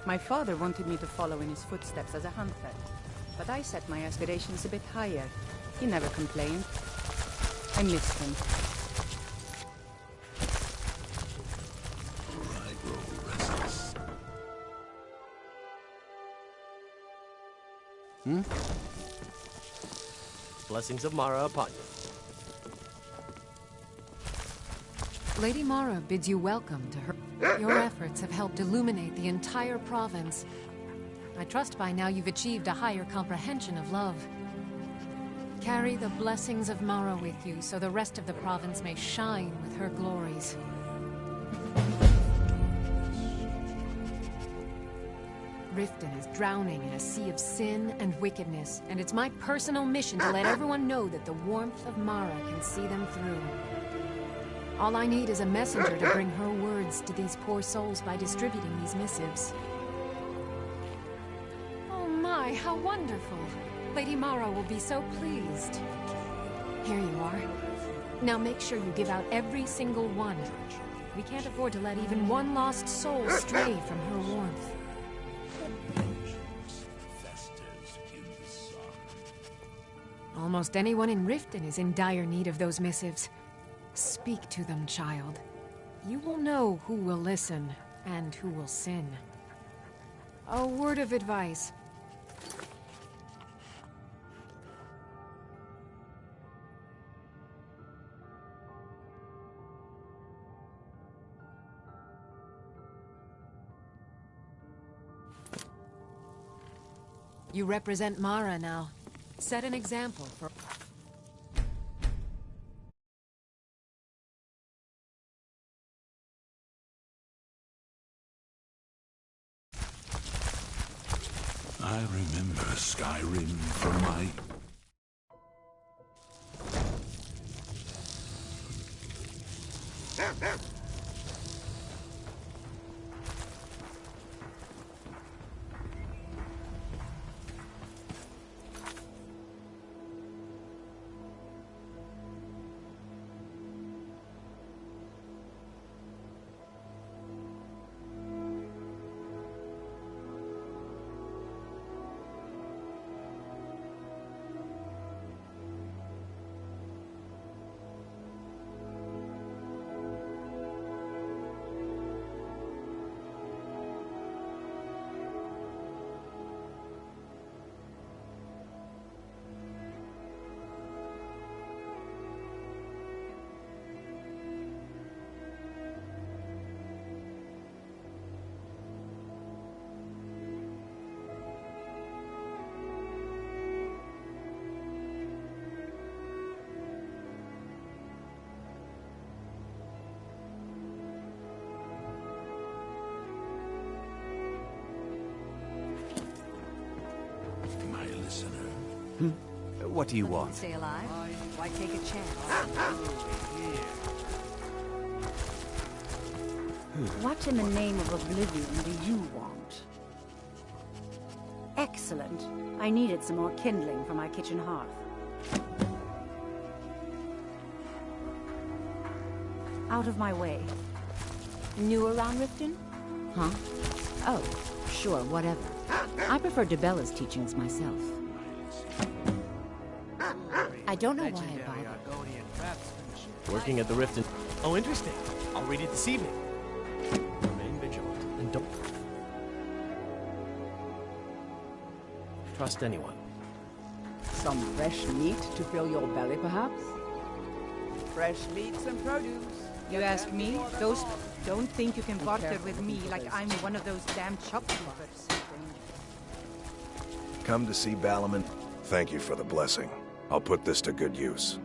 My father wanted me to follow in his footsteps as a hunter, but I set my aspirations a bit higher. He never complained. I missed him. Blessings of Mara upon you. Lady Mara bids you welcome to her. Your efforts have helped illuminate the entire province. I trust by now you've achieved a higher comprehension of love. Carry the blessings of Mara with you so the rest of the province may shine with her glories. Riften is drowning in a sea of sin and wickedness, and it's my personal mission to let everyone know that the warmth of Mara can see them through. All I need is a messenger to bring her words to these poor souls by distributing these missives. Oh my, how wonderful! Lady Mara will be so pleased. Here you are. Now make sure you give out every single one. We can't afford to let even one lost soul stray from her warmth. Almost anyone in Riften is in dire need of those missives. Speak to them, child. You will know who will listen and who will sin. A word of advice. You represent Mara now. Set an example for... I remember Skyrim from my... What do you want? Stay alive? Why take a chance? What in the name of oblivion do you want? Excellent. I needed some more kindling for my kitchen hearth. Out of my way. New around Riften? Huh? Oh, sure, whatever. I prefer Debella's teachings myself. I don't know why I bothered. Working at the Riften. Oh, interesting. I'll read it this evening. Remain vigilant and don't trust anyone. Some fresh meat to fill your belly, perhaps? Fresh meats and produce. You ask me? Those don't think you can barter with me like I'm one of those damn shopkeepers. Come to see Balamon? Thank you for the blessing. I'll put this to good use.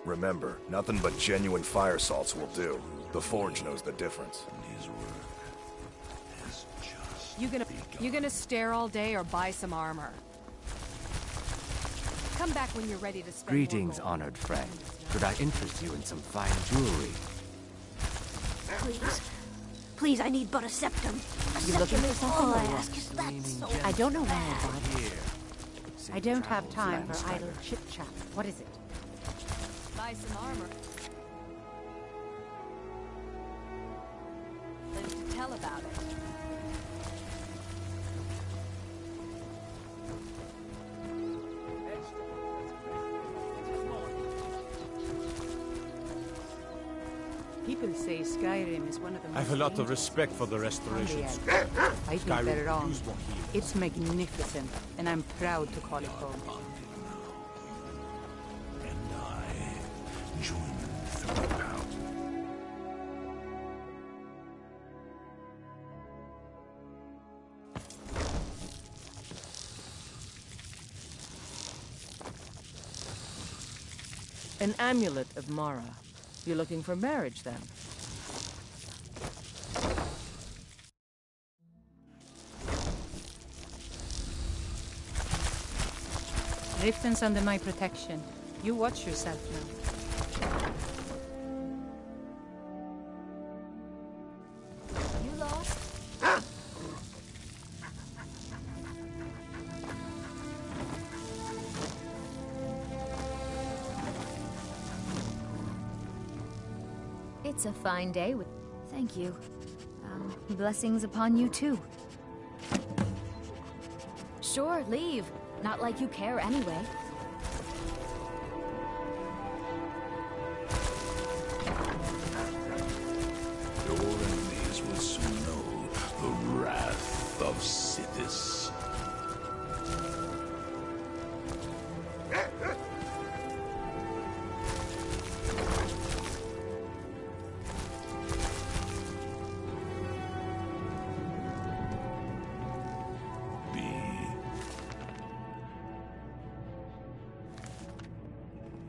Remember, nothing but genuine fire salts will do. The Forge knows the difference. You gonna stare all day or buy some armor? Come back when you're ready to spend Greetings, more gold. honored friend. Could I interest you in some fine jewelry? Please. Please, I need but a septum. You looking for something All or I what? ask is that so I don't know why I bothered. Here. I don't have time for idle chit-chat. What is it? Buy some armor. about it. People say Skyrim is one of the most I have a lot of dangerous respect for the places on the restorations. Earth. I think Skyrim they're wrong. used one here. It's magnificent, and I'm proud to call it home. And I join through the power. An amulet of Mara. You're looking for marriage, then? Riften's under my protection. You watch yourself now. You lost? It's a fine day with... Thank you. Blessings upon you, too. Sure, leave. Not like you care anyway. Your enemies will soon know the wrath of Sithis.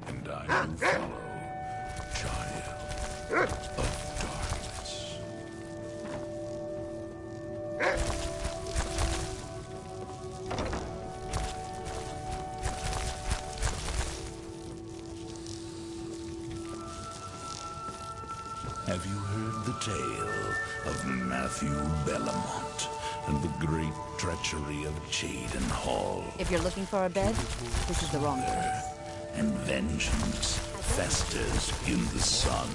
And I will follow, child of darkness. Have you heard the tale of Matthew Bellamont and the great treachery of Chaden Hall? If you're looking for a bed, this is the wrong place. And vengeance festers in the sun.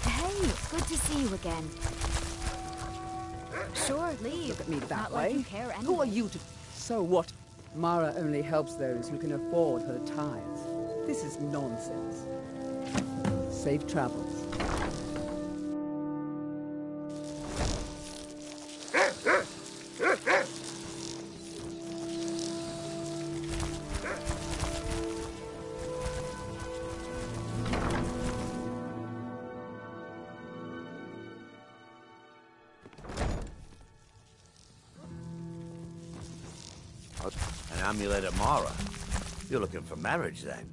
Hey, good to see you again. Sure, leave. Look at me that Not way. like you care anyway. Who are you to... So what? Mara only helps those who can afford her tithes. This is nonsense. Safe travels. An amulet of Mara. You're looking for marriage, then?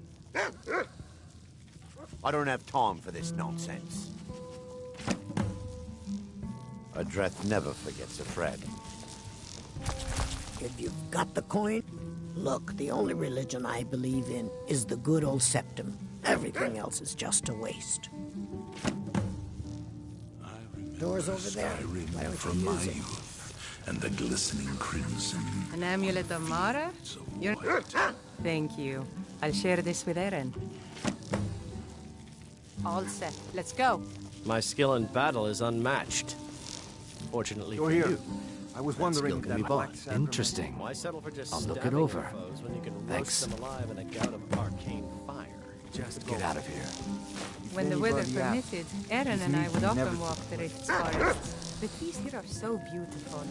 I don't have time for this nonsense. A Dreth never forgets a friend. If you've got the coin, look, the only religion I believe in is the good old septum. Everything else is just a waste. Doors over there. Why don't From you my use it? youth and the glistening crimson. An amulet of Mara? You're... Thank you. I'll share this with Eren. All set. Let's go. My skill in battle is unmatched. Fortunately for you. I was wondering can be bought. Interesting. Why settle for just I'll look it stabbing over. your foes when you can Thanks. roast them alive in a gout of arcane fire? Just get out of here. When the weather permitted, Eren and I would often walk the Rift's forests. The trees here are so beautiful.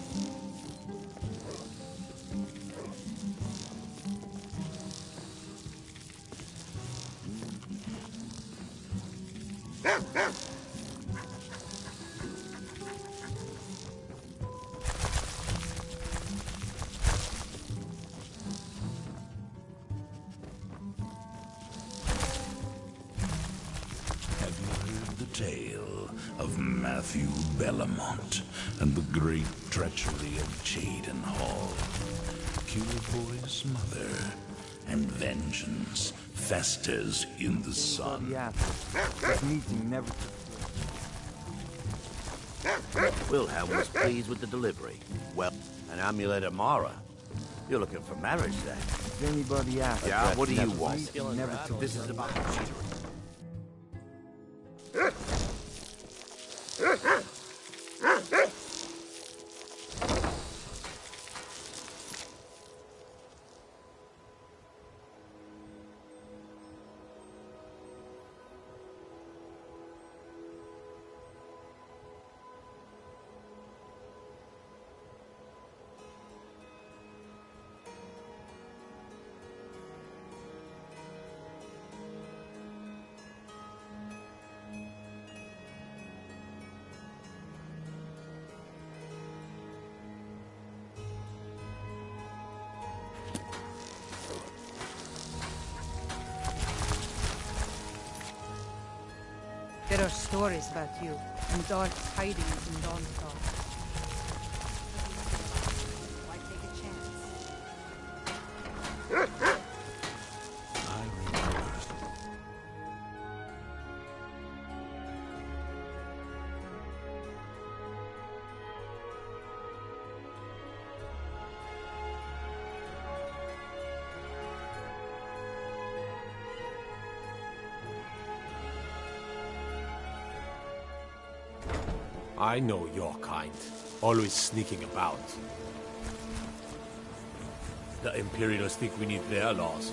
Have you heard the tale of Matthew Bellamont and the great treachery of Chaden Hall? Killboy's mother, and vengeance festers in the sun. This meeting never... Wilhelm was pleased with the delivery. Well, an amulet of Mara. You're looking for marriage, then? If anybody asks... Yeah, what do you want? Never took This is about cheating. There are stories about you, and darks hiding in Dawn's Dark. Why take a chance? I know your kind. Always sneaking about. The Imperials think we need their laws.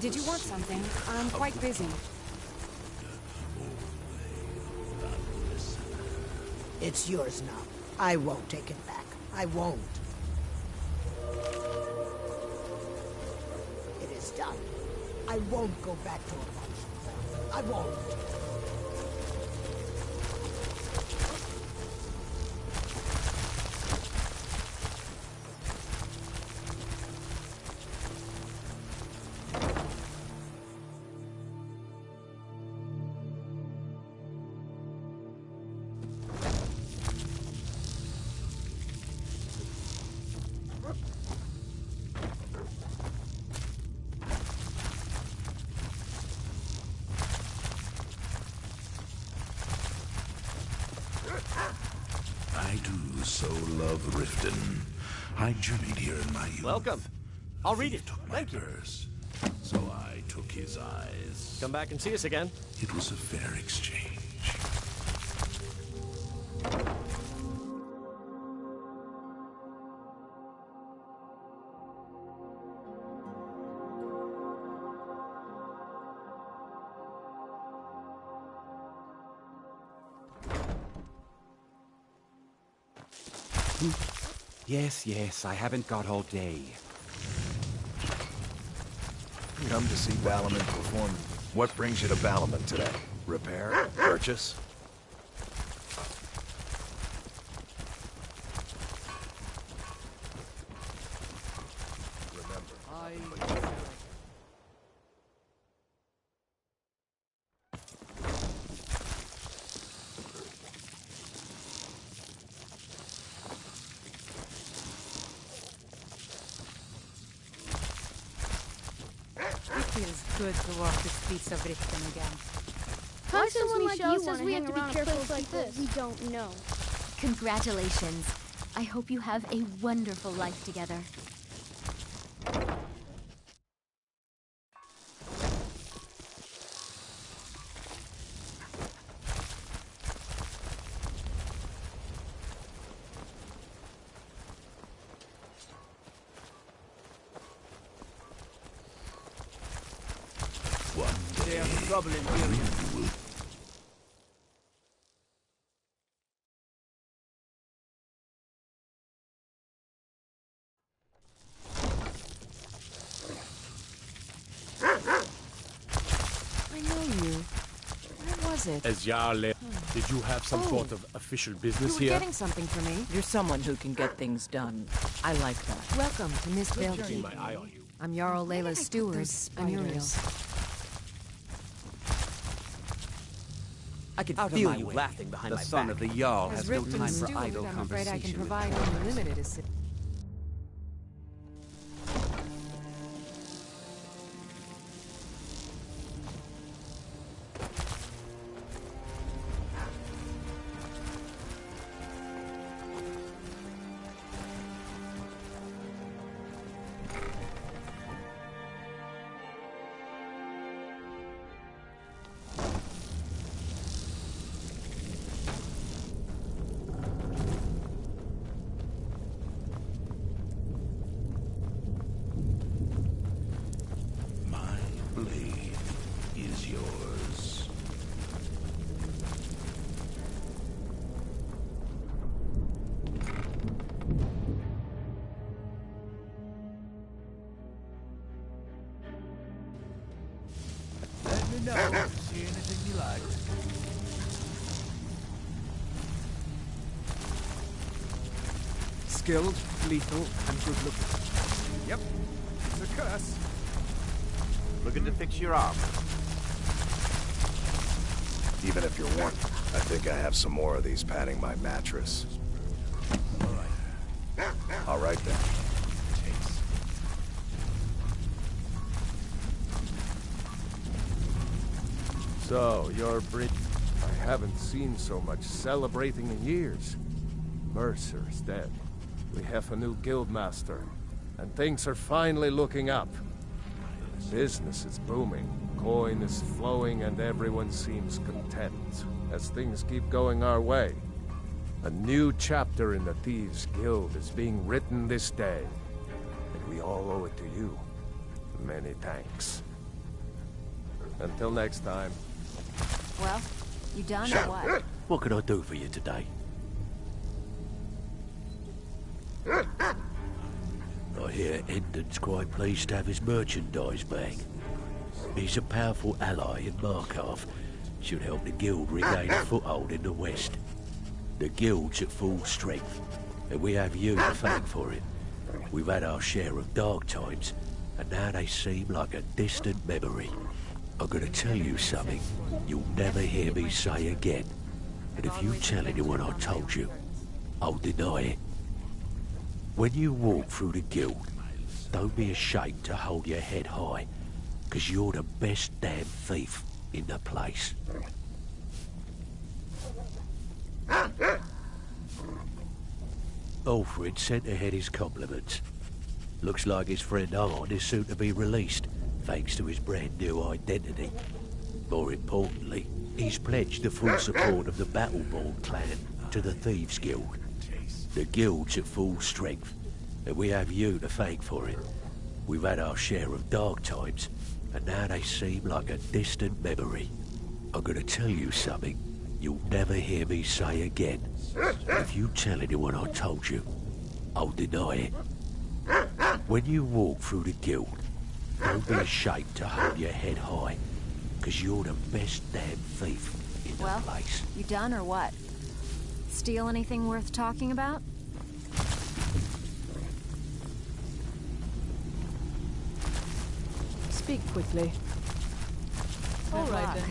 Did you want something? I'm quite busy. It's yours now. I won't take it back. I won't. It is done. I won't go back to a bunch. I won't. I do so love Riften. I journeyed here in my youth. Welcome. I'll read it. Took my purse, so I took his eyes. Come back and see us again. It was a fair exchange. Yes, I haven't got all day. Come to see Balamon perform. What brings you to Balamon today? Repair? Purchase? feels good to walk the streets of Richten again. Why someone like you says we have to be careful like this? We don't know. Congratulations. I hope you have a wonderful life together. They have trouble in here. I know you. Where was it? As Jarle, did you have some sort of official business You were here? getting something for me. You're someone who can get things done. I like that. Welcome to Miss Keeping Veldy. my eye on you. I'm Jarl Layla's steward, Muriel. I can Out of feel my you way. laughing behind The my son back. of the Jarl As has no Richten's time for steward, idle I'm afraid I can conversation with provide only limited assistance. My blade is yours. Let me know if you see anything you like. Skilled, lethal, and good looking. Yep, it's a curse. Looking to fix your armor. Even if you're one, I think I have some more of these padding my mattress. All right then. So, you're Brit. I haven't seen so much celebrating in years. Mercer is dead. We have a new guildmaster, and things are finally looking up. Business is booming, coin is flowing, and everyone seems content as things keep going our way. A new chapter in the Thieves' Guild is being written this day, and we all owe it to you. Many thanks. Until next time. Well, you done or what? What can I do for you today? I hear Endon's quite pleased to have his merchandise back. He's a powerful ally in Markarth. Should help the guild regain a foothold in the west. The guild's at full strength, and we have you to thank for it. We've had our share of dark times, and now they seem like a distant memory. I'm gonna tell you something you'll never hear me say again. And if you tell anyone I told you, I'll deny it. When you walk through the guild, don't be ashamed to hold your head high, because you're the best damn thief in the place. Alfred sent ahead his compliments. Looks like his friend Arn is soon to be released, thanks to his brand new identity. More importantly, he's pledged the full support of the Battleborn clan to the Thieves' Guild. The guild's at full strength, and we have you to thank for it. We've had our share of dark times, and now they seem like a distant memory. I'm gonna tell you something you'll never hear me say again. If you tell anyone I told you, I'll deny it. When you walk through the guild, don't be ashamed to hold your head high, because you're the best damn thief in the place. You done or what? Steal anything worth talking about? Speak quickly. All right then.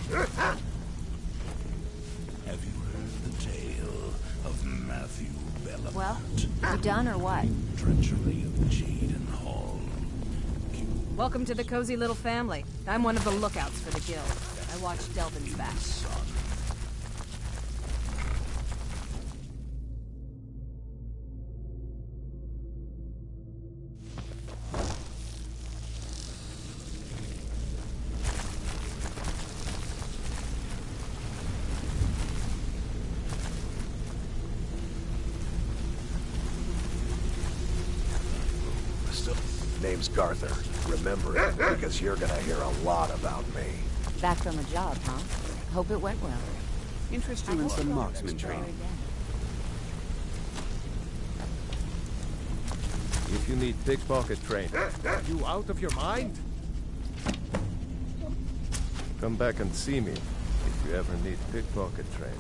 Have you heard the tale of Matthew Bellamont? Well, you done or what? Treachery of Cheatham Hall. Welcome to the cozy little family. I'm one of the lookouts for the guild. I watch Delvin's back. Name's Garther. Remember it, because you're gonna hear a lot about me. Back from a job, huh? Hope it went well. Interest you in some marksman training? If you need pickpocket training, are you out of your mind? Come back and see me if you ever need pickpocket training.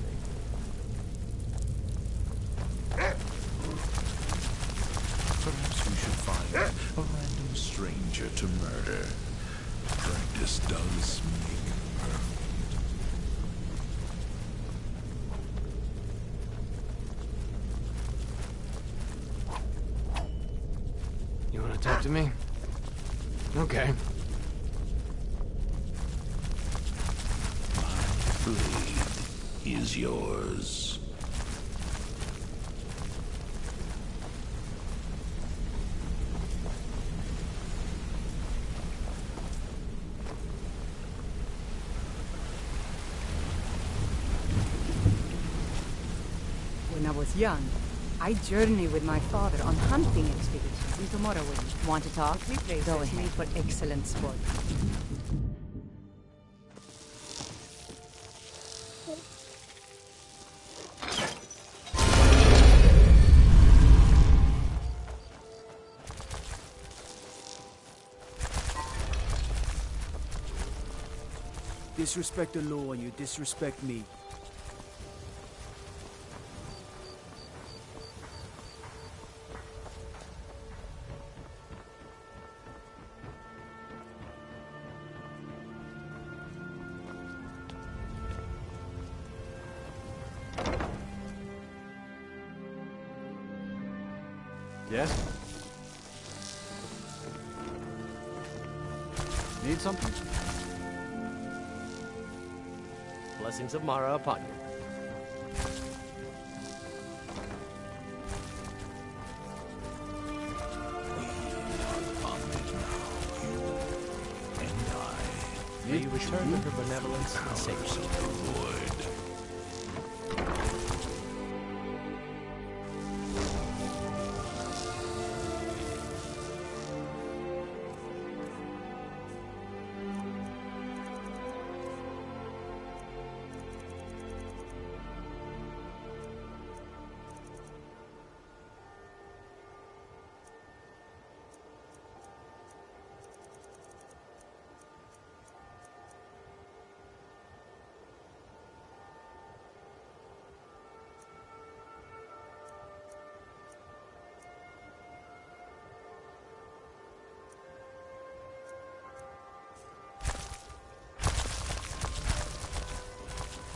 Perhaps we should find a random stranger to murder. Practice does make perfect. You want to talk to me? Okay. My blade is yours. When I was young, I journeyed with my father on hunting expeditions into Morrowind. Want to talk? Go ahead. Made for excellent sport. Disrespect the law and you disrespect me. Yes? Need something? Blessings of Mara upon you. May you return with her benevolence and safety.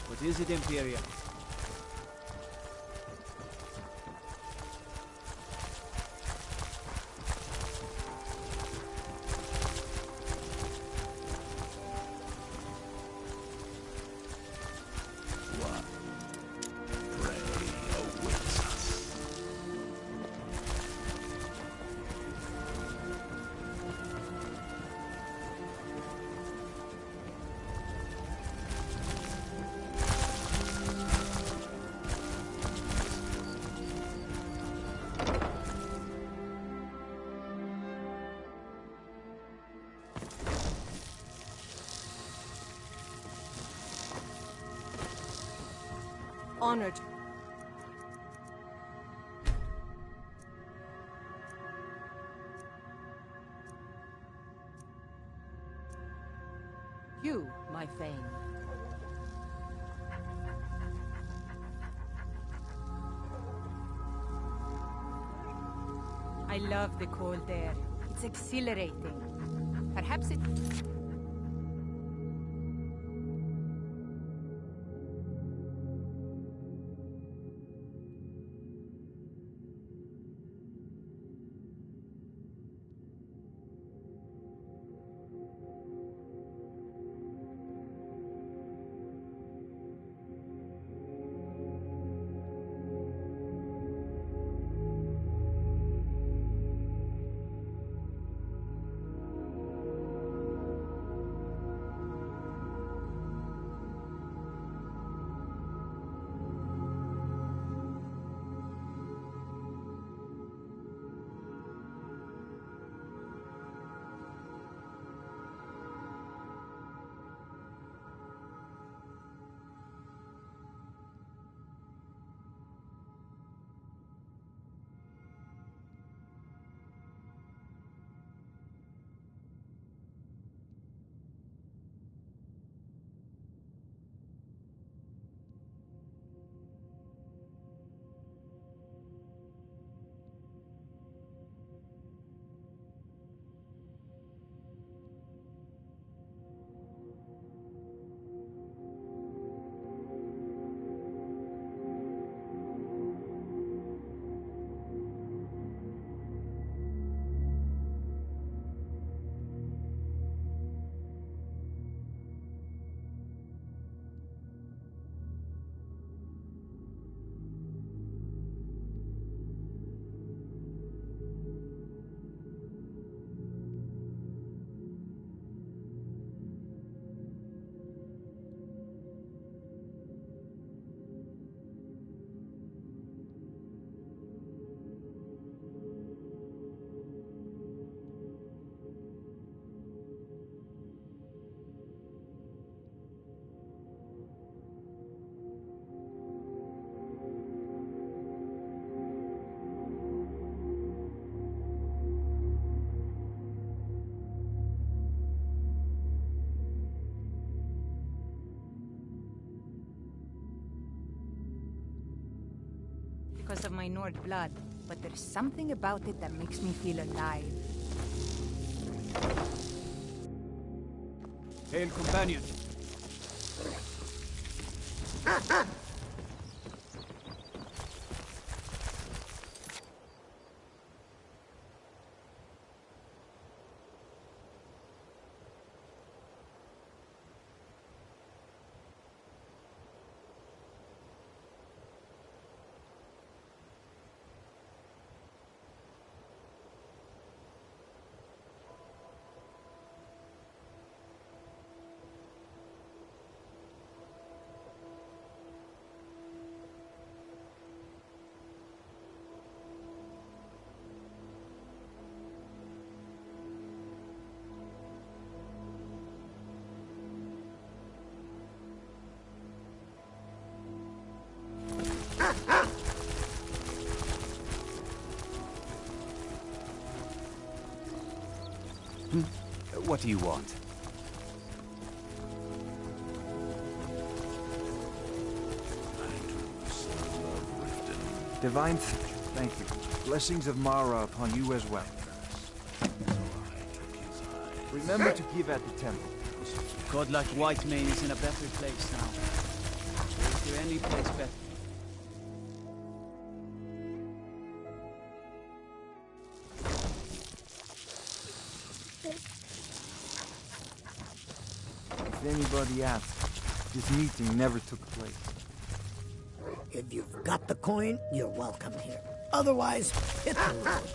What is it, Imperial? Honored. You, my fame. I love the cold air. It's exhilarating. Perhaps it... because of my Nord blood, but there's something about it that makes me feel alive. Hail, companion. What do you want? Divine, thank you. Blessings of Mara upon you as well. Remember to give at the temple. Godlike Whitemane is in a better place now. Is there any place better? If anybody asks, this meeting never took place. If you've got the coin, you're welcome here. Otherwise, hit the road.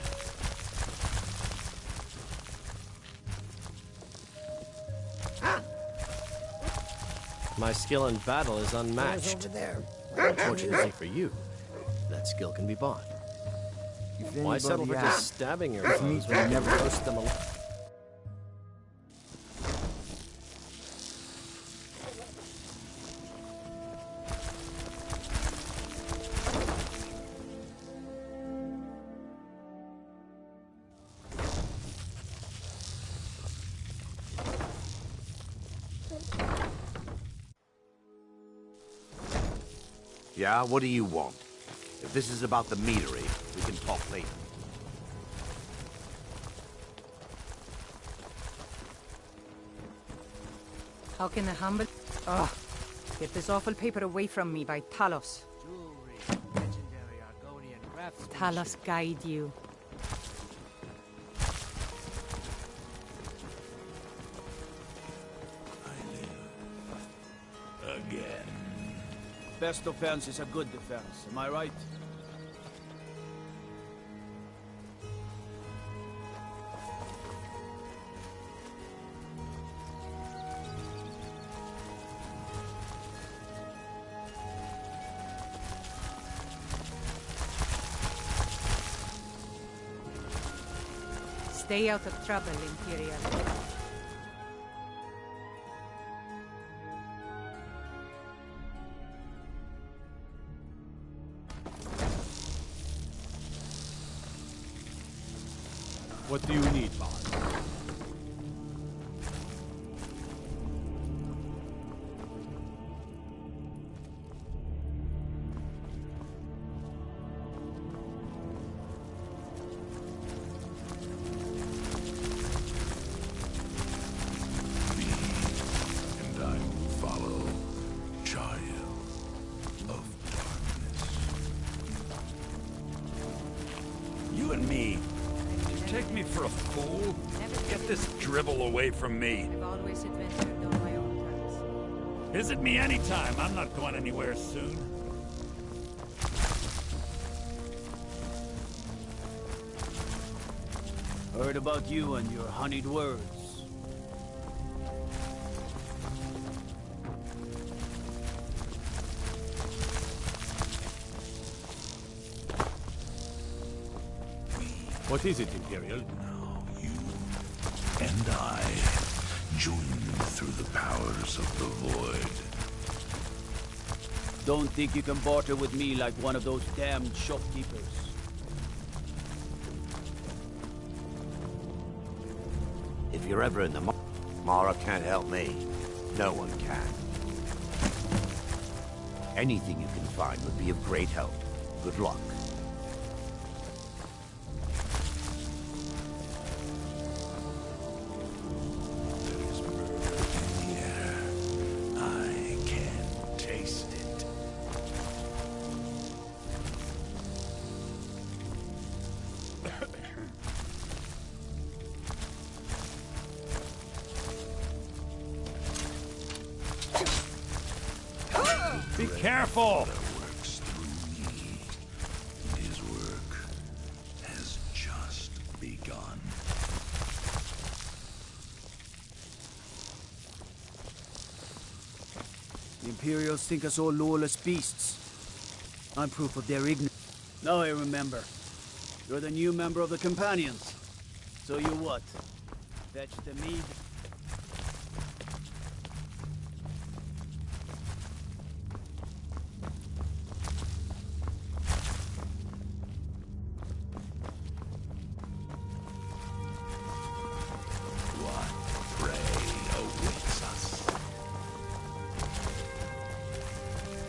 My skill in battle is unmatched. Over there. Unfortunately for you, that skill can be bought. Why settle for just stabbing your foes when you never roast them alive? Yeah, what do you want? If this is about the meadery, we can talk later. How can the humble... Ugh. Get this awful paper away from me by Talos. Talos guide you. Again. Best offense is a good defense, am I right? Stay out of trouble, Imperial. What do you need, boss? And I will follow, child of darkness. You and me. Take me for a fool? Get this drivel away from me. I've always adventured on my own terms. Visit me anytime. I'm not going anywhere soon. Heard about you and your honeyed words. What is it, Imperial? Now you and I join through the powers of the void. Don't think you can barter with me like one of those damned shopkeepers. If you're ever in the Mara can't help me. No one can. Anything you can find would be of great help. Good luck. There's murder in the air. I can taste it. Be careful! Works through me. His work has just begun. The Imperials think us all lawless beasts. I'm proof of their ignorance. Now I remember. You're the new member of the Companions. So you what? Fetch the mead?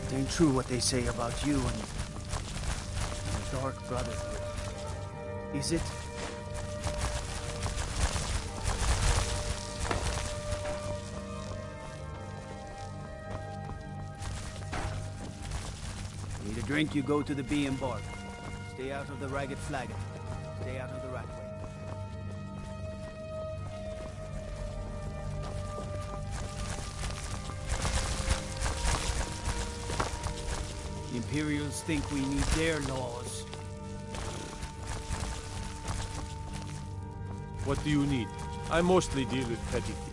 It ain't true what they say about you and the Dark Brotherhood. Is it? Need a drink, you go to the Bee and Bark. Stay out of the Ragged Flagon. Stay out of the Ratway. The Imperials think we need their laws. What do you need? I mostly deal with petty things.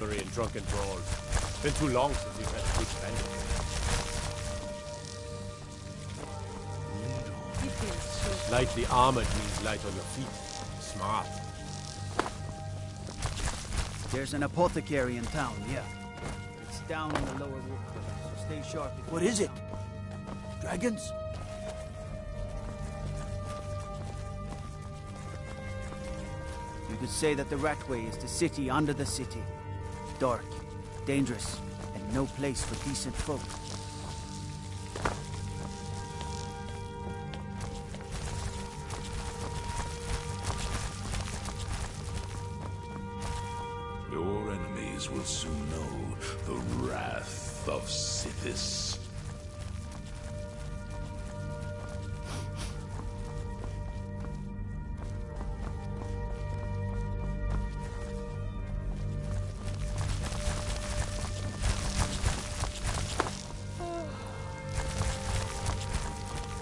And drunken brawls. Been too long since we've had a big bandit. Lightly armored means light on your feet. Smart. There's an apothecary in town, yeah. It's down in the lower wolf, so stay sharp. What is it? Dragons? You could say that the Ratway is the city under the city. Dark, dangerous, and no place for decent folk. Your enemies will soon know the wrath of Sithis.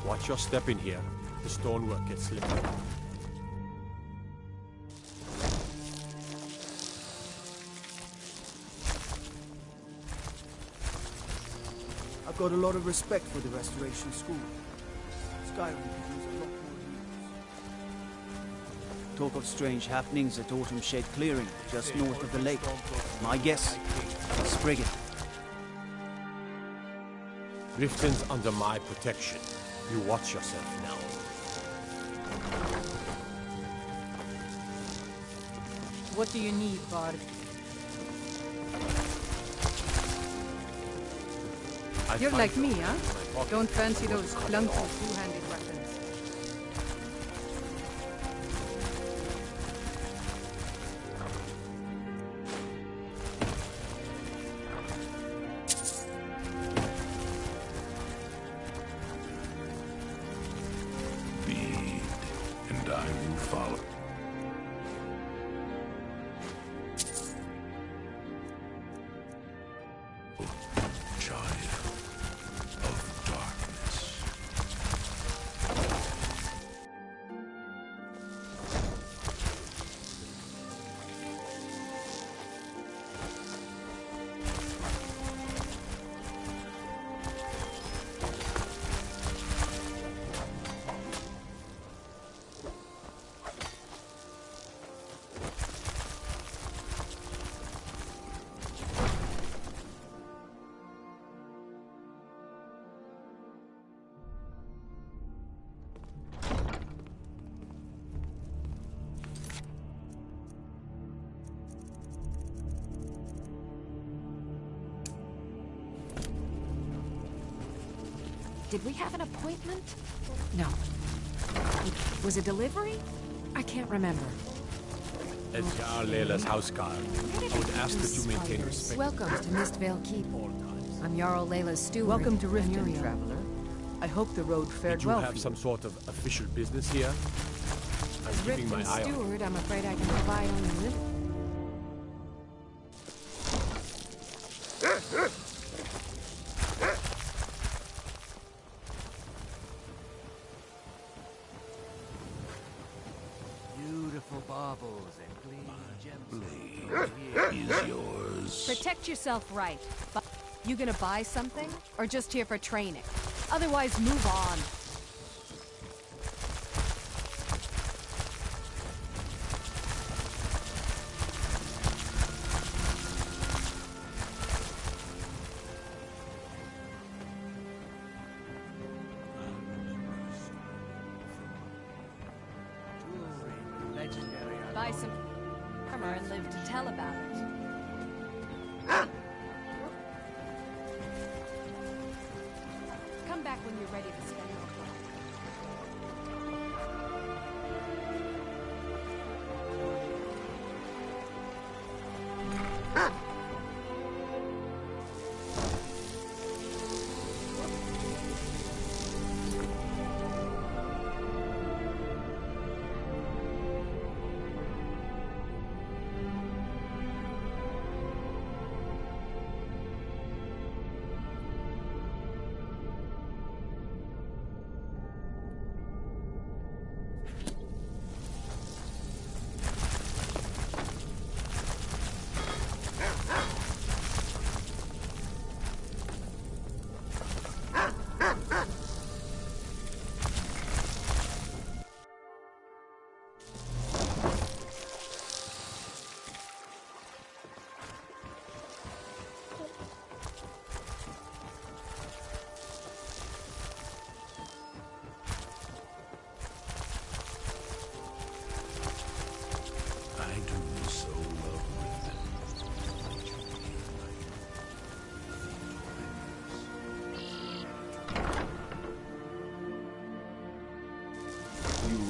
Watch your step in here. The stonework gets slippery. I've got a lot of respect for the Restoration School. Skyrim could use a lot more heroes. Talk of strange happenings at Autumn Shade Clearing, just north of the lake. My guess, a Spriggan. Riften's under my protection. You watch yourself now. What do you need, Bard? You're like me, huh? Don't fancy those clunky two-handed weapons. Lead, and I will follow. Did we have an appointment? No. Was it delivery? I can't remember. As Jarl Layla's houseguard, I would ask that you maintain respect. Welcome to Mistvale Keep. I'm Jarl Layla's steward. Welcome to Riften, traveler. I hope the road fared well. Did you have some sort of official business here? I'm keeping my eye on you. Steward, I'm afraid I can provide only little. Beautiful baubles and gleaming gems. Blade is yours. Protect yourself right. But you gonna buy something? Or just here for training? Otherwise, move on. Buy some armor and live to tell about it. Come back when you're ready to spend your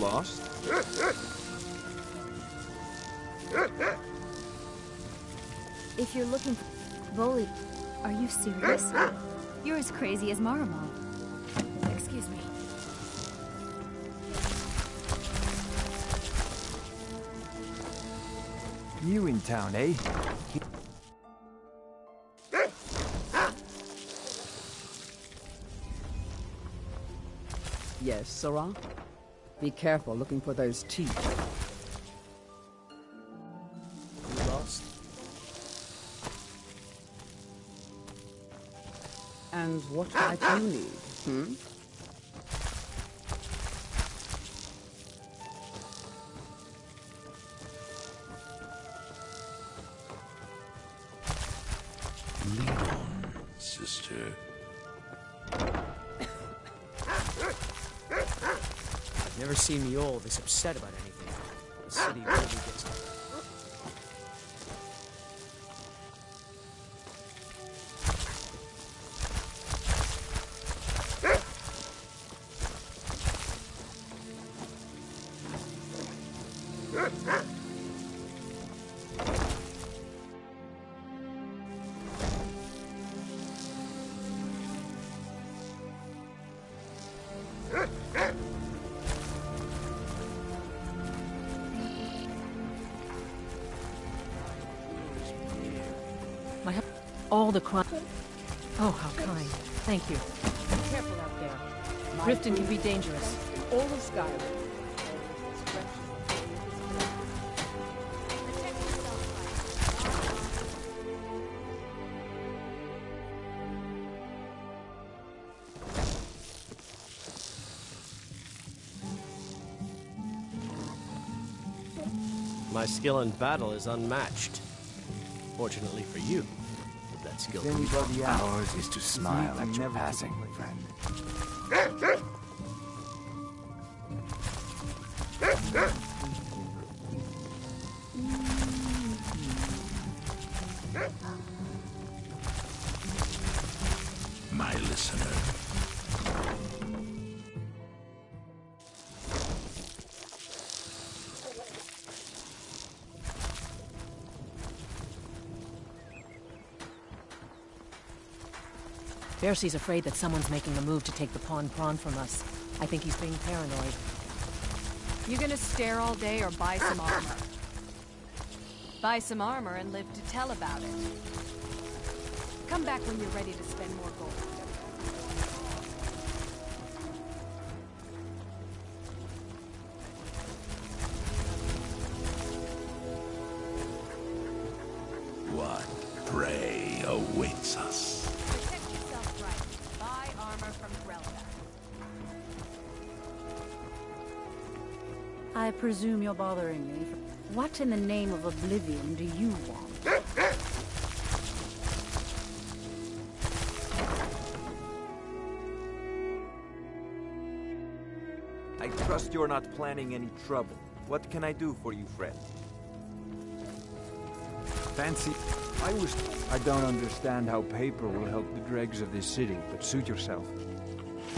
lost? If you're looking for Voli, are you serious? You're as crazy as Maramo. Excuse me. New in town, eh? Yes, Sarah? Be careful looking for those teeth. You lost? And what might you need, hmm? Lead on, sister. I've never seen the old this upset about anything. The city really gets to... All the crime. Oh, how kind. Thank you. Be careful out there. Riften can be dangerous. All of Skyrim. My skill in battle is unmatched. Fortunately for you, that skill can be Anybody else? Ours is to smile at your passing, friend. My listener. Bercy's afraid that someone's making a move to take the pawn prawn from us. I think he's being paranoid. You gonna stare all day or buy some armor? Buy some armor and live to tell about it. Come back when you're ready to spend more gold. What prey awaits us? Protect yourself right. Buy armor from Grelda. I presume you're bothering me. What in the name of oblivion do you want? I trust you're not planning any trouble. What can I do for you, friend? Fancy... I don't understand how paper will help the dregs of this city, but suit yourself.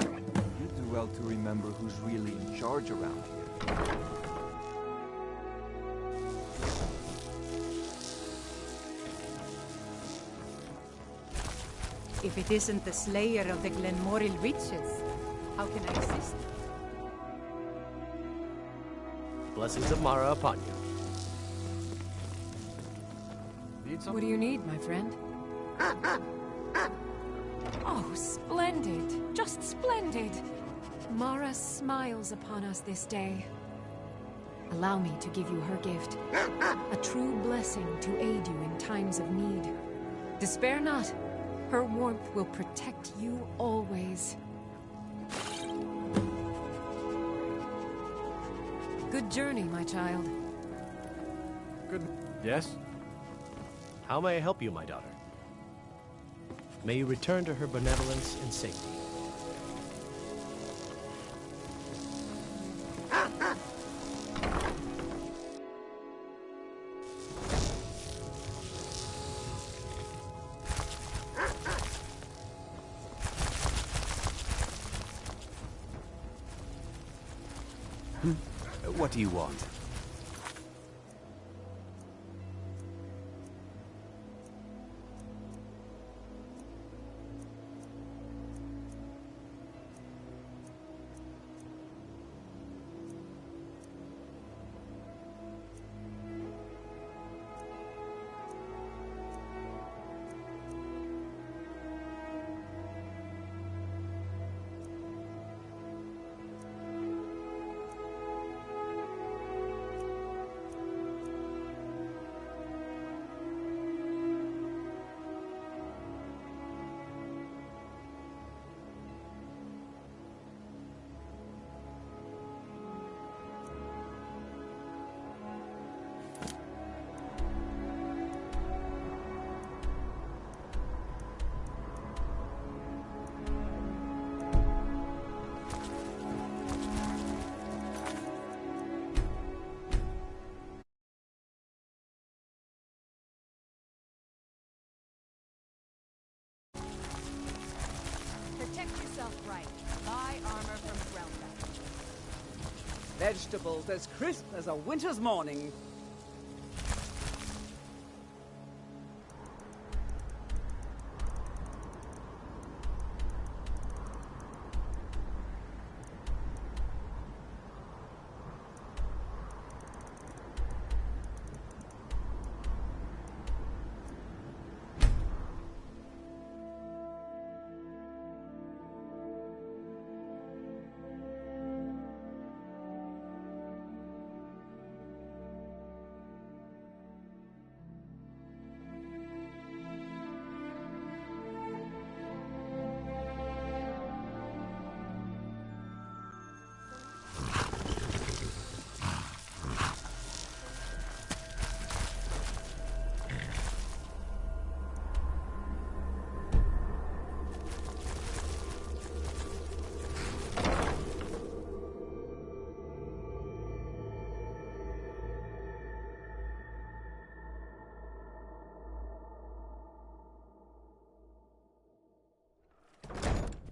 You do well to remember who's really in charge around here. If it isn't the slayer of the Glenmoril witches, how can I assist? Blessings of Mara upon you. What do you need, my friend? Oh, splendid. Just splendid. Mara smiles upon us this day. Allow me to give you her gift. A true blessing to aid you in times of need. Despair not. Her warmth will protect you always. Good journey, my child. Good. Yes? How may I help you, my daughter? May you return to her benevolence and safety. What do you want? Protect yourself right. Buy armor from Grelka. Vegetables as crisp as a winter's morning.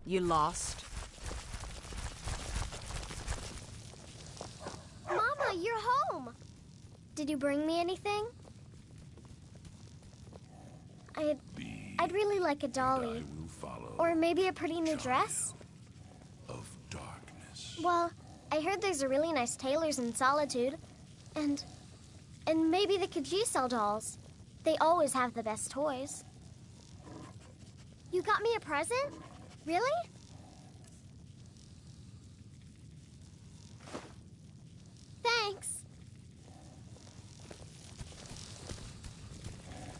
You lost? Mama, you're home! Did you bring me anything? I'd really like a dolly. Or maybe a pretty new dress? Of darkness. Well, I heard there's a really nice tailor's in Solitude. And maybe the Khajiit sell dolls. They always have the best toys. You got me a present? Really? Thanks.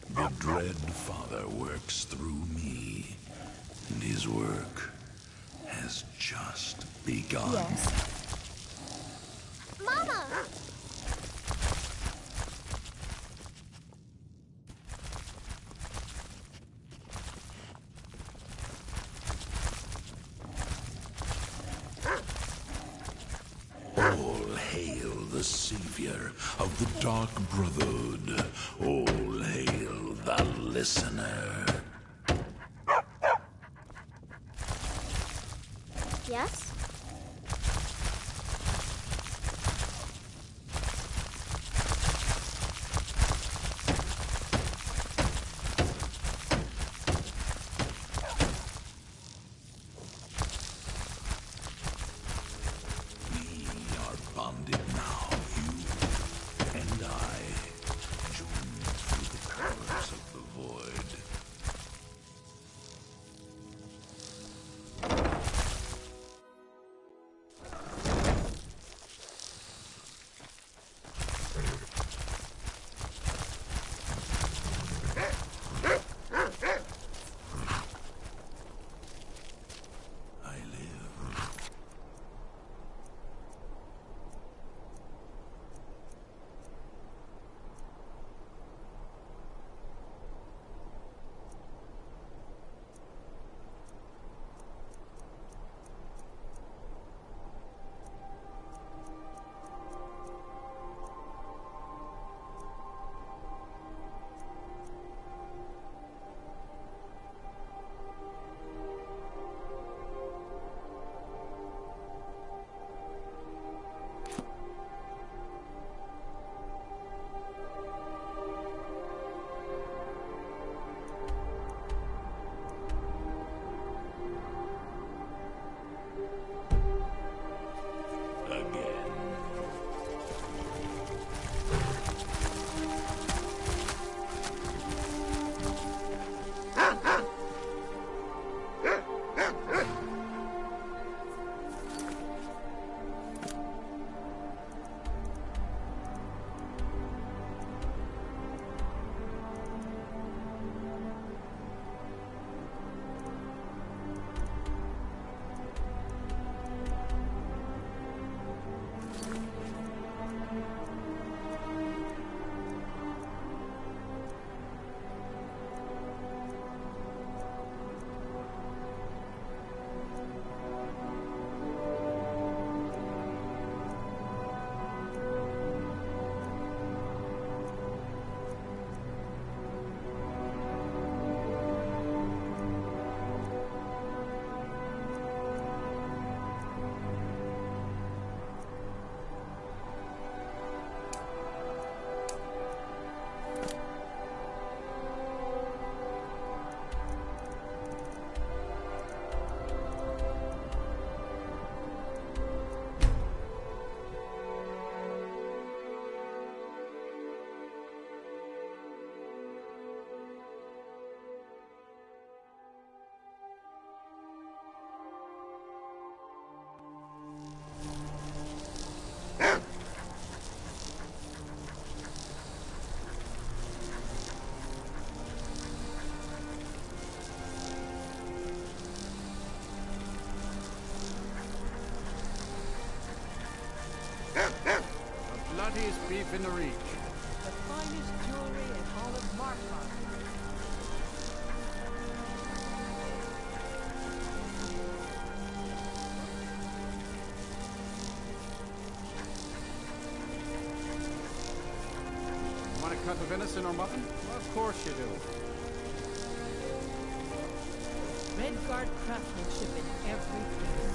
The Dread Father works through me, and his work has just begun. Yes. Mama! All hail the savior of the Dark Brotherhood. All hail the listener. Yes? prettiest beef in the Reach. The finest jewelry in all of Markov. Want a cut of venison or mutton? Of course you do. Redguard craftsmanship in every piece.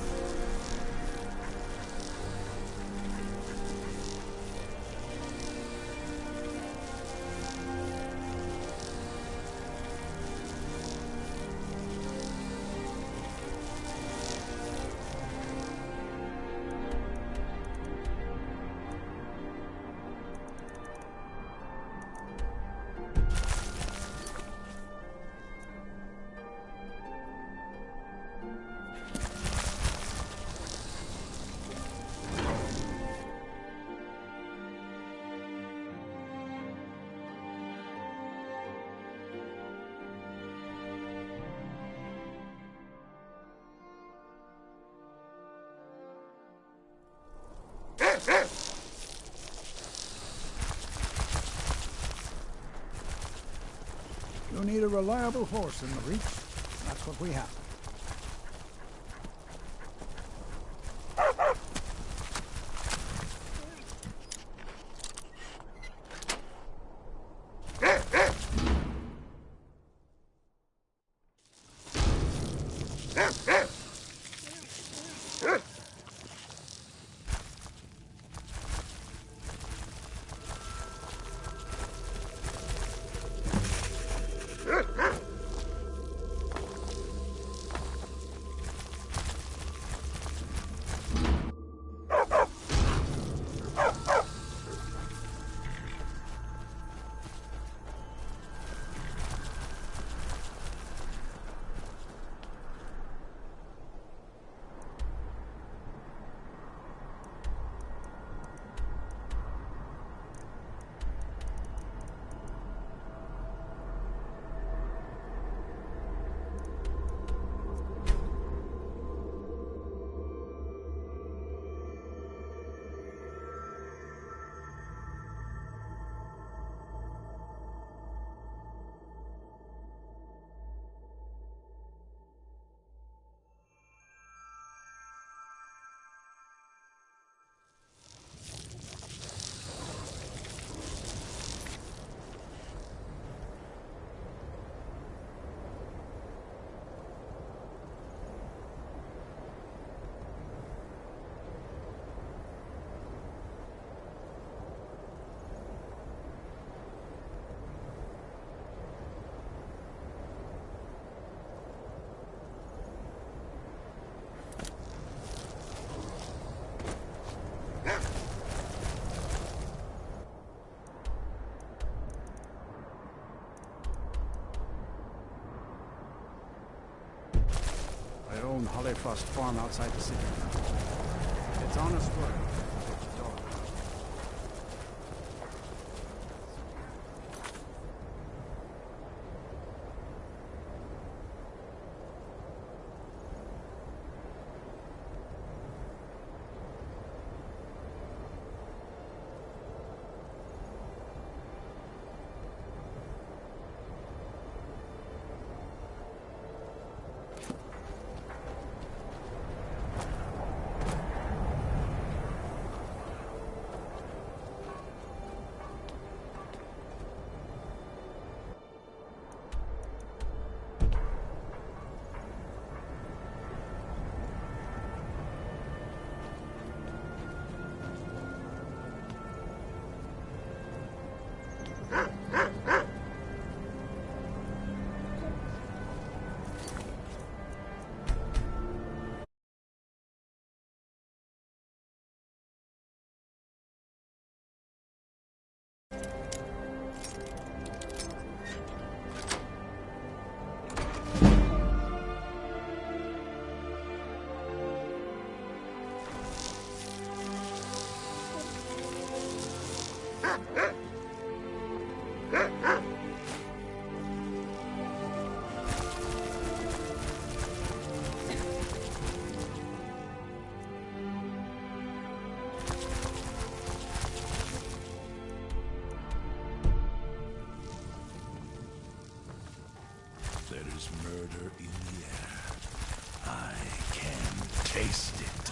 You need a reliable horse in the Reach. That's what we have. I own Hollyfrost Farm outside the city. It's honest work. Taste it.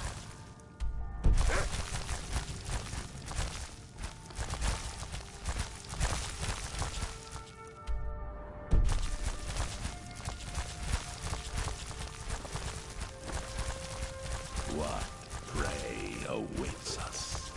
What prey awaits us?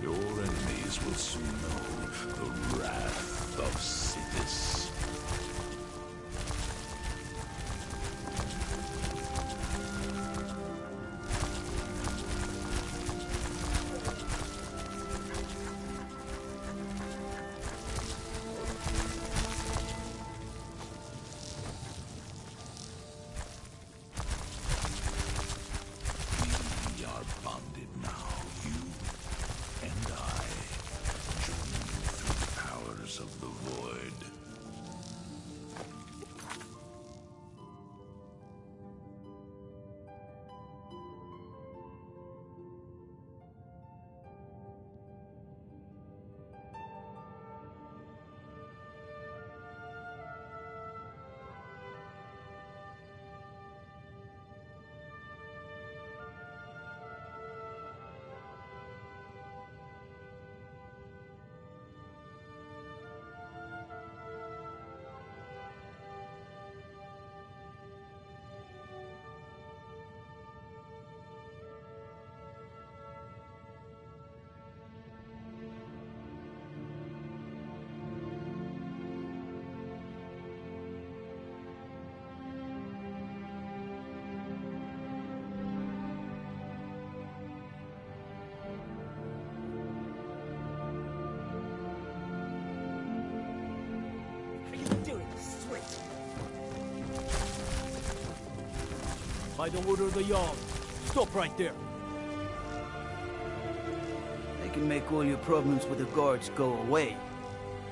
Your enemies will soon know the wrath of Siddis. We are bonded now, you and I, journeying through the powers of the void. By the order of the Jarl, stop right there. They can make all your problems with the guards go away,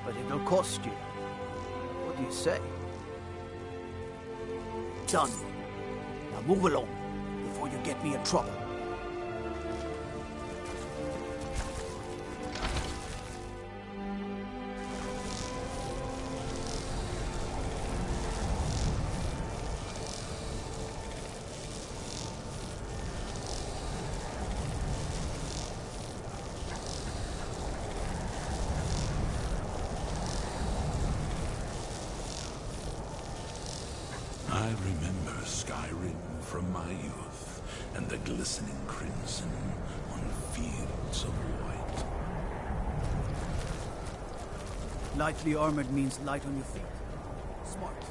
but it'll cost you. What do you say? Done. Now move along, before you get me in trouble. I remember Skyrim from my youth, and the glistening crimson on fields of white. Lightly armored means light on your feet. Smart.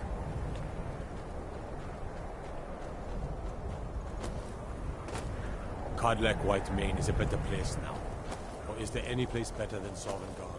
Codlec Whitemane is a better place now. Or is there any place better than Sovngarde?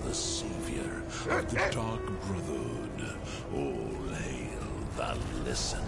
The savior of the Dark Brotherhood. All hail the listener.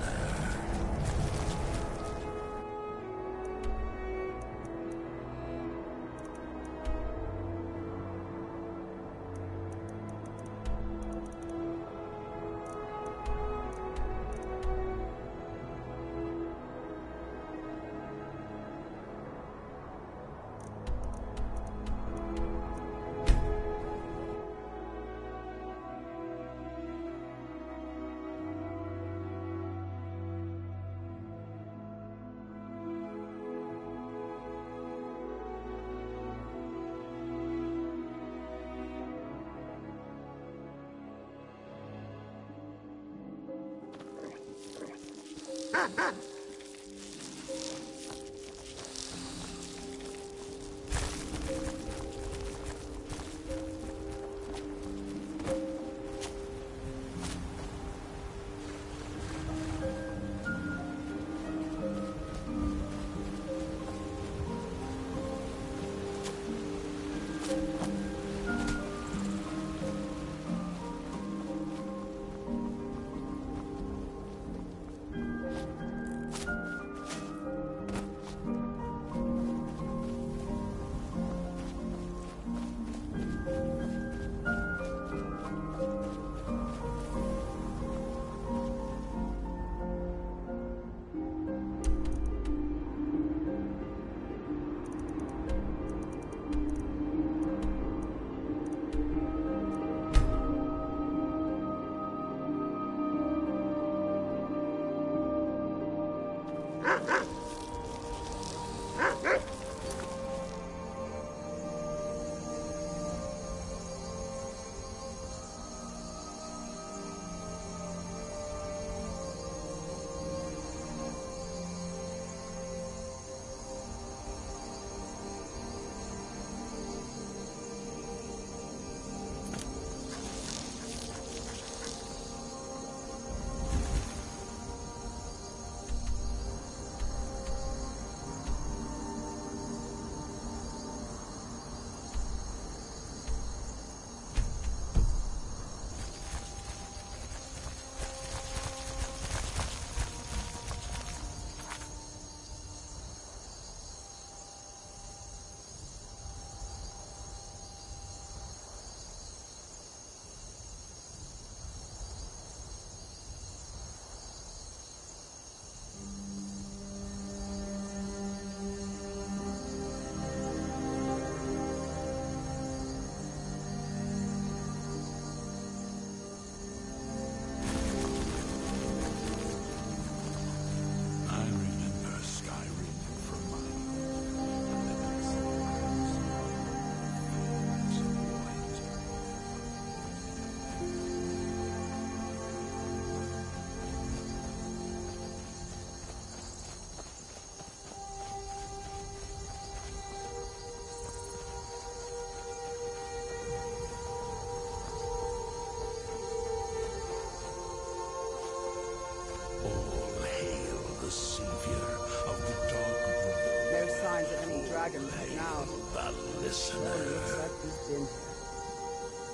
Now, The listener. looks like he's been here.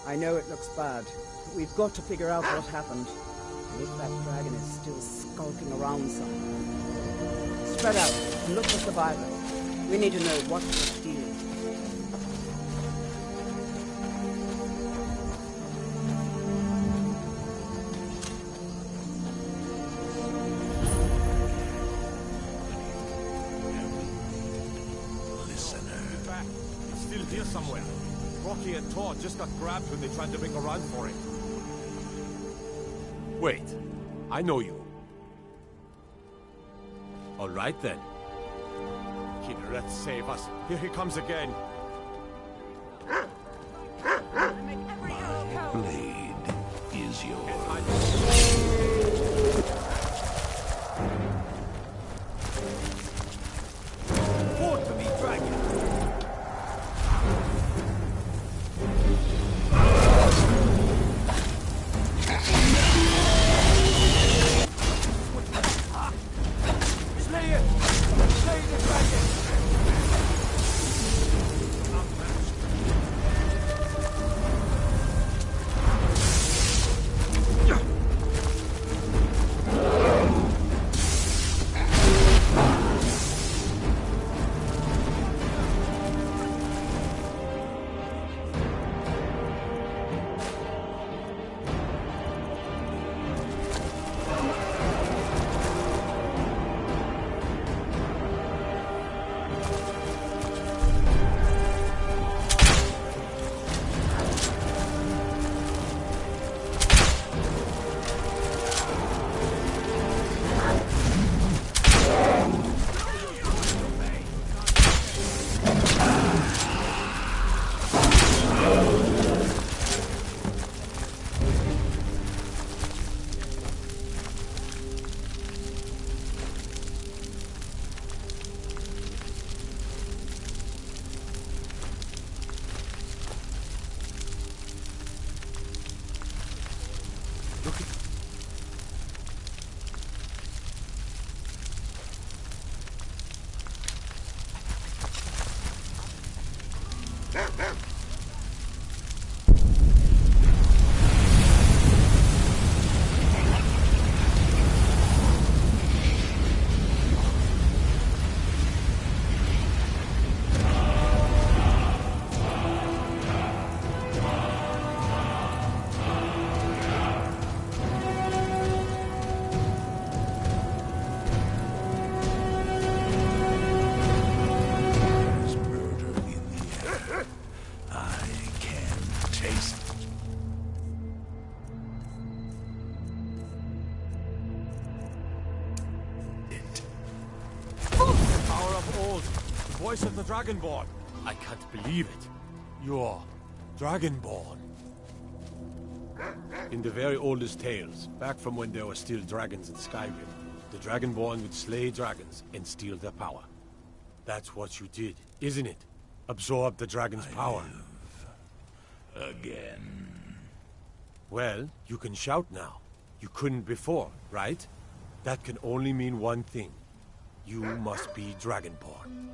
I know it looks bad, but we've got to figure out what happened. And if that dragon is still skulking around somewhere. Spread out and look for survivors. We need to know what we're stealing. Here somewhere. Rocky and Todd just got grabbed when they tried to make a run for it. Wait, I know you. All right then. Kinnereth, save us. Here he comes again. My blade is yours. Forward to me, dragon! voice of the Dragonborn. I can't believe it. You're Dragonborn. In the very oldest tales, back from when there were still dragons in Skyrim, the Dragonborn would slay dragons and steal their power. That's what you did, isn't it? Absorb the dragon's power. Again. Well, you can shout now. You couldn't before, right? That can only mean one thing. You must be Dragonborn.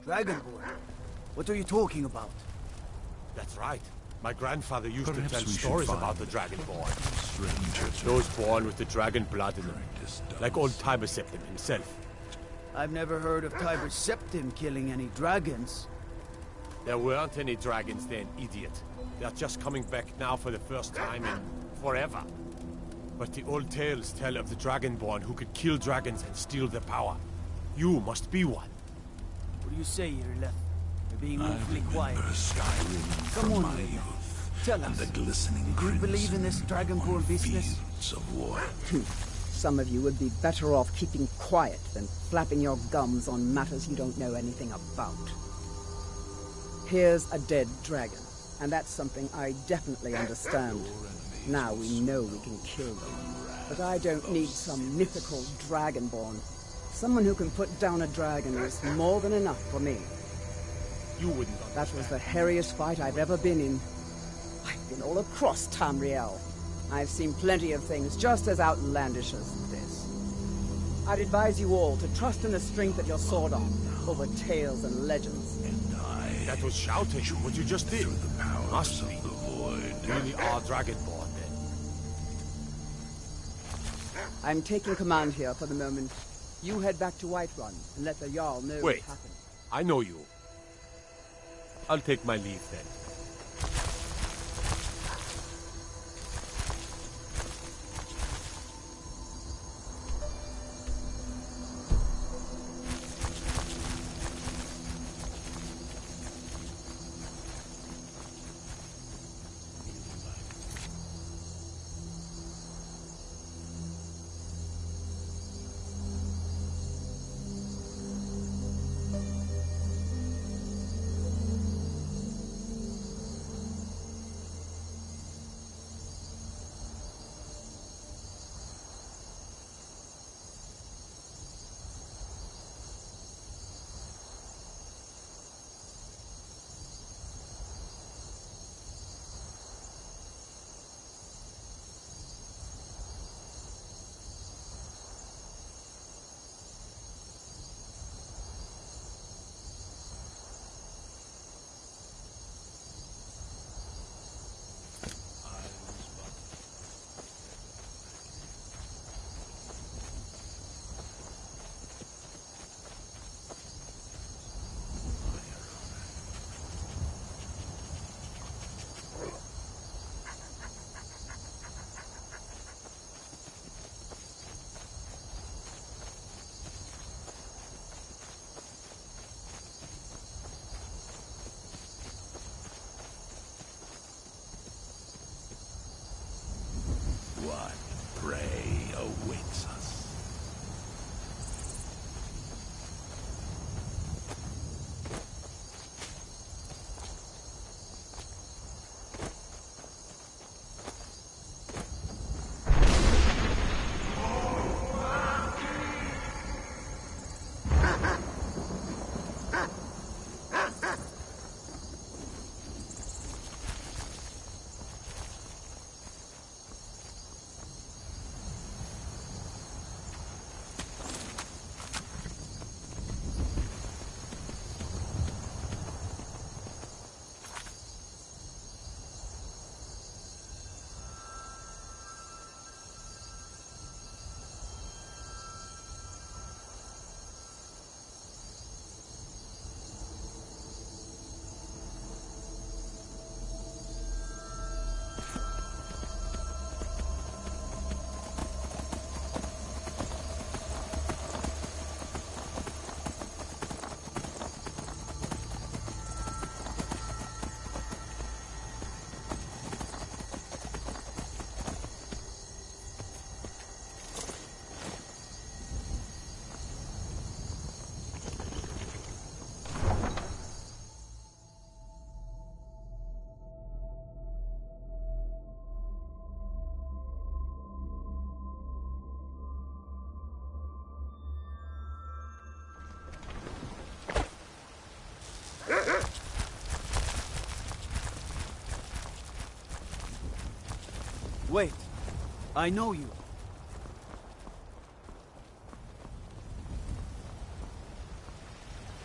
Dragonborn? What are you talking about? That's right. My grandfather used Perhaps to tell we should stories find about the Dragonborn. Stranger Those born with the dragon blood in them. Like old Tiber Septim himself. I've never heard of Tiber Septim killing any dragons. There weren't any dragons then, idiot. They're just coming back now for the first time in forever. But the old tales tell of the Dragonborn who could kill dragons and steal their power. You must be one. What do you say, Irileth? You're being awfully quiet. Skyrim Come from on, my Irileth. youth, Tell and us. the glistening Do you believe in this crimson Dragonborn business? fields of war. Some of you would be better off keeping quiet than flapping your gums on matters you don't know anything about. Here's a dead dragon, and that's something I definitely understand. Now we know we can kill them. But I don't need some mythical Dragonborn. Someone who can put down a dragon is more than enough for me. You wouldn't understand. That was the hairiest fight I've ever been in. I've been all across Tamriel. I've seen plenty of things just as outlandish as this. I'd advise you all to trust in the strength of your sword arm over tales and legends. That was shouting, what you just did. Must be. Really are Dragonborn, then. I'm taking command here for the moment. You head back to Whiterun and let the Jarl know what Wait, happened. I know you. I'll take my leave then. Wait. I know you.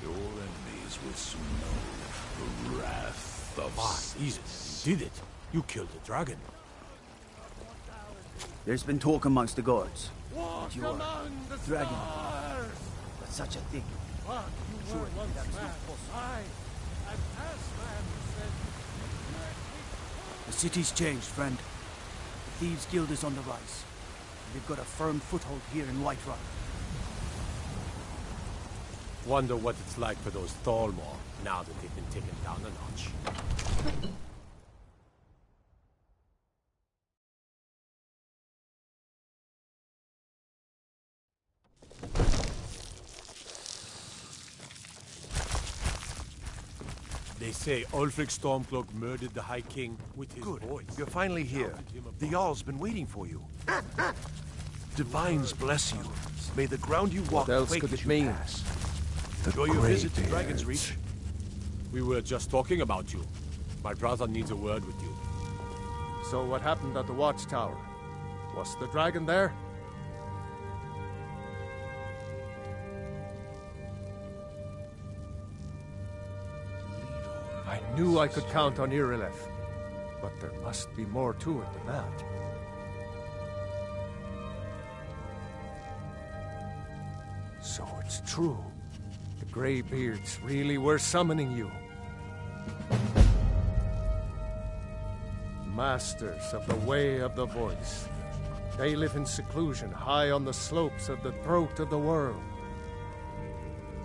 Your enemies will soon know the wrath of... Jesus, you did it. You killed the dragon. There's been talk amongst the guards. Walk that you are among the dragon. stars. But such a thing. But you Sure, were once that's man. not possible. I, an Aslan, said, The city's changed, friend. The Thieves' Guild is on the rise. We've got a firm foothold here in Whiterun. Wonder what it's like for those Thalmor now that they've been taken down a notch. They say Ulfric Stormcloak murdered the High King with his voice. You're finally here. The Jarl's been waiting for you. Divines bless you. May the ground you walk What else quake could as it you mean? pass. Enjoy your visit to Dragon's Reach. We were just talking about you. My brother needs a word with you. So what happened at the watchtower? Was the dragon there? I knew I could count on Irileth, but there must be more to it than that. So it's true. The Greybeards really were summoning you. Masters of the Way of the Voice. They live in seclusion high on the slopes of the throat of the world.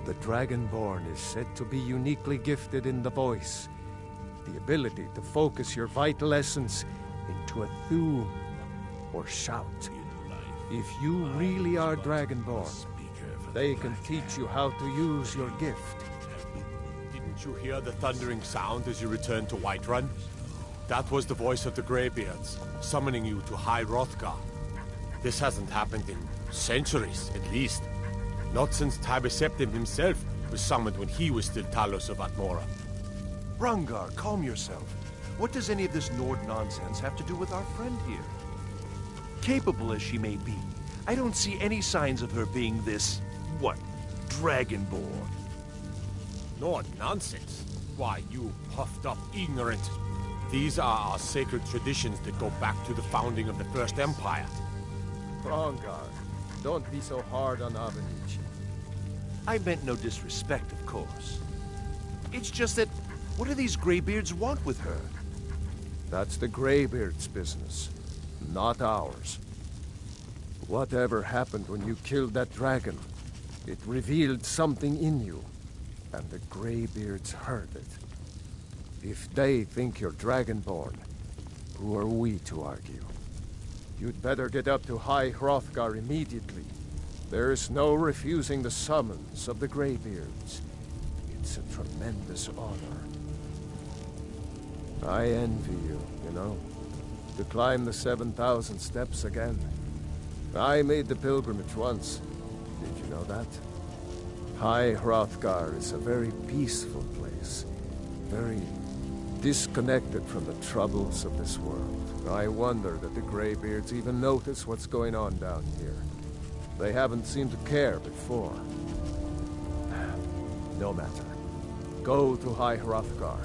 The Dragonborn is said to be uniquely gifted in the voice, the ability to focus your vital essence into a thum or shout. If you really are Dragonborn, they can teach you how to use your gift. Didn't you hear the thundering sound as you returned to Whiterun? That was the voice of the Greybeards, summoning you to High Hrothgar. This hasn't happened in centuries, at least. Not since Tiber Septim himself was summoned when he was still Talos of Atmora. Rungar, calm yourself. What does any of this Nord nonsense have to do with our friend here? Capable as she may be, I don't see any signs of her being this, Dragonborn. Nord nonsense? Why, you puffed up ignorant. These are our sacred traditions that go back to the founding of the First Empire. Rongar, don't be so hard on Avenich. I meant no disrespect, of course. It's just that, what do these Greybeards want with her? That's the Greybeards' business, not ours. Whatever happened when you killed that dragon, it revealed something in you, and the Greybeards heard it. If they think you're Dragonborn, who are we to argue? You'd better get up to High Hrothgar immediately. There's no refusing the summons of the Greybeards. It's a tremendous honor. I envy you, you know, to climb the 7,000 steps again. I made the pilgrimage once. Did you know that? High Hrothgar is a very peaceful place. Very disconnected from the troubles of this world. I wonder that the Greybeards even notice what's going on down here. They haven't seemed to care before. No matter. Go to High Hrothgar.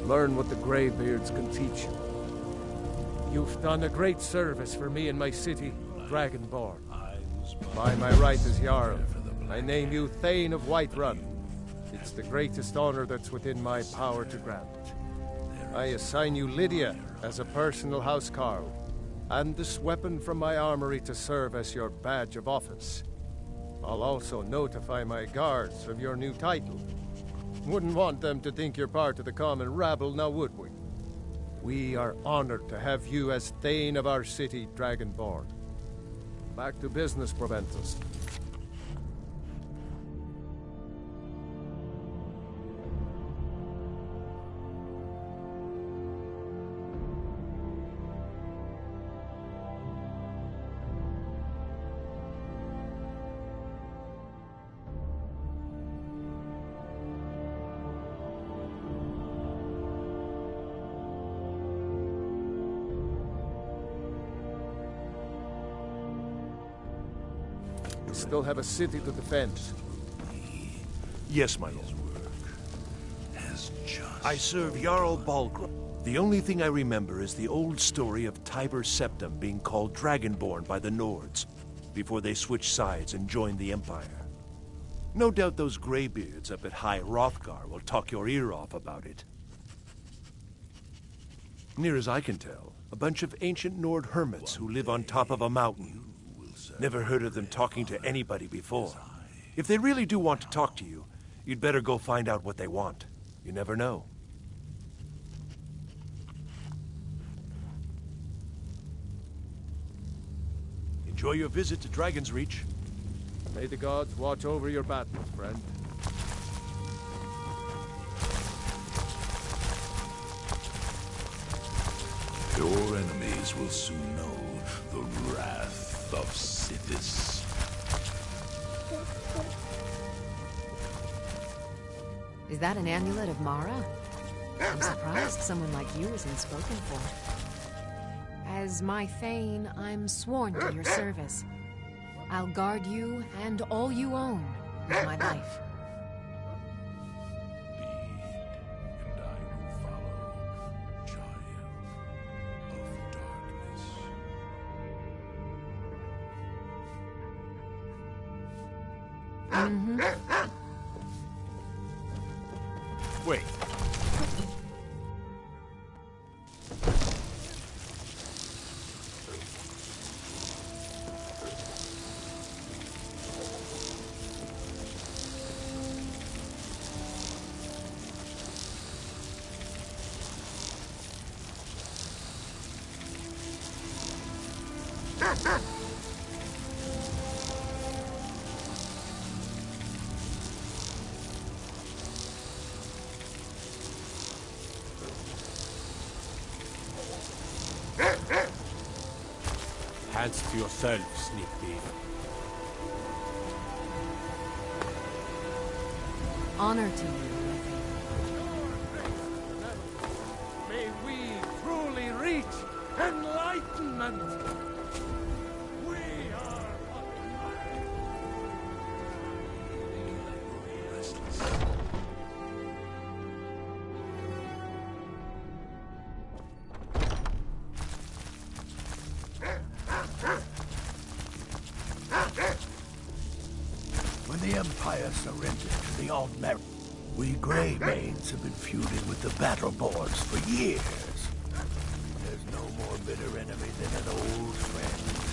Learn what the Greybeards can teach you. You've done a great service for me and my city, Dragonborn. By my right as Jarl, I name you Thane of Whiterun. It's the greatest honor that's within my power to grant. I assign you Lydia as a personal housecarl, and this weapon from my armory to serve as your badge of office. I'll also notify my guards of your new title. Wouldn't want them to think you're part of the common rabble, now would we? We are honored to have you as Thane of our city, Dragonborn. Back to business, Proventus. We still have a city to defend. Yes, my lord. I serve Jarl Balgruuf. The only thing I remember is the old story of Tiber Septim being called Dragonborn by the Nords, before they switched sides and joined the Empire. No doubt those Greybeards up at High Hrothgar will talk your ear off about it. Near as I can tell, a bunch of ancient Nord hermits who live on top of a mountain. Never heard of them talking to anybody before. If they really do want to talk to you, you'd better go find out what they want. You never know. Enjoy your visit to Dragon's Reach. May the gods watch over your battles, friend. Your enemies will soon know the wrath of Sithis. Is that an amulet of Mara? I'm surprised someone like you isn't spoken for. As my Thane, I'm sworn to your service. I'll guard you and all you own with my life. Wait. Hands to yourself, sneak thief. Honor to you. May we truly reach enlightenment! We are When the Empire surrendered to the Altmer, we Greybeards have been feuding with the Battleborns for years. There's no more bitter enemy than an old friend.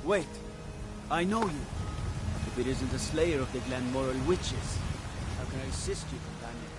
Wait, I know you. If it isn't the slayer of the Glenmoral witches, how can I assist you, companion?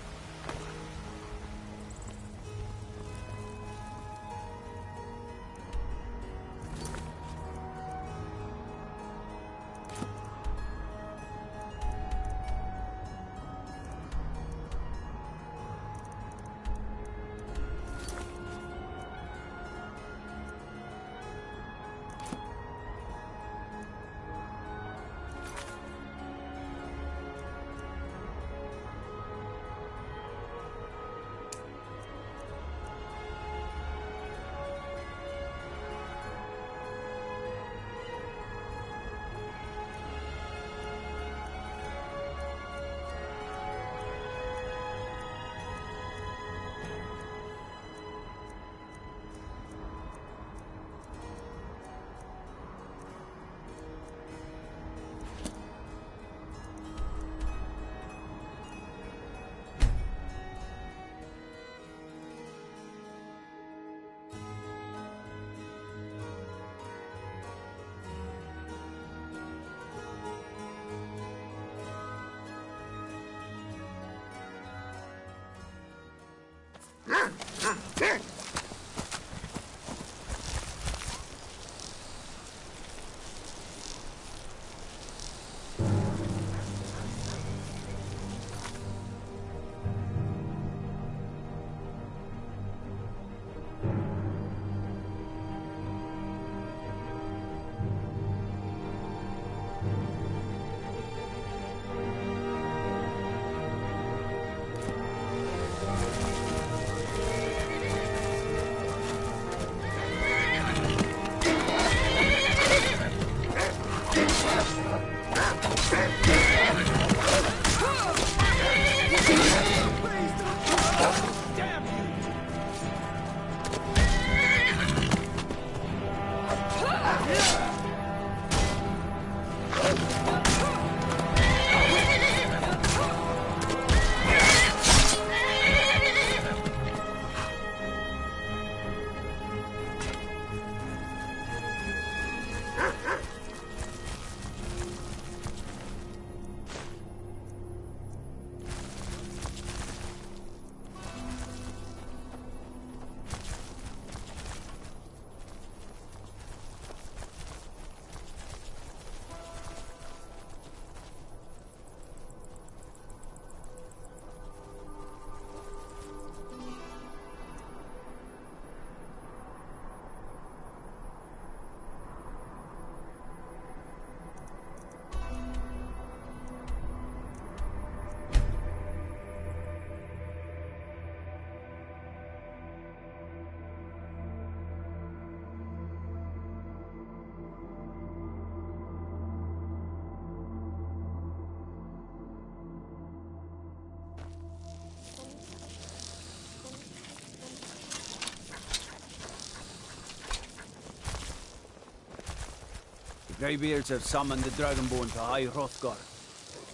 Greybeards have summoned the Dragonborn to High Hrothgar.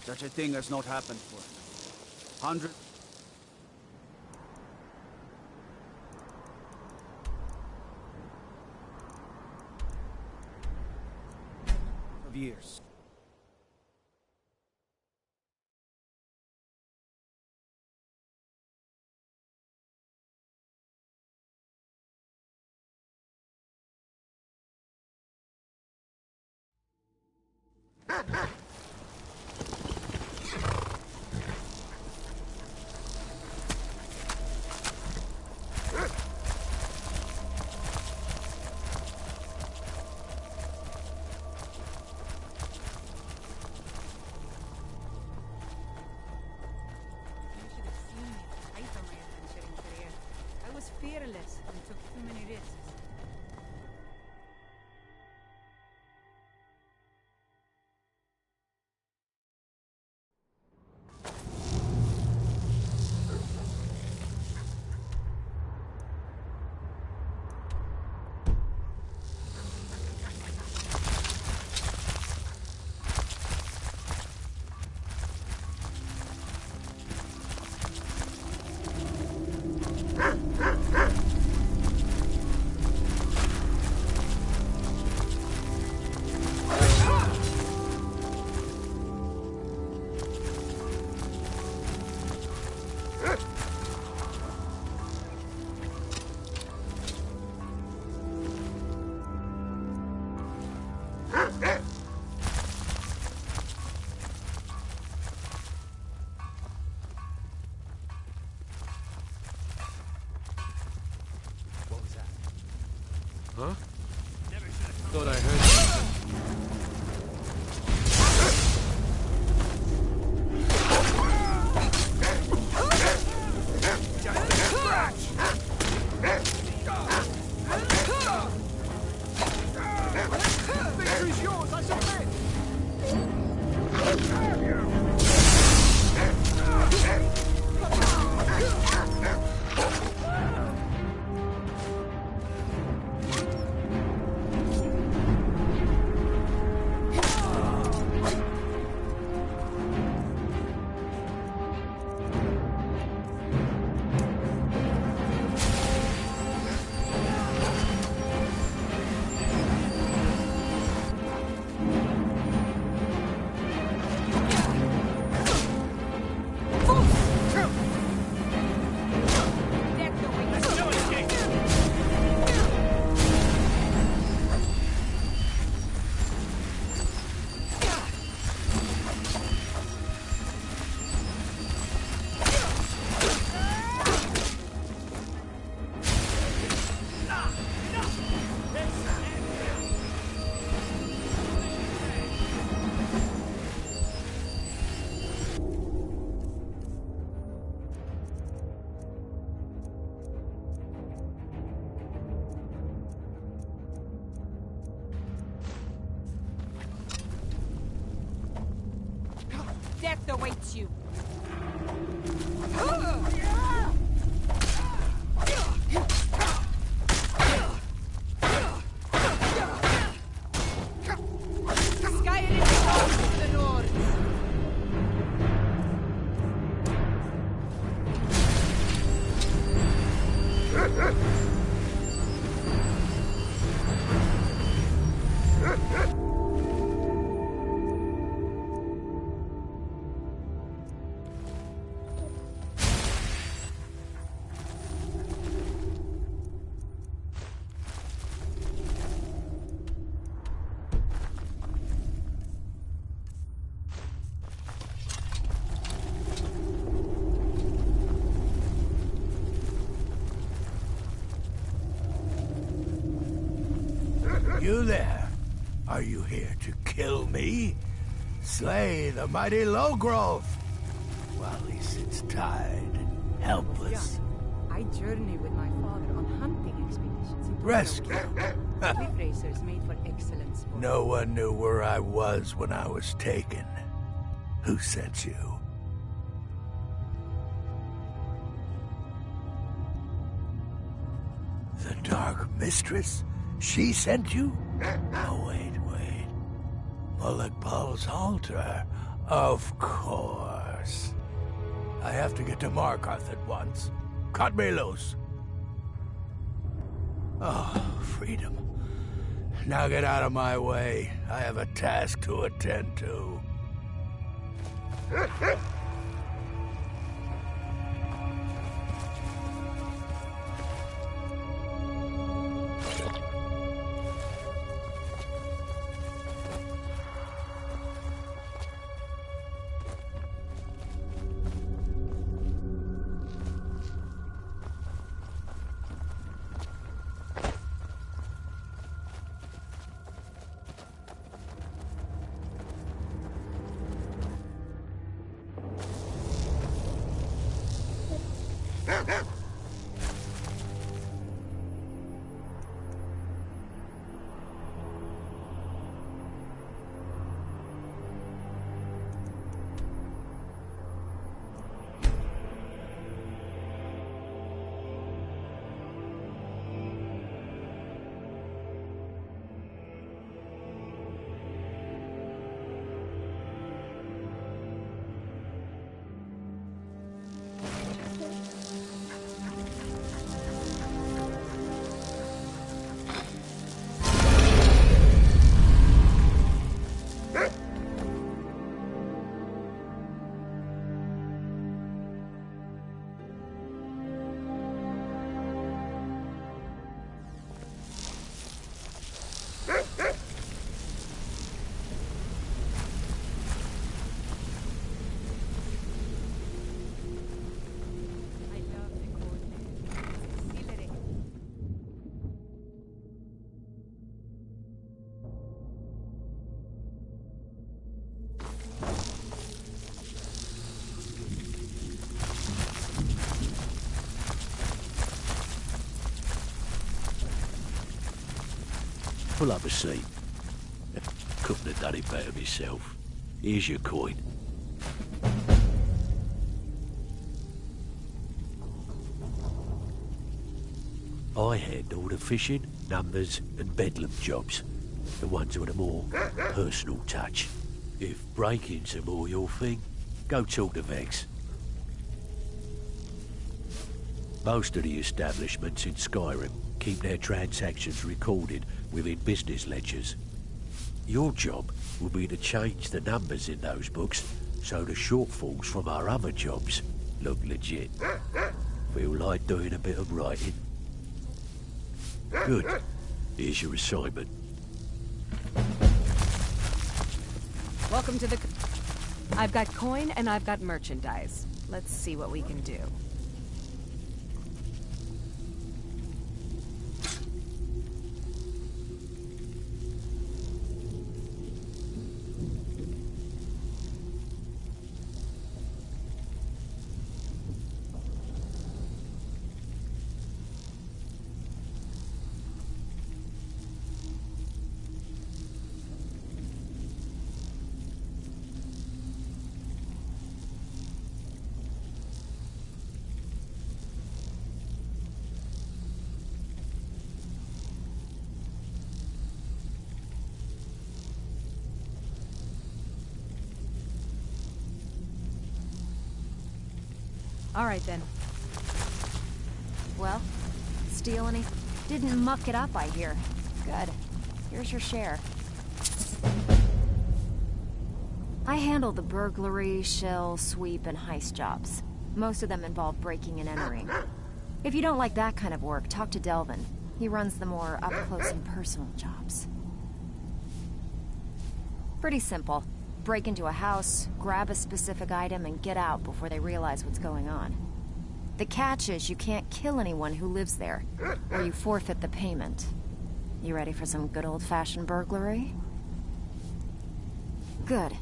Such a thing has not happened for hundreds of years. Fearless and took too many risks. Huh? Thought I heard something. Victory's yours, I submit! death awaits you. Skyrim falls to the north. You there? Are you here to kill me? Slay the mighty Lowgrove while he sits tied and helpless. I journey with my father on hunting expeditions. Rescue? Cliff racers made for excellent sport. No one knew where I was when I was taken. Who sent you? The Dark Mistress? She sent you? Oh, wait. Mulekbal's altar. Of course. I have to get to Markarth at once. Cut me loose. Oh, freedom. Now get out of my way. I have a task to attend to. Pull up a seat. Couldn't have done it better myself. Here's your coin. I handle the fishing, numbers and bedlam jobs. The ones with a more personal touch. If breaking's a more your thing, go talk to Vex. Most of the establishments in Skyrim keep their transactions recorded within business ledgers. Your job will be to change the numbers in those books so the shortfalls from our other jobs look legit. Feel like doing a bit of writing? Good. Here's your assignment. Welcome to the... I've got coin and I've got merchandise. Let's see what we can do. All right, then. Well, steal any? Didn't muck it up, I hear. Good. Here's your share. I handle the burglary, shell, sweep, and heist jobs. Most of them involve breaking and entering. If you don't like that kind of work, talk to Delvin. He runs the more up-close and personal jobs. Pretty simple. Break into a house, grab a specific item, and get out before they realize what's going on. The catch is you can't kill anyone who lives there, or you forfeit the payment. You ready for some good old-fashioned burglary? Good.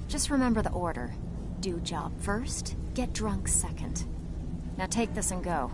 Just remember the order. Do job first, get drunk second. Now take this and go.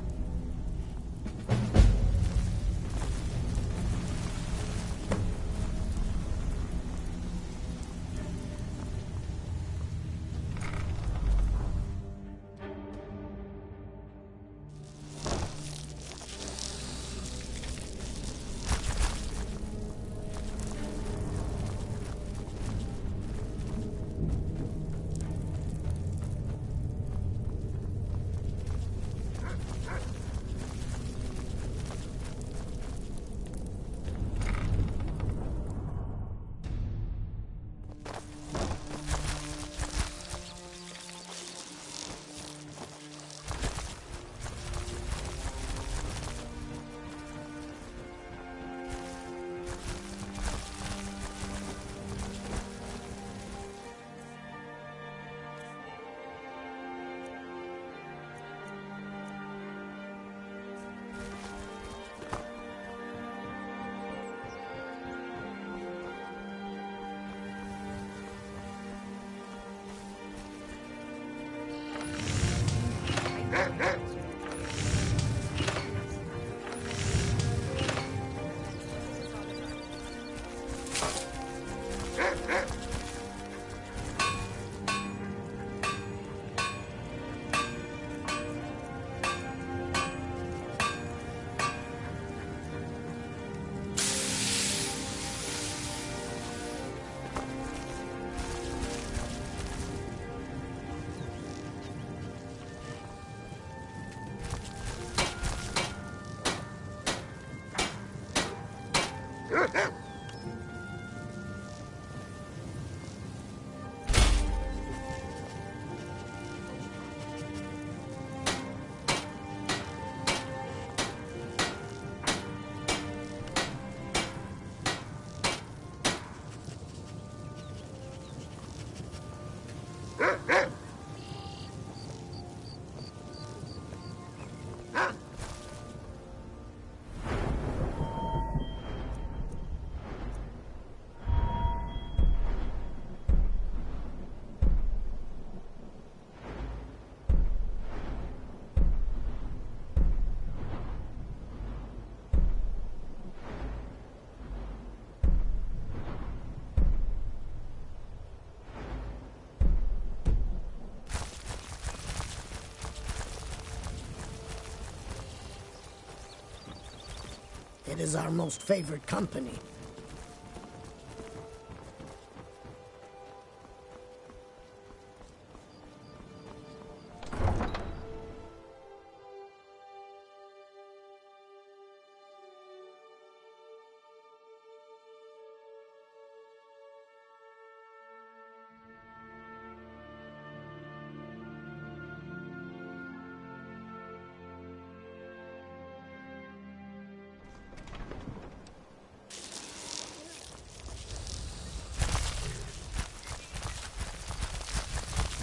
It is our most favored company.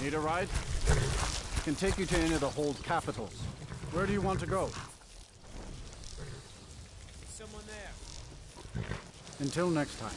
Need a ride? I can take you to any of the hold capitals. Where do you want to go? Someone there. Until next time.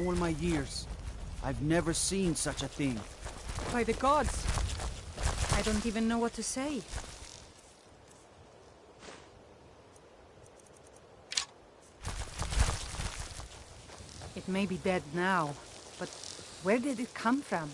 all my years. I've never seen such a thing. By the gods, I don't even know what to say. It may be dead now, but where did it come from?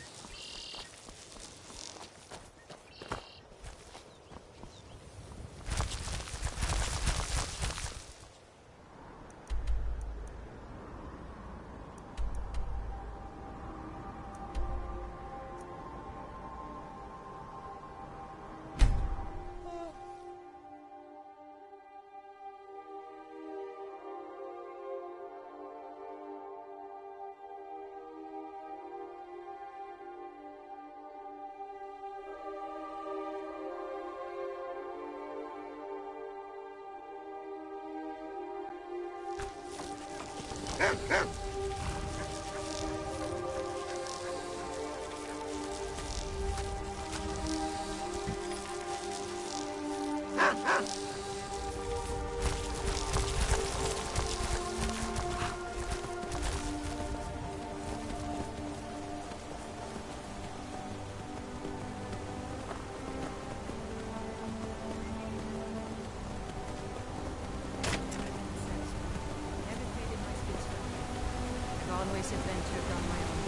Always adventured on my own.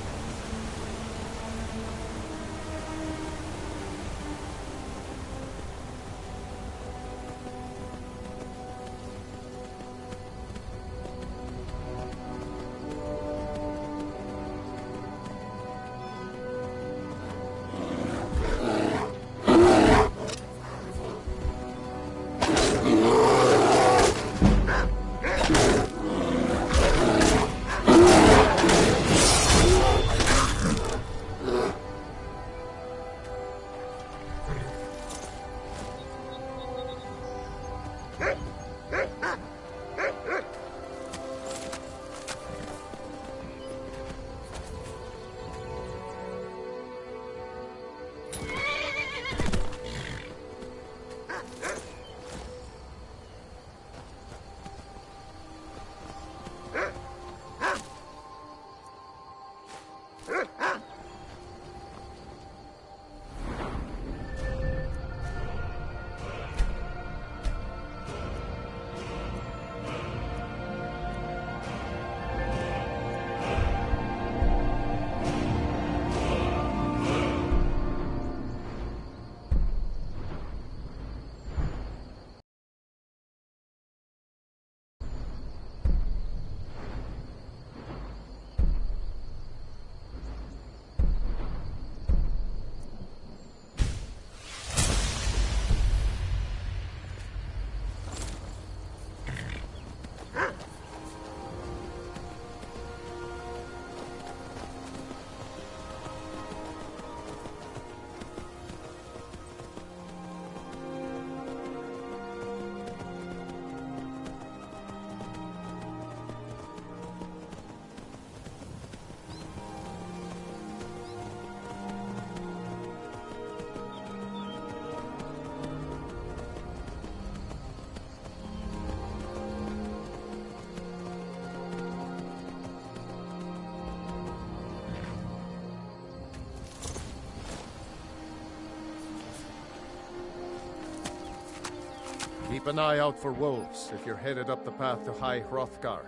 Keep an eye out for wolves if you're headed up the path to High Hrothgar.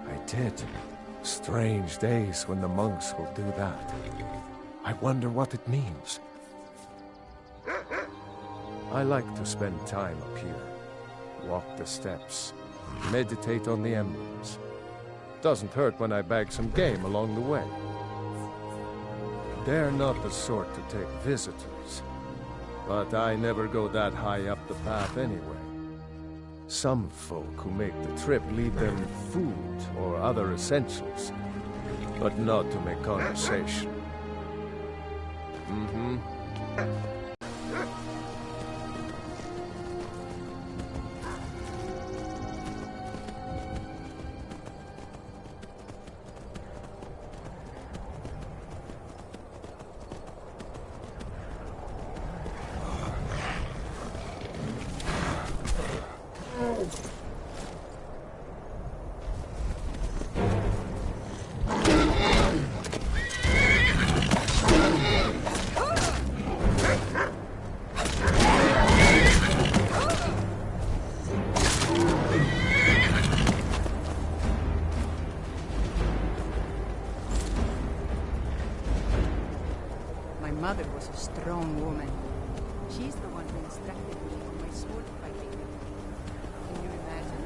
I did. Strange days when the monks will do that. I wonder what it means. I like to spend time up here. Walk the steps. Meditate on the emblems. Doesn't hurt when I bag some game along the way. They're not the sort to take visitors. But I never go that high up the path anyway. Some folk who make the trip leave them food or other essentials, but not to make conversation. mother was a strong woman. She's the one who instructed me on my sword fighting. Can you imagine?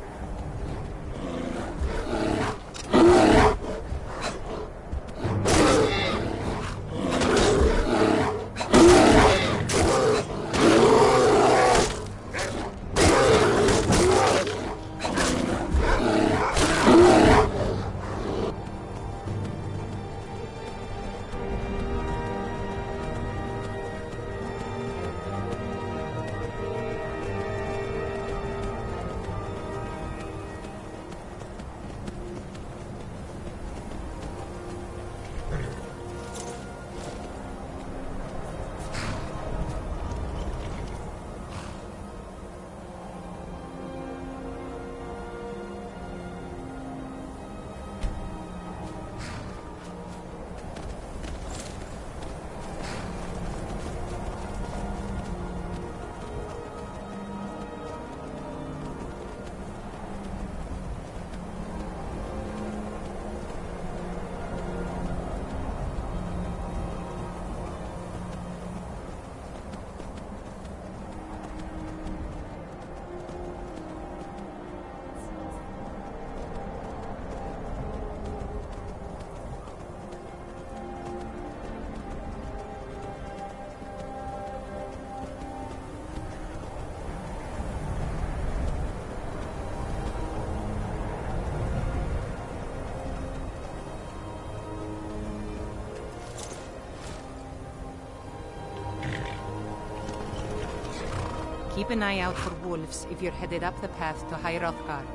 Keep an eye out for wolves if you're headed up the path to High Hrothgar.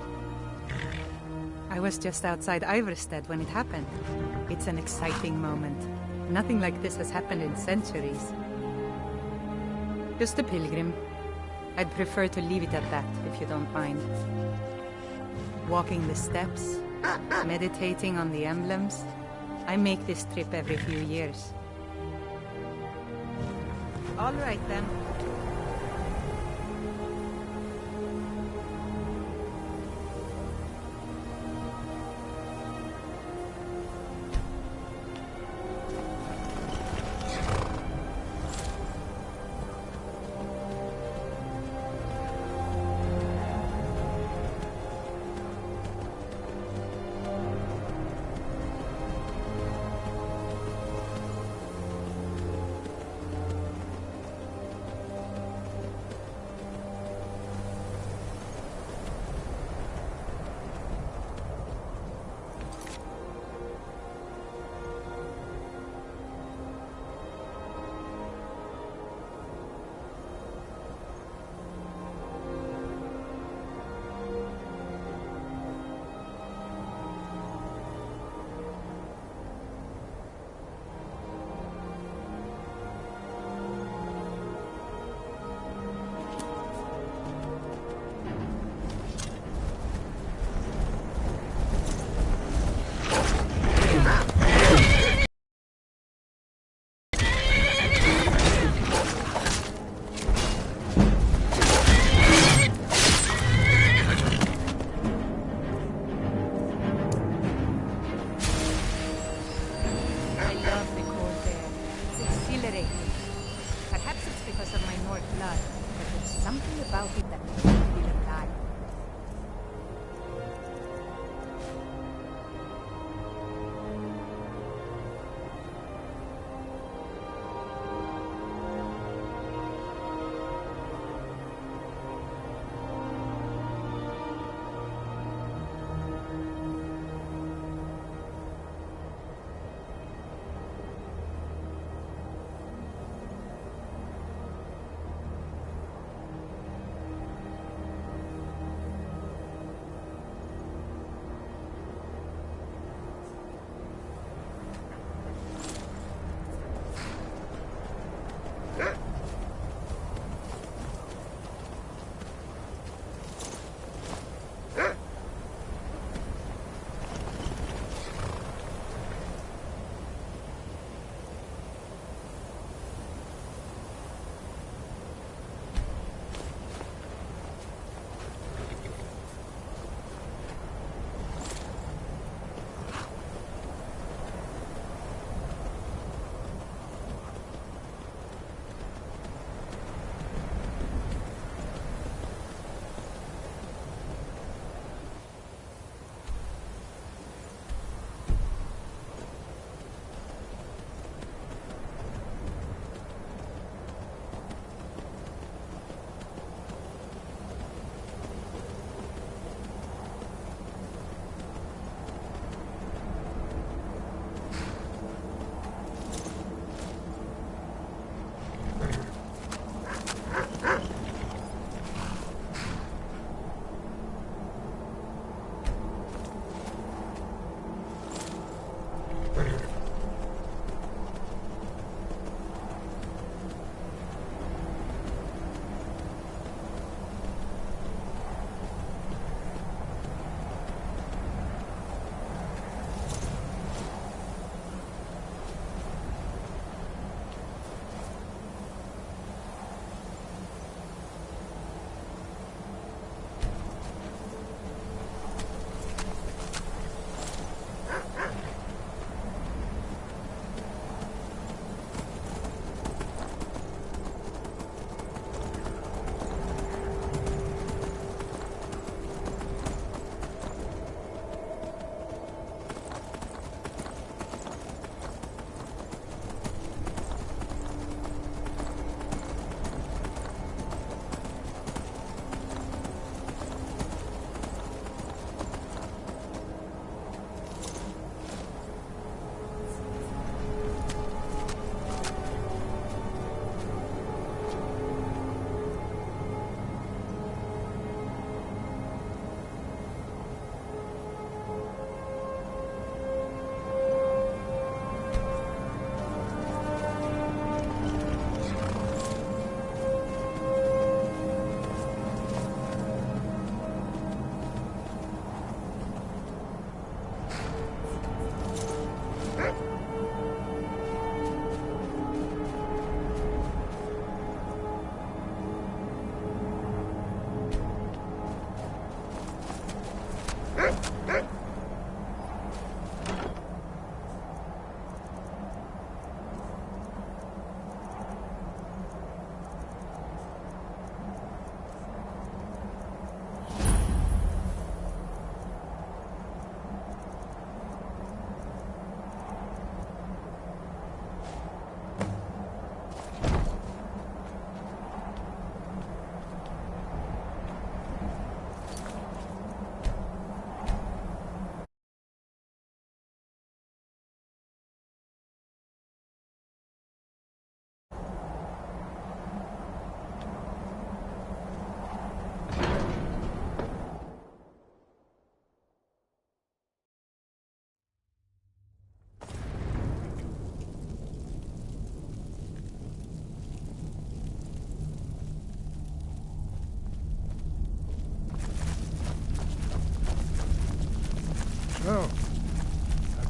I was just outside Iverstead when it happened. It's an exciting moment. Nothing like this has happened in centuries. Just a pilgrim. I'd prefer to leave it at that, if you don't mind. Walking the steps, meditating on the emblems. I make this trip every few years. All right, then.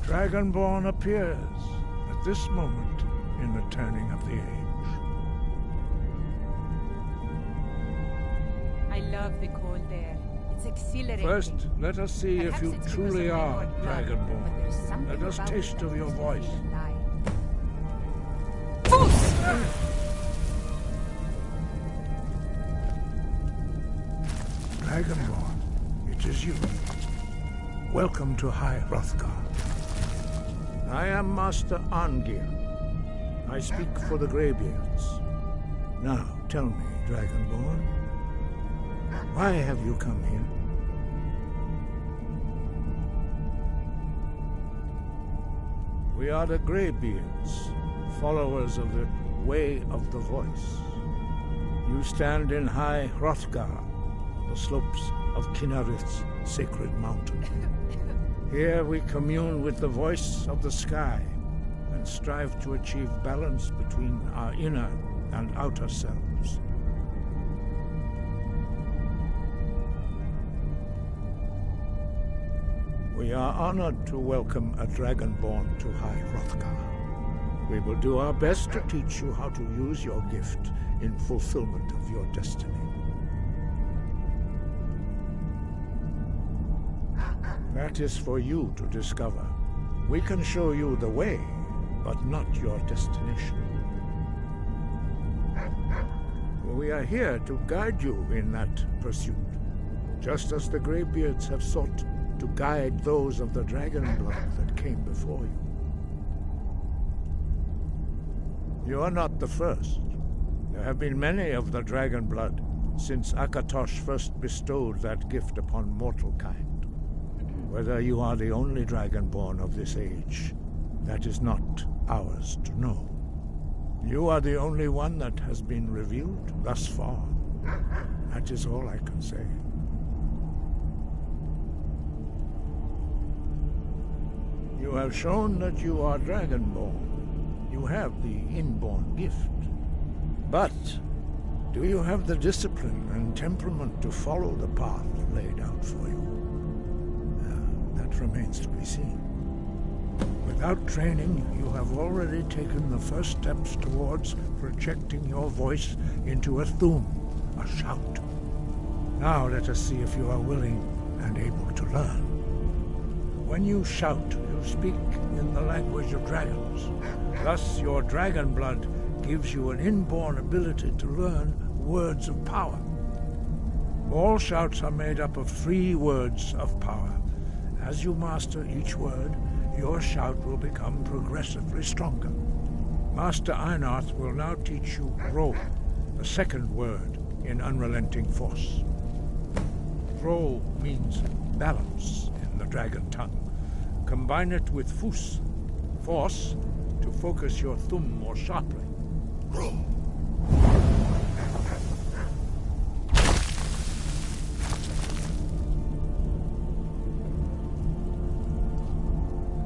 Dragonborn appears at this moment in the turning of the age. I love the cold air. It's exhilarating. First, let us see if Perhaps you it's truly because of my are old blood, Dragonborn. but there's something Let us about taste it of that your makes me voice. feel alive. Dragonborn, it is you. Welcome to High Hrothgar. I am Master Arngir. I speak for the Greybeards. Now, tell me, Dragonborn, why have you come here? We are the Greybeards, followers of the Way of the Voice. You stand in High Hrothgar, on the slopes of Kinarith's sacred mountain. Here we commune with the voice of the sky and strive to achieve balance between our inner and outer selves. We are honored to welcome a Dragonborn to High Hrothgar. We will do our best to teach you how to use your gift in fulfillment of your destiny. That is for you to discover. We can show you the way, but not your destination. We are here to guide you in that pursuit, just as the Greybeards have sought to guide those of the dragon blood that came before you. You are not the first. There have been many of the dragon blood since Akatosh first bestowed that gift upon mortal kind. Whether you are the only Dragonborn of this age, that is not ours to know. You are the only one that has been revealed thus far. That is all I can say. You have shown that you are Dragonborn. You have the inborn gift. But do you have the discipline and temperament to follow the path laid out for you? That remains to be seen. Without training, you have already taken the first steps towards projecting your voice into a thum, a shout. Now let us see if you are willing and able to learn. When you shout, you speak in the language of dragons. Thus, your dragon blood gives you an inborn ability to learn words of power. All shouts are made up of 3 words of power. As you master each word, your shout will become progressively stronger. Master Einarth will now teach you Ro, the second word in Unrelenting Force. Ro means balance in the dragon tongue. Combine it with Fus, force, to focus your thumb more sharply. Ro.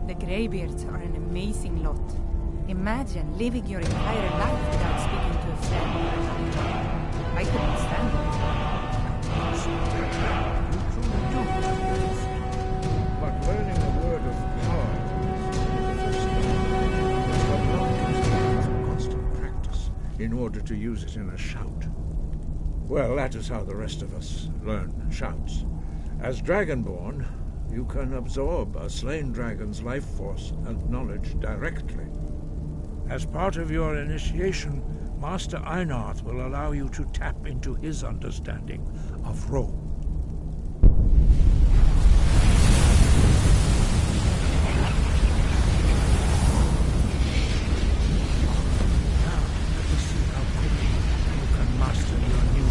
The Greybeards are an amazing lot. Imagine living your entire life without speaking to a friend. I couldn't stand it. But learning a word of power is constant practice in order to use it in a shout. Well, that is how the rest of us learn shouts. As Dragonborn, you can absorb a slain dragon's life force and knowledge directly. As part of your initiation, Master Einarth will allow you to tap into his understanding of Ro. Now, let us see how quickly you can master your new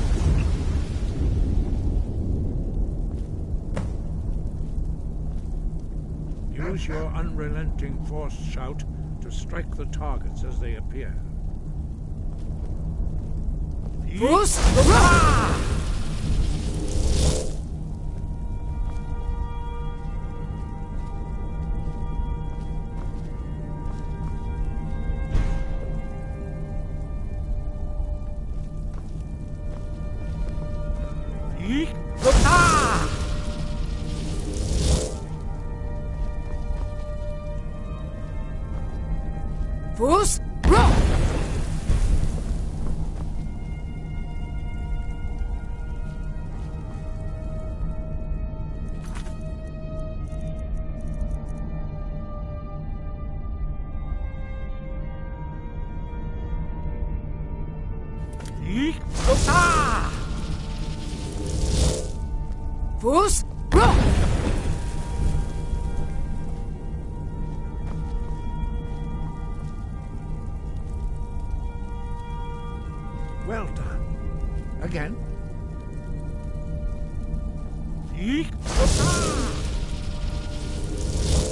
word. Use your unrelenting force shout to strike the targets as they appear. Bruce! Fus, roll! Fus, roll! Well done. Again.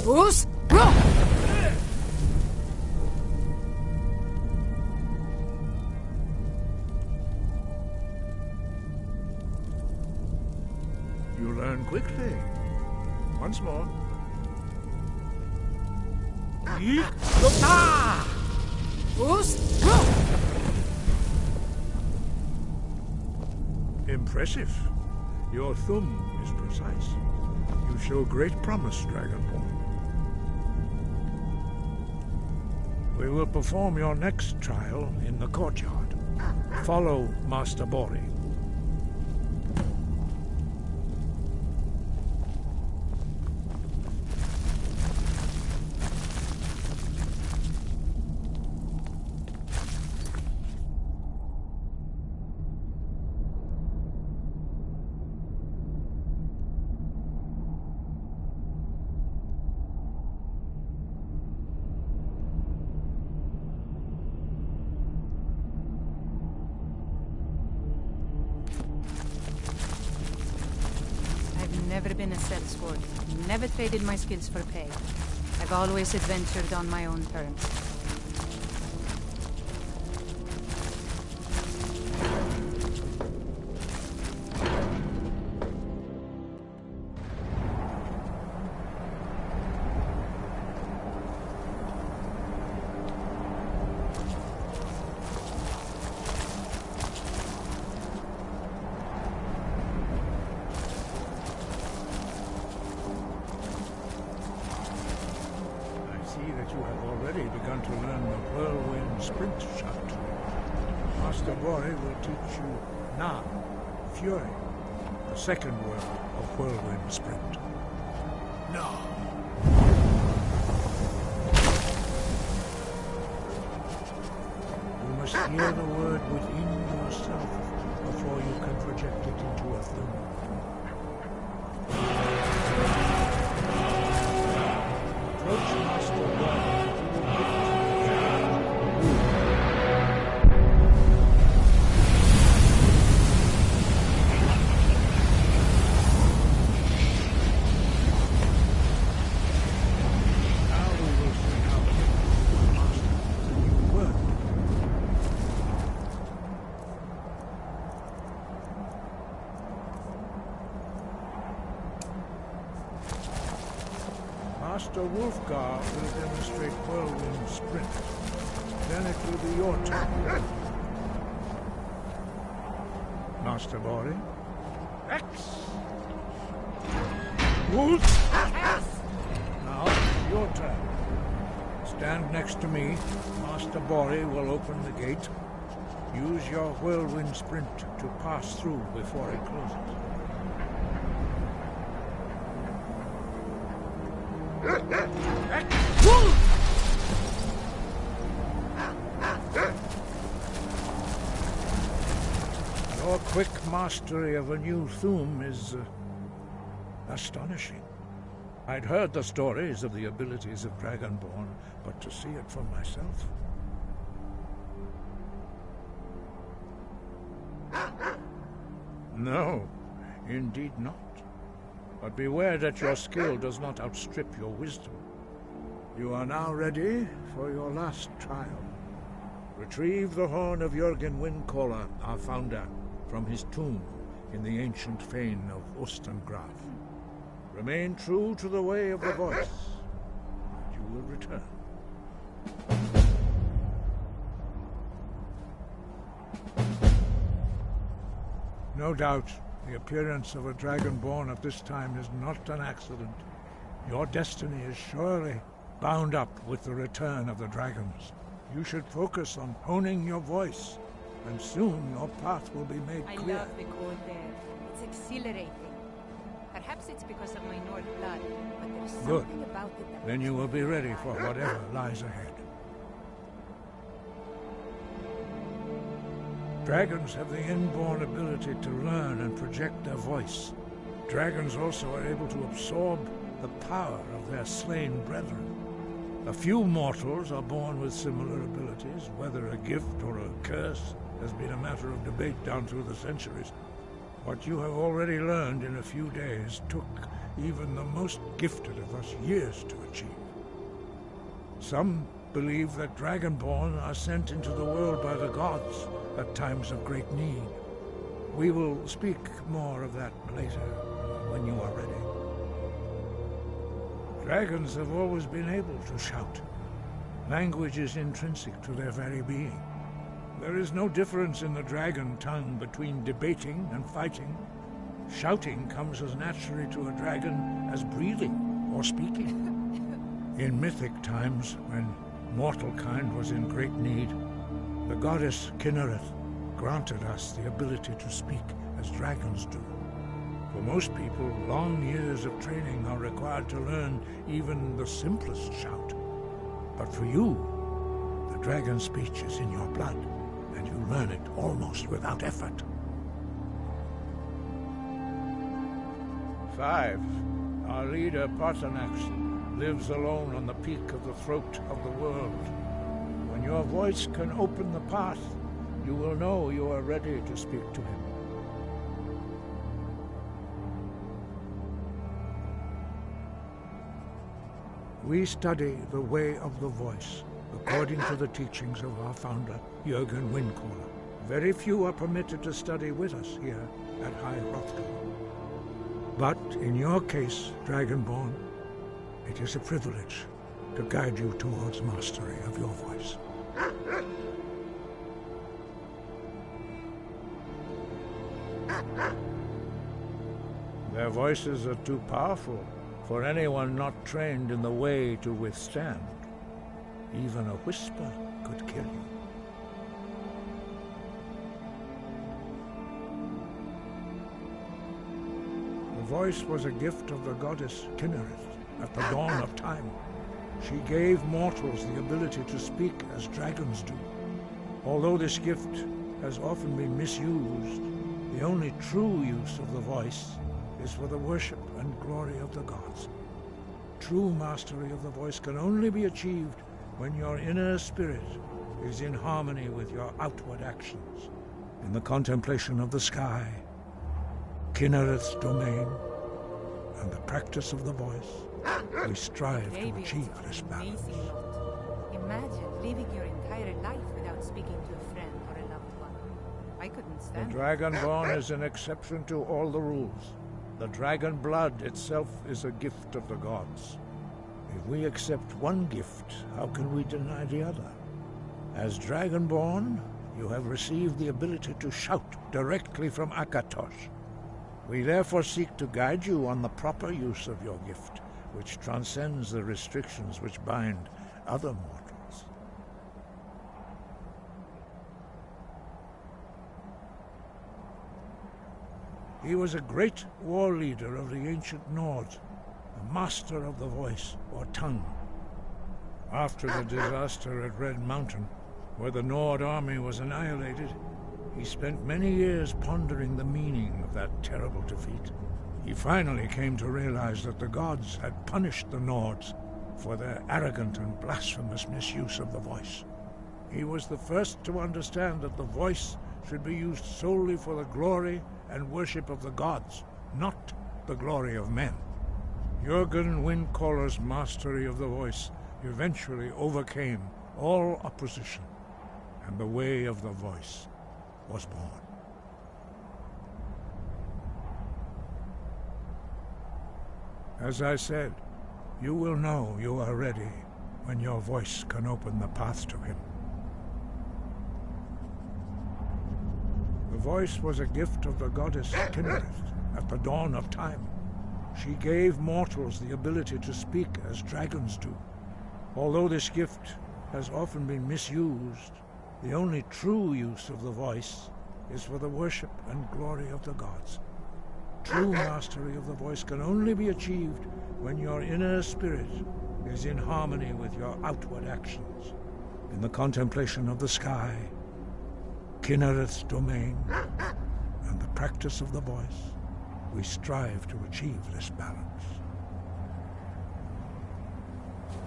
Fus, roll! You learn quickly. Once more. Fus, roll! Impressive. Your thumb is precise. You show great promise, Dragonborn. We will perform your next trial in the courtyard. Follow Master Bori. Never been a sellsword. Never traded my skills for pay. I've always adventured on my own terms. Fury, the second word of Whirlwind Sprint. No. You must hear the word within yourself before you can project it into a thing. Approach Master Bori. Master Wolfgar will demonstrate Whirlwind Sprint. Then it will be your turn. Master Bori. X! Wolf! Now, your turn. Stand next to me. Master Bori will open the gate. Use your Whirlwind Sprint to pass through before it closes. Your quick mastery of a new thum is astonishing. I'd heard the stories of the abilities of Dragonborn, but to see it for myself... No, indeed not. But beware that your skill does not outstrip your wisdom. You are now ready for your last trial. Retrieve the horn of Jürgen Windcaller, our founder, from his tomb in the ancient fane of Ostengraf. Remain true to the way of the voice, and you will return. No doubt, the appearance of a Dragonborn at this time is not an accident. Your destiny is surely bound up with the return of the dragons. You should focus on honing your voice, and soon your path will be made clear. I love the cold air. It's exhilarating. Perhaps it's because of my Nord blood, but there's something about it that... Then you will be ready for whatever lies ahead. Dragons have the inborn ability to learn and project their voice. Dragons also are able to absorb the power of their slain brethren. A few mortals are born with similar abilities. Whether a gift or a curse has been a matter of debate down through the centuries. What you have already learned in a few days took even the most gifted of us years to achieve. Some believe that Dragonborn are sent into the world by the gods at times of great need. We will speak more of that later, when you are ready. Dragons have always been able to shout. Language is intrinsic to their very being. There is no difference in the dragon tongue between debating and fighting. Shouting comes as naturally to a dragon as breathing or speaking. In mythic times, when mortal kind was in great need, the goddess Kinnereth granted us the ability to speak as dragons do. For most people, long years of training are required to learn even the simplest shout. But for you, the dragon speech is in your blood, and you learn it almost without effort. 5. Our leader, Partanax, lives alone on the peak of the throat of the world. When your voice can open the path, you will know you are ready to speak to him. We study the way of the voice, according to the teachings of our founder, Jürgen Windcaller. Very few are permitted to study with us here at High Hrothgar. But in your case, Dragonborn, it is a privilege to guide you towards mastery of your voice. Their voices are too powerful for anyone not trained in the way to withstand. Even a whisper could kill you. The voice was a gift of the goddess Kinnereth at the dawn of time. She gave mortals the ability to speak as dragons do. Although this gift has often been misused, the only true use of the voice is for the worship and glory of the gods. True mastery of the voice can only be achieved when your inner spirit is in harmony with your outward actions. In the contemplation of the sky, Kinnereth's domain, and the practice of the voice, we strive to achieve this balance. Imagine living your entire life without speaking to a friend or a loved one. I couldn't stand The Dragonborn is an exception to all the rules. The dragon blood itself is a gift of the gods. If we accept one gift, how can we deny the other? As Dragonborn, you have received the ability to shout directly from Akatosh. We therefore seek to guide you on the proper use of your gift, which transcends the restrictions which bind other mortals. He was a great war leader of the ancient Nords, a master of the voice, or tongue. After the disaster at Red Mountain, where the Nord army was annihilated, he spent many years pondering the meaning of that terrible defeat. He finally came to realize that the gods had punished the Nords for their arrogant and blasphemous misuse of the voice. He was the first to understand that the voice should be used solely for the glory and worship of the gods, not the glory of men. Jürgen Windcaller's mastery of the voice eventually overcame all opposition, and the way of the voice was born. As I said, you will know you are ready when your voice can open the path to him. The voice was a gift of the goddess Kinnereth at the dawn of time. She gave mortals the ability to speak as dragons do. Although this gift has often been misused. The only true use of the voice is for the worship and glory of the gods. True mastery of the voice can only be achieved when your inner spirit is in harmony with your outward actions. In the contemplation of the sky, Kinnereth's domain, and the practice of the voice, we strive to achieve this balance.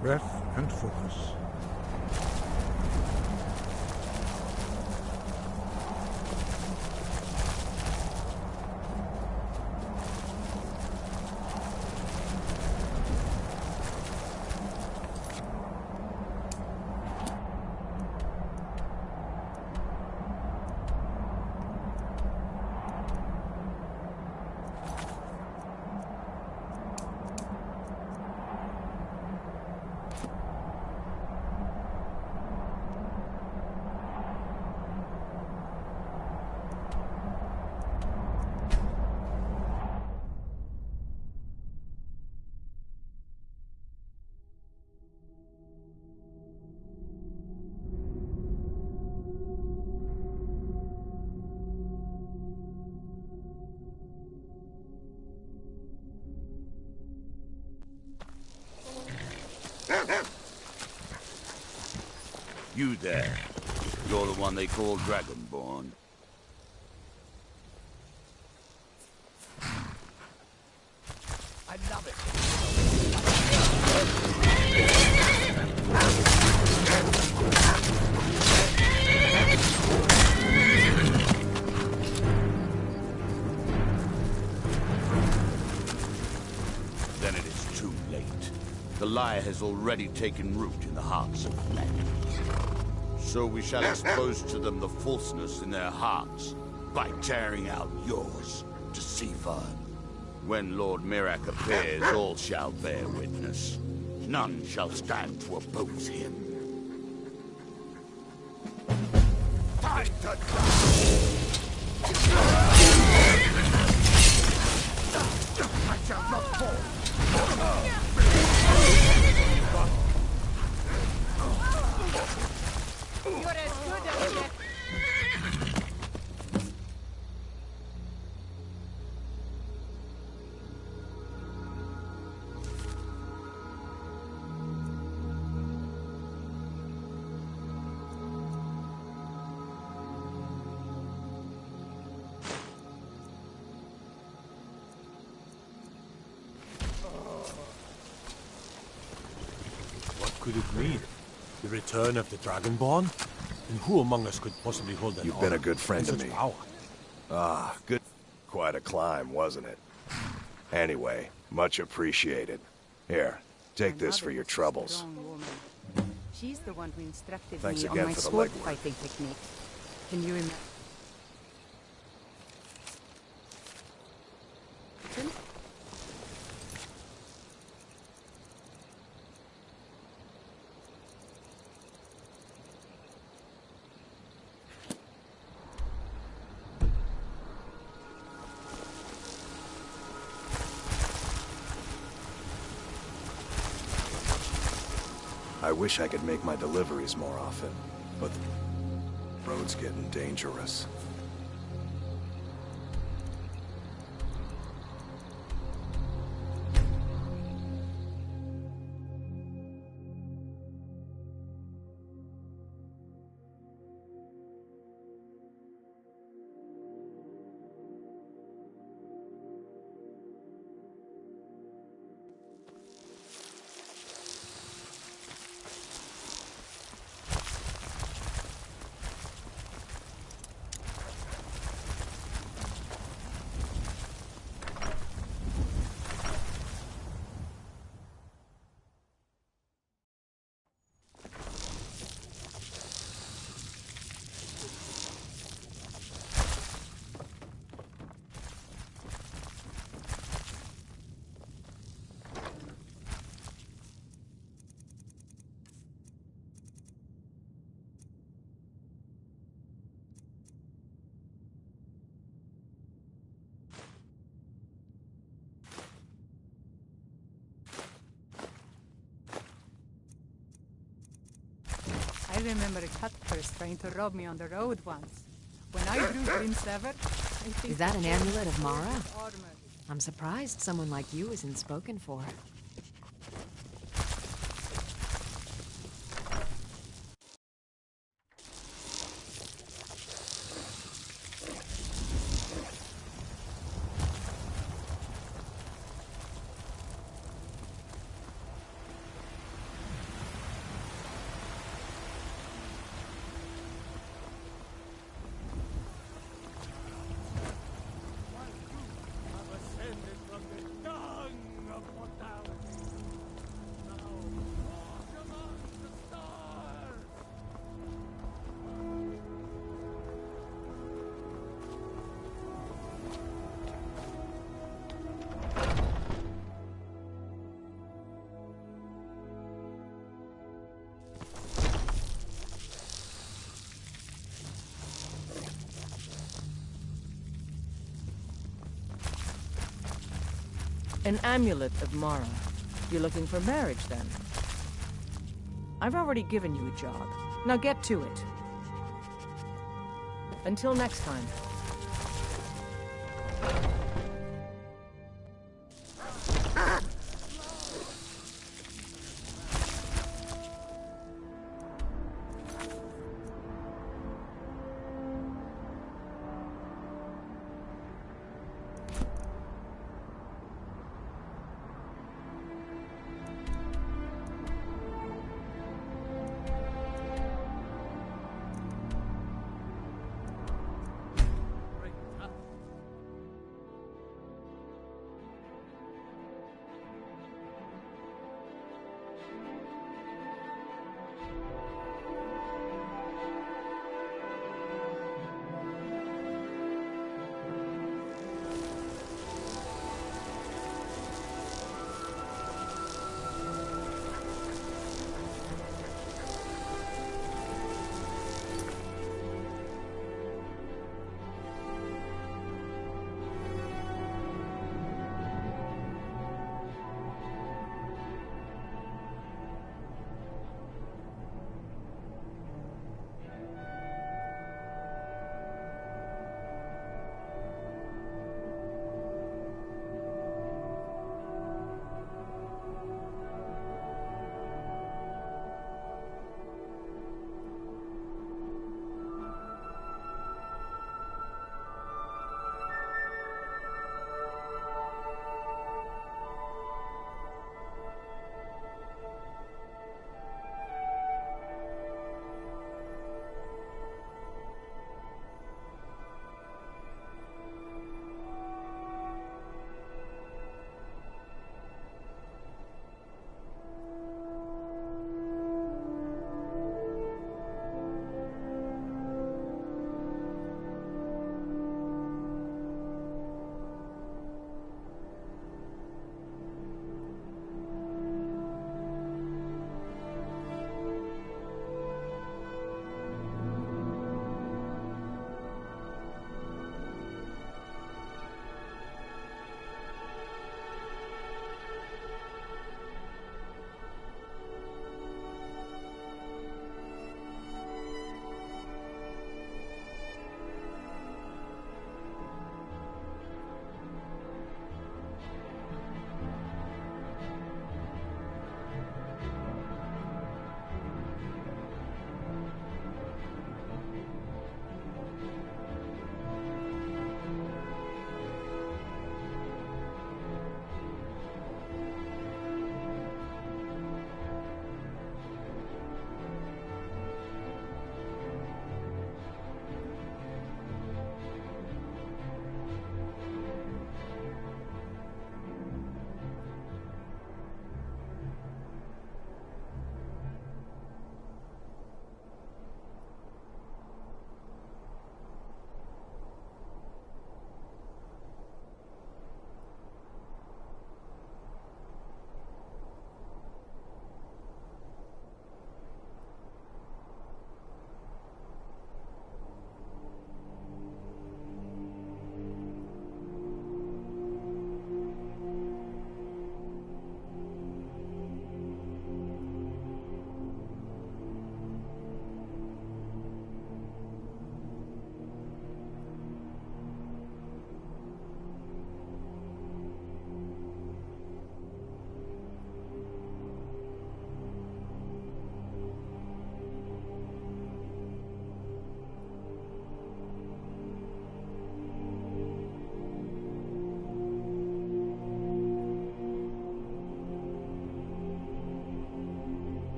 Breath and focus. You there. You're the one they call Dragonborn. I love it. Then it is too late. The lie has already taken root in the hearts of men. So we shall expose to them the falseness in their hearts by tearing out yours, deceiver. When Lord Mirak appears, all shall bear witness. None shall stand to oppose him. Time to die! I shall not fall! You're as good as yet. What could it mean? The return of the Dragonborn? And who among us could possibly hold that You've been a good friend to such me. power? Ah, good. Quite a climb, wasn't it? Anyway, much appreciated. Here, take this for your troubles. She's the one who instructed Thanks me on again my for the sword legwork. fighting technique. Can you imagine? I wish I could make my deliveries more often, but the road's getting dangerous. I remember a cutpurse trying to rob me on the road once. When I drew Prince Ever, I think... Is that an amulet of Mara? armor. I'm surprised someone like you isn't spoken for. An amulet of Mara. You're looking for marriage, then? I've already given you a job. Now get to it. Until next time.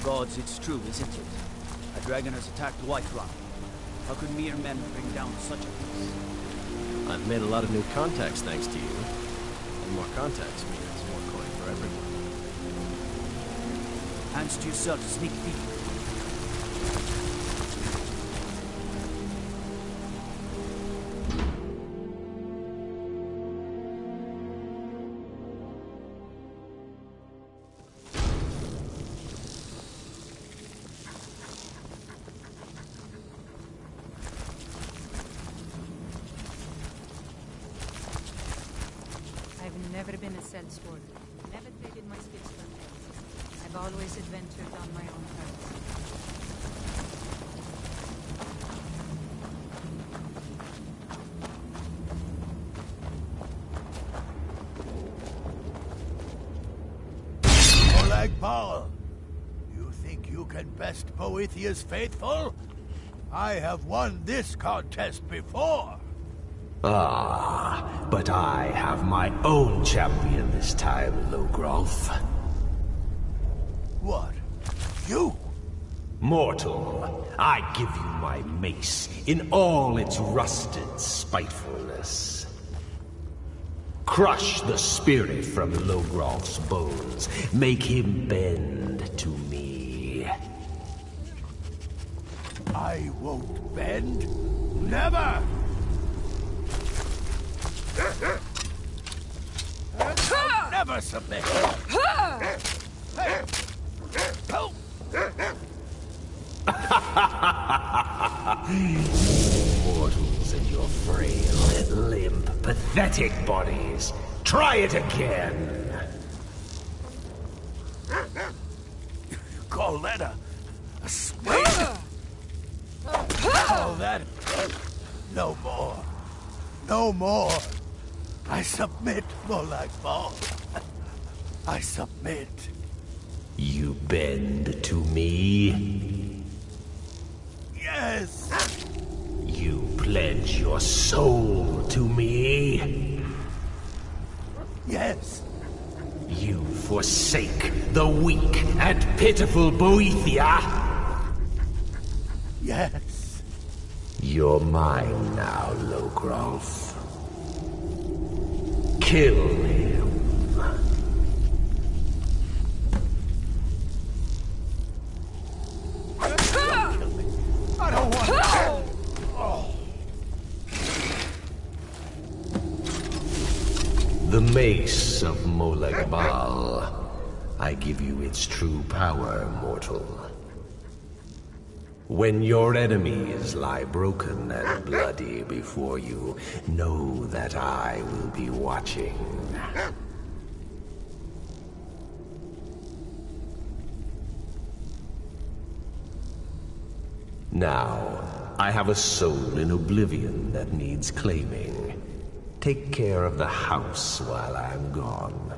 gods, it's true, isn't it? A dragon has attacked Whiterun. How could mere men bring down such a beast? I've made a lot of new contacts thanks to you. And more contacts means more coin for everyone. Hands to yourself, sneak thief. I've never been a sellsword. Never traded my skills for things. I've always adventured on my own terms. Oleg Paul, you think you can best Boethiah's faithful? I have won this contest before. Ah, but I have my own champion this time, Logrolf. What? You? Mortal, I give you my mace in all its rusted spitefulness. Crush the spirit from Logrolf's bones. Make him bend to me. I won't bend. Never! I'll never submit. Mortals and your frail, limp, pathetic bodies. Try it again. You call that a swing? Call that... No more. No more. I submit, Molag Ball. I submit. You bend to me? Yes. You pledge your soul to me? Yes. You forsake the weak and pitiful Boethia? Yes. You're mine now, Logrolf. Kill him. I don't want to. Oh. The mace of Molag Bal. I give you its true power, mortal. When your enemies lie broken and bloody before you, know that I will be watching. Now, I have a soul in oblivion that needs claiming. Take care of the house while I'm gone.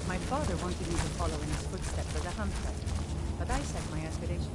My father wanted me to follow in his footsteps as a hunter, but I set my aspiration.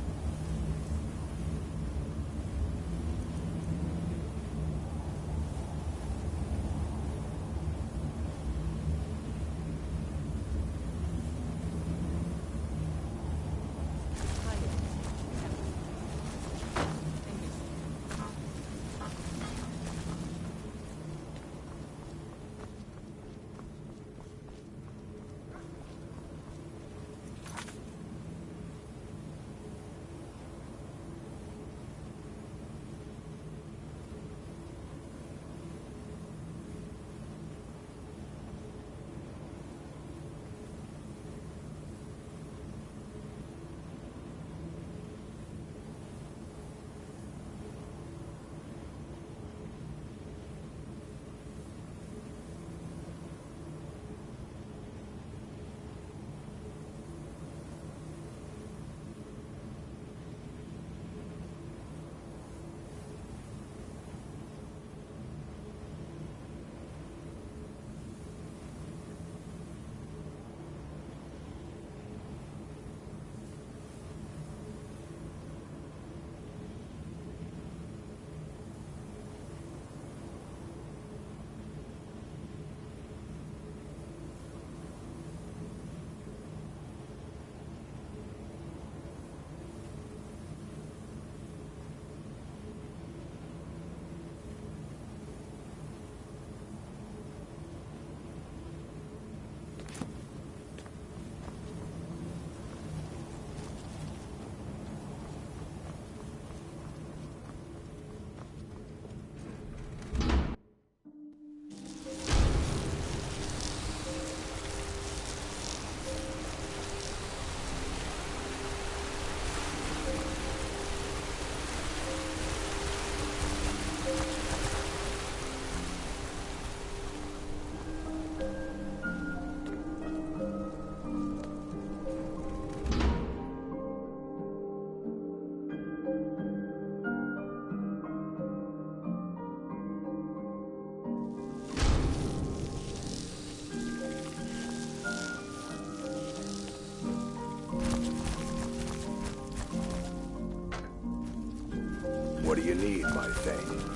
you need, my thing?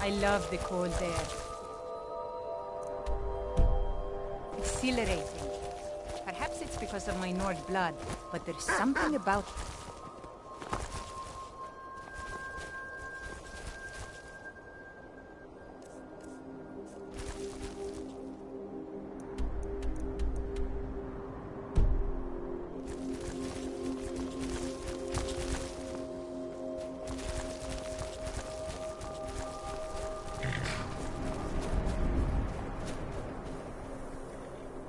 I love the cold air. Exhilarating. Perhaps it's because of my Nord blood, but there's something about it.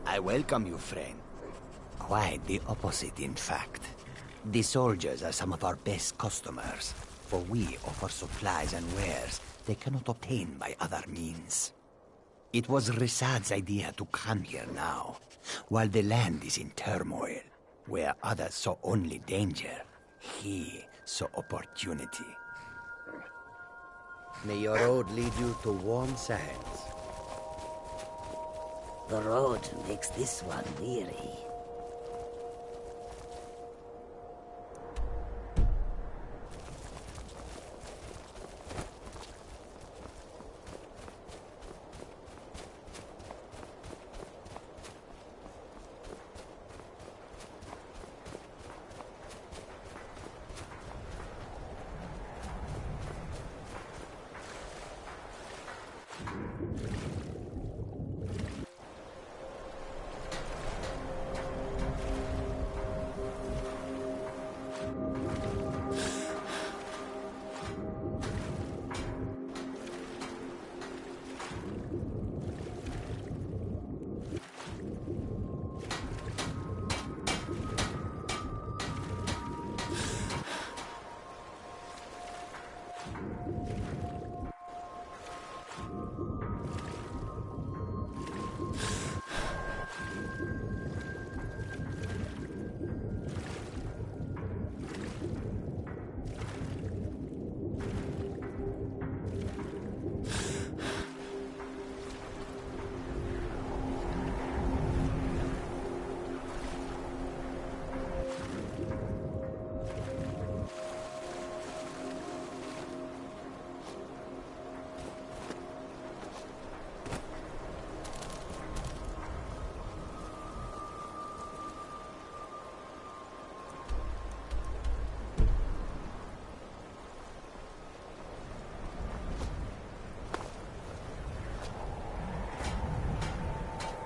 I welcome you, friend. Quite the opposite, in fact. The soldiers are some of our best customers, for we offer supplies and wares they cannot obtain by other means. It was Risad's idea to come here now, while the land is in turmoil. Where others saw only danger, he saw opportunity. May your road lead you to warm sands. The road makes this one weary.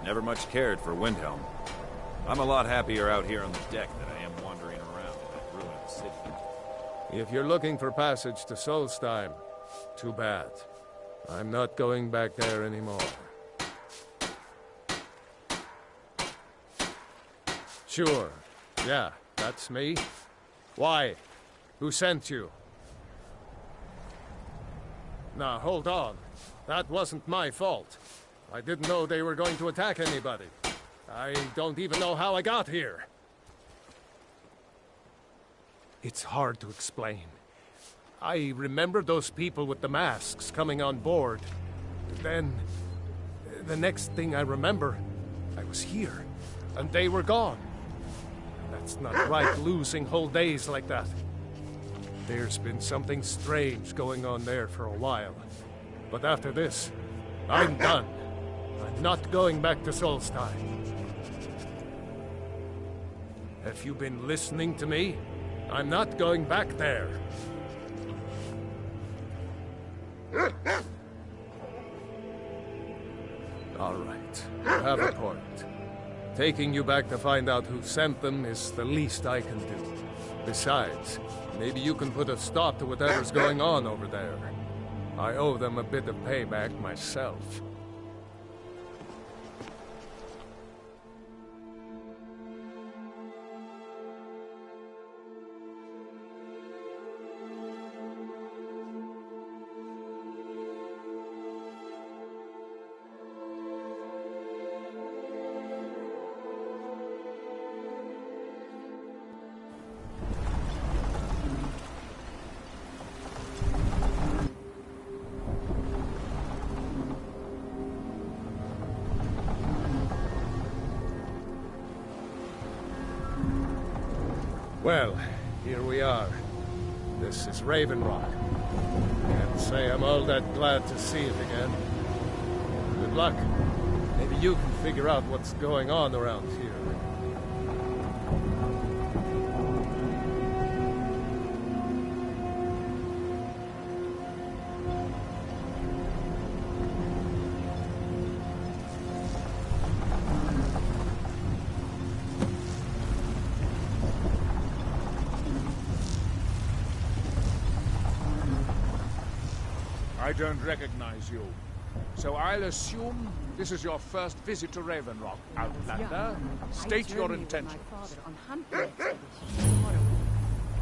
Never much cared for Windhelm. I'm a lot happier out here on the deck than I am wandering around in that ruined city. If you're looking for passage to Solstheim, too bad. I'm not going back there anymore. Sure. Yeah, that's me. Why? Who sent you? Now, hold on. That wasn't my fault. I didn't know they were going to attack anybody. I don't even know how I got here. It's hard to explain. I remember those people with the masks coming on board. Then, the next thing I remember, I was here, and they were gone. That's not right, losing whole days like that. There's been something strange going on there for a while. But after this, I'm done. I'm not going back to Solstheim. Have you been listening to me? I'm not going back there. All right, you have a point. Taking you back to find out who sent them is the least I can do. Besides, maybe you can put a stop to whatever's going on over there. I owe them a bit of payback myself. Well, here we are. This is Raven Rock. And Say I'm all that glad to see it again. Good luck. Maybe you can figure out what's going on around here. I don't recognize you. So I'll assume this is your first visit to Raven Rock, Outlander. State your intentions. My father on hunting expedition to Morrowind.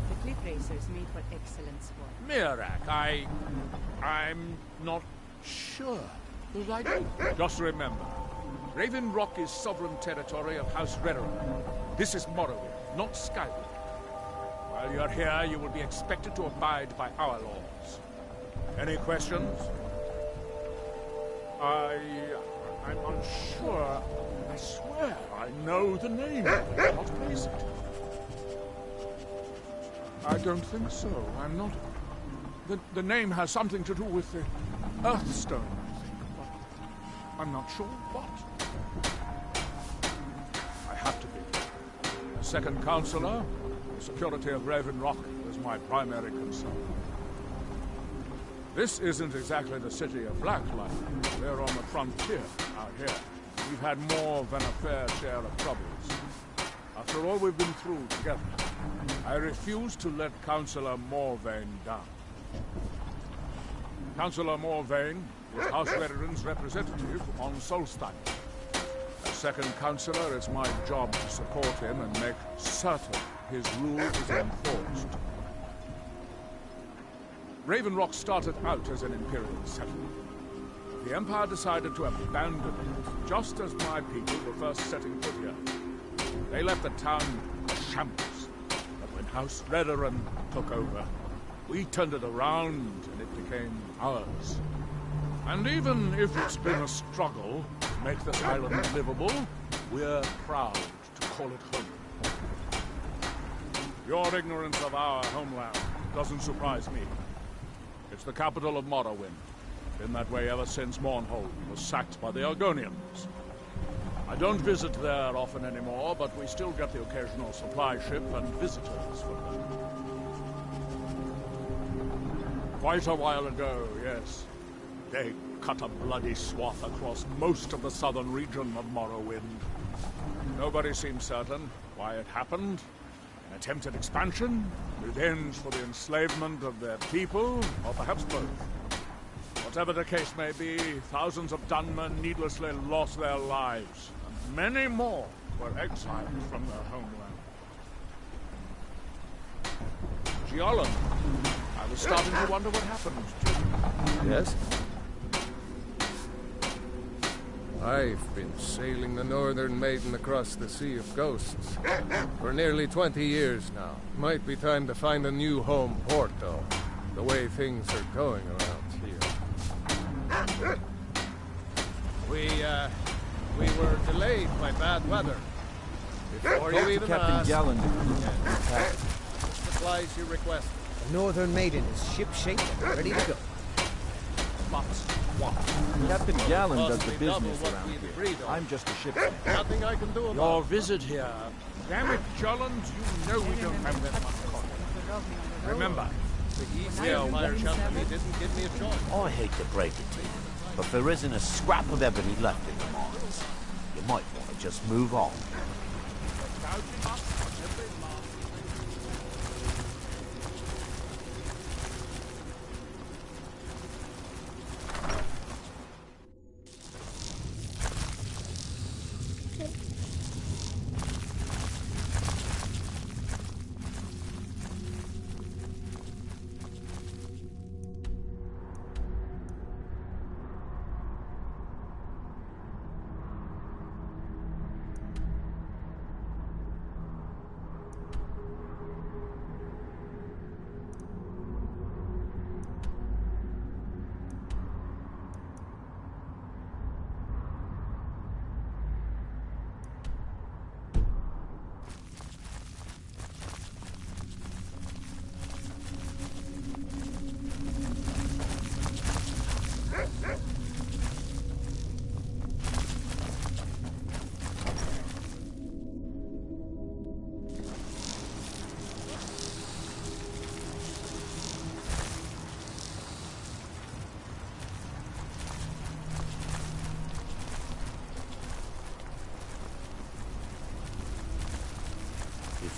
The cliff racers made for excellent sport. Mirak, I'm not sure that I do. Just remember, Raven Rock is sovereign territory of House Redoran. This is Morrowind, not Skyrim. While you're here, you will be expected to abide by our laws. Any questions? I'm unsure. I swear I know the name, but I cannot place it. I don't think so. I'm not... The name has something to do with the Earthstone, I think, but I'm not sure what. I have to be. As second counselor, the security of Raven Rock is my primary concern. This isn't exactly the city of Blacklight. We're on the frontier out here. We've had more than a fair share of troubles. After all we've been through together, I refuse to let Councillor Morvain down. Councillor Morvain is House Veteran's representative on Solstheim. As second councillor, it's my job to support him and make certain his rule is enforced. Raven Rock started out as an Imperial settlement. The Empire decided to abandon it, just as my people were first setting foot here. They left the town a shambles. But when House Redoran took over, we turned it around and it became ours. And even if it's been a struggle to make this island livable, we're proud to call it home. Your ignorance of our homeland doesn't surprise me. It's the capital of Morrowind. Been that way ever since Mournhold was sacked by the Argonians. I don't visit there often anymore, but we still get the occasional supply ship and visitors from them. Quite a while ago, yes. They cut a bloody swath across most of the southern region of Morrowind. Nobody seems certain why it happened. An attempted expansion, revenge for the enslavement of their people, or perhaps both. Whatever the case may be, thousands of Dunmen needlessly lost their lives, and many more were exiled from their homeland. Giollan, I was starting to wonder what happened to you. Yes? I've been sailing the Northern Maiden across the Sea of Ghosts for nearly 20 years now. Might be time to find a new home port, though, the way things are going around here. We were delayed by bad weather. Before you even asked, the supplies you requested. The Northern Maiden is ship-shape and ready to go. Captain Gallen does the business around here. I'm just a shipman. Nothing I can do about Your visit here. Damn it, Jolland, you know we don't have that much contact. Remember, the East Empire Company didn't give me a choice. I hate to break it to you, but there isn't a scrap of ebony left in the mines. You might want to just move on.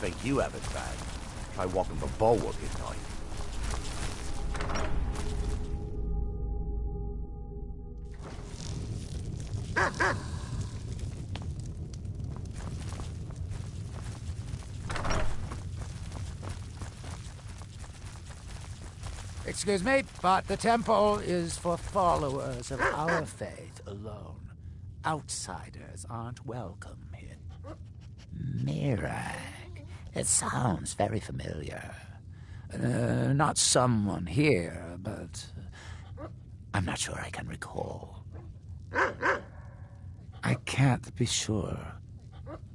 think you have it bad. Try walking the bulwark at night. Excuse me, but the temple is for followers of our faith alone. Outsiders aren't welcome here. Mirag. It sounds very familiar. Not someone here, but I'm not sure I can recall. I can't be sure.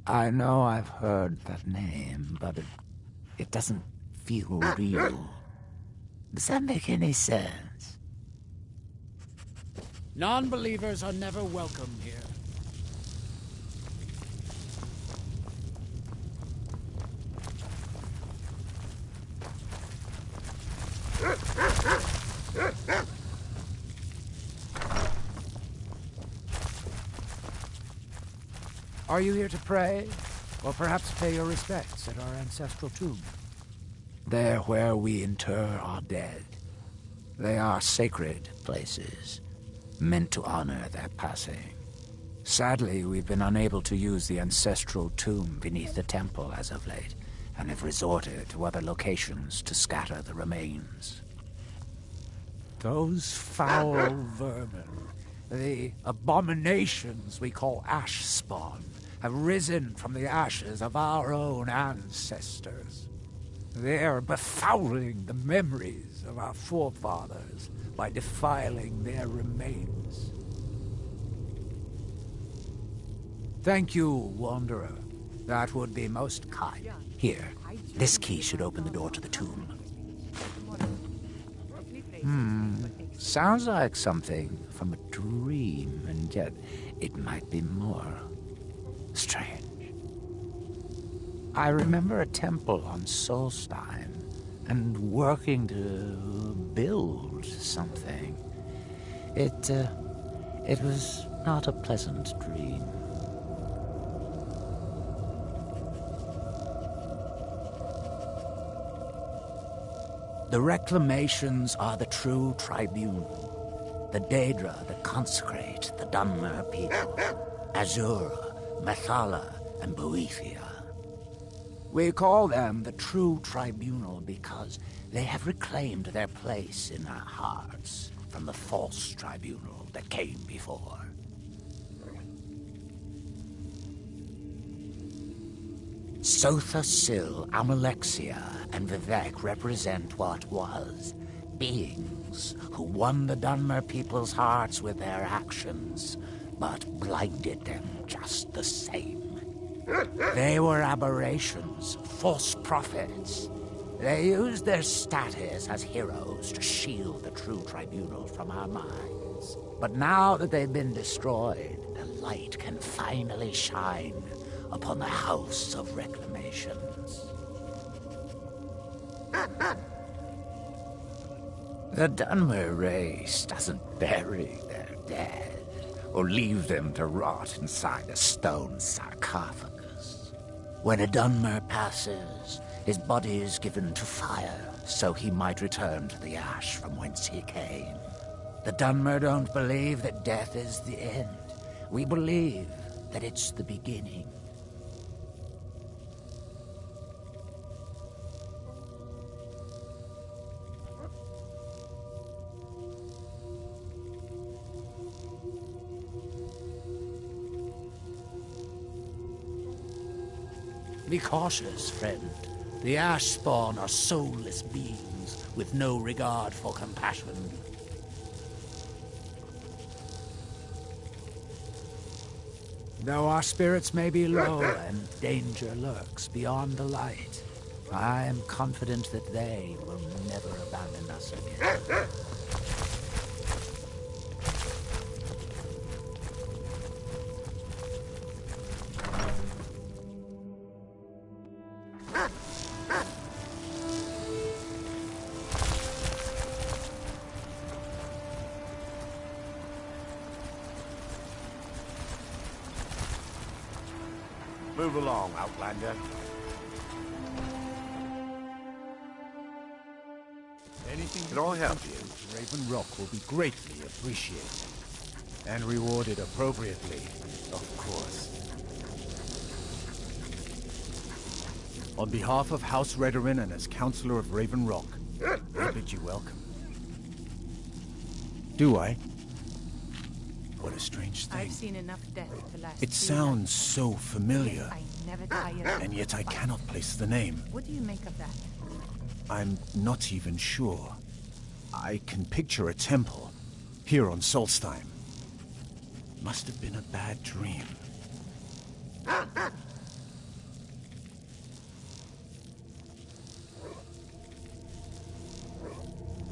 I know I've heard that name, but it doesn't feel real. Does that make any sense? Non-believers are never welcome here. Are you here to pray? Or perhaps pay your respects at our ancestral tomb? There where we inter our dead. They are sacred places, meant to honor their passing. Sadly, we've been unable to use the ancestral tomb beneath the temple as of late, and have resorted to other locations to scatter the remains. Those foul vermin, the abominations we call ash spawn, have risen from the ashes of our own ancestors. They are befouling the memories of our forefathers by defiling their remains. Thank you, Wanderer. That would be most kind. Here, this key should open the door to the tomb. Sounds like something from a dream, and yet it might be more strange. I remember a temple on Solstheim, and working to build something. It was not a pleasant dream. The reclamations are the true tribunal. The Daedra that consecrate the Dunmer people. Azura, Methala, and Boethia. We call them the true tribunal because they have reclaimed their place in our hearts from the false tribunal that came before. Sotha Sil, Amalexia, and Vivek represent what was. Beings who won the Dunmer people's hearts with their actions, but blinded them just the same. They were aberrations, false prophets. They used their status as heroes to shield the true tribunal from our minds. But now that they've been destroyed, the light can finally shine upon the House of Reclamations. The Dunmer race doesn't bury their dead, or leave them to rot inside a stone sarcophagus. When a Dunmer passes, his body is given to fire, so he might return to the ash from whence he came. The Dunmer don't believe that death is the end. We believe that it's the beginning. Be cautious, friend. The ash spawn are soulless beings with no regard for compassion. Though our spirits may be low and danger lurks beyond the light, I am confident that they will never abandon us again. Move along, Outlander. Can I help you? Raven Rock will be greatly appreciated. And rewarded appropriately, of course. On behalf of House Redorin and as Counselor of Raven Rock, I bid you welcome. Do I? What a strange thing. I've seen enough death to last. It sounds so familiar, I never tire. and yet I cannot place the name. What do you make of that? I'm not even sure. I can picture a temple here on Solstheim. Must have been a bad dream.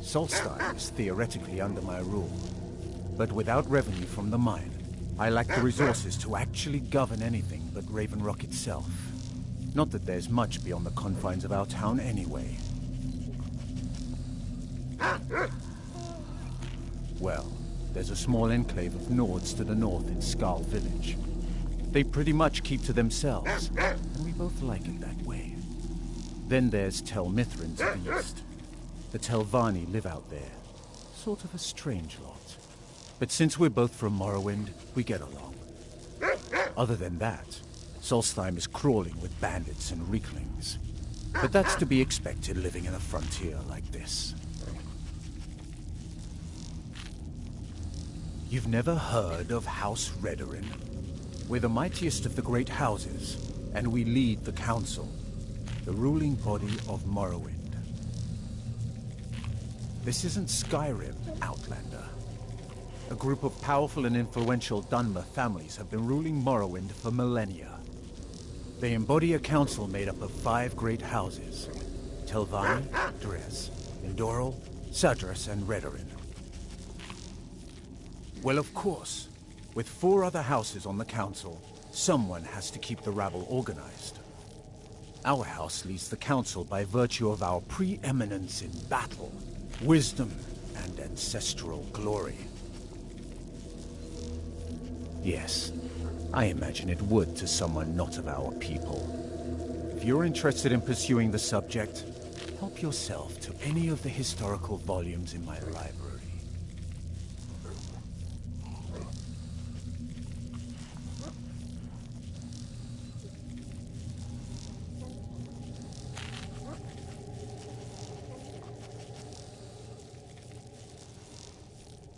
Solstheim is theoretically under my rule, but without revenue from the mine, I lack the resources to actually govern anything but Raven Rock itself. Not that there's much beyond the confines of our town anyway. Well, there's a small enclave of Nords to the north in Skal village. They pretty much keep to themselves, and we both like it that way. Then there's Tel Mithrin to the east. The Telvanni live out there. Sort of a strange lot. But since we're both from Morrowind, we get along. Other than that, Solstheim is crawling with bandits and reeklings. But that's to be expected living in a frontier like this. You've never heard of House Redorin? We're the mightiest of the great houses, and we lead the council, the ruling body of Morrowind. This isn't Skyrim, Outlander. A group of powerful and influential Dunmer families have been ruling Morrowind for millennia. They embody a council made up of 5 great houses: Telvanni, Dres, Endoral, Sadras, and Redorin. Well, of course, with 4 other houses on the council, someone has to keep the rabble organized. Our house leads the council by virtue of our preeminence in battle, wisdom, and ancestral glory. Yes, I imagine it would to someone not of our people. If you're interested in pursuing the subject, help yourself to any of the historical volumes in my library.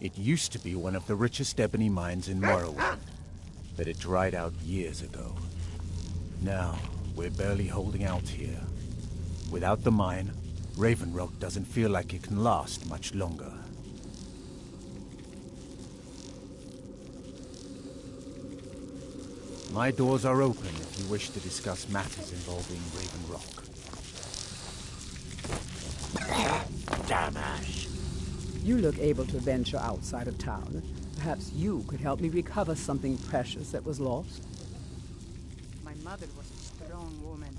It used to be one of the richest ebony mines in Morrowind, but it dried out years ago. Now, we're barely holding out here. Without the mine, Raven Rock doesn't feel like it can last much longer. My doors are open if you wish to discuss matters involving Raven Rock. Damage. You look able to venture outside of town. Perhaps you could help me recover something precious that was lost. My mother was a strong woman.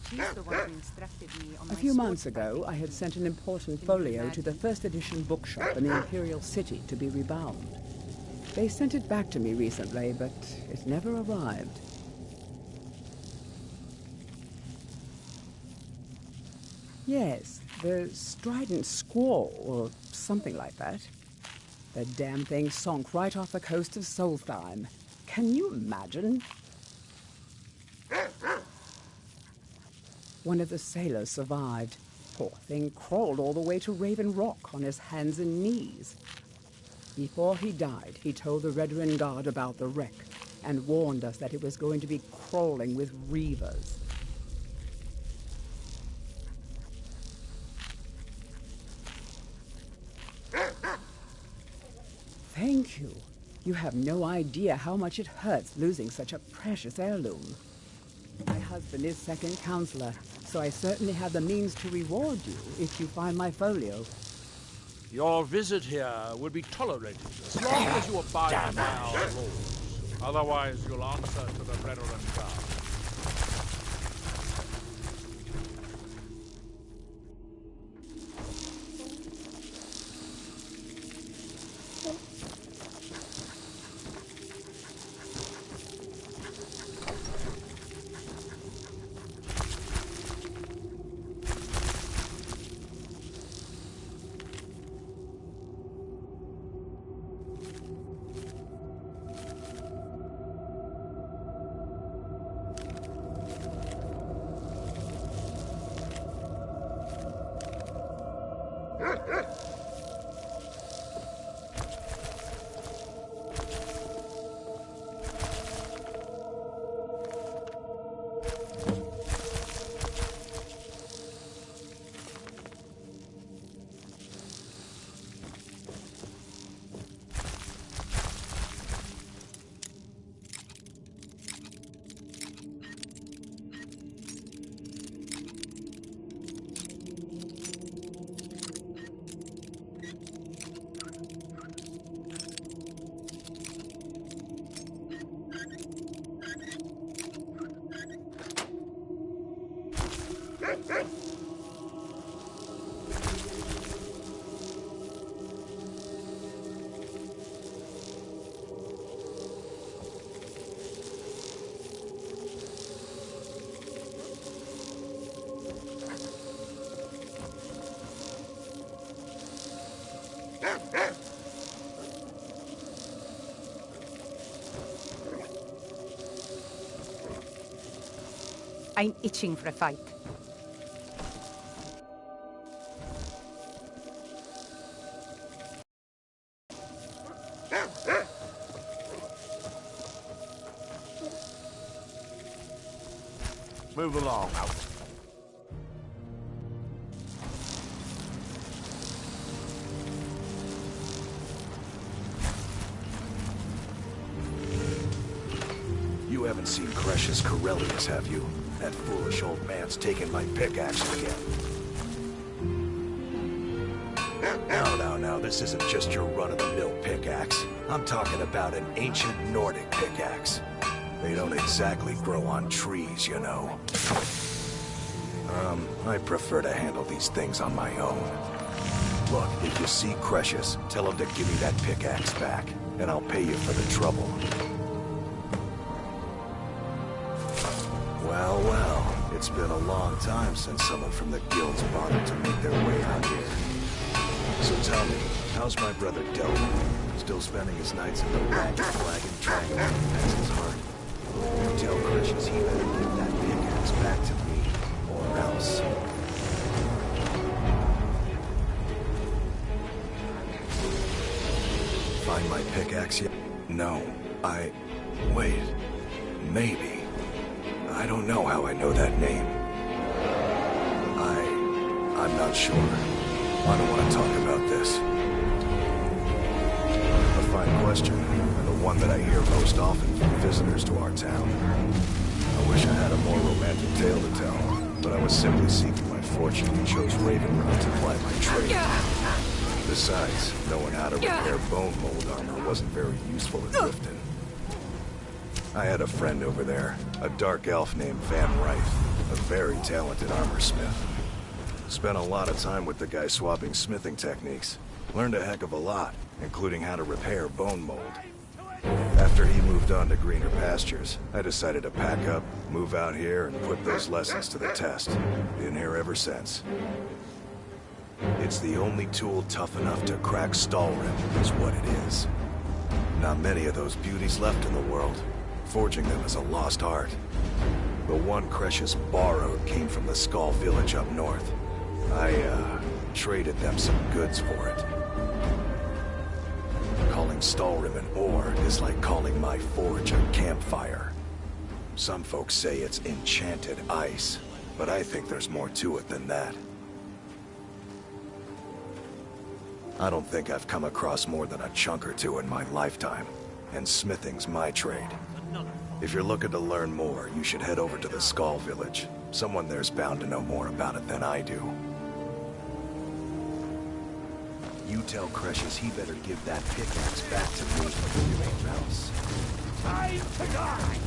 She's the one who instructed me on A few months ago, I had sent an important folio to the first edition bookshop in the Imperial City to be rebound. They sent it back to me recently, but it never arrived. Yes, the Strident Squall, or something like that. The damn thing sunk right off the coast of Solstheim. Can you imagine? One of the sailors survived. Poor thing crawled all the way to Raven Rock on his hands and knees. Before he died, he told the Redorin Guard about the wreck and warned us that it was going to be crawling with reavers. Thank you. You have no idea how much it hurts losing such a precious heirloom. My husband is second counselor, so I certainly have the means to reward you if you find my folio. Your visit here will be tolerated as long as you abide by our rules. Otherwise, you'll answer to the Redorin Guard. I'm itching for a fight. Move along. You haven't seen Crescius Corellius, have you? That foolish old man's taken my pickaxe again. Now, this isn't just your run-of-the-mill pickaxe. I'm talking about an ancient Nordic pickaxe. They don't exactly grow on trees, you know. I prefer to handle these things on my own. Look, if you see Crescius, tell him to give me that pickaxe back, and I'll pay you for the trouble. Well, it's been a long time since someone from the guilds bothered to make their way out here. So tell me, how's my brother Delvin? Still spending his nights in the ragged wagon trying to defend his heart? You tell Crescius he better give that pickaxe back to me, or else... Find my pickaxe yet? No, wait, maybe. I don't know how I know that name. I'm not sure. I don't want to talk about this. A fine question, and the one that I hear most often from visitors to our town. I wish I had a more romantic tale to tell, but I was simply seeking my fortune and chose Ravenrod to ply my trade. Besides, knowing how to repair bone mold armor wasn't very useful at Riften. I had a friend over there, a dark elf named Van Ryth, a very talented armor smith. Spent a lot of time with the guy swapping smithing techniques. Learned a heck of a lot, including how to repair bone mold. After he moved on to greener pastures, I decided to pack up, move out here, and put those lessons to the test. Been here ever since. It's the only tool tough enough to crack Stalrim, is what it is. Not many of those beauties left in the world. Forging them is a lost art. The one Crescius borrowed came from the Skull village up north. I traded them some goods for it. Calling Stalrim an ore is like calling my forge a campfire. Some folks say it's enchanted ice, but I think there's more to it than that. I don't think I've come across more than a chunk or two in my lifetime, and smithing's my trade. If you're looking to learn more, you should head over to the Skull village. Someone there's bound to know more about it than I do. You tell Crescius he better give that pickaxe back to me, or else. Time to die!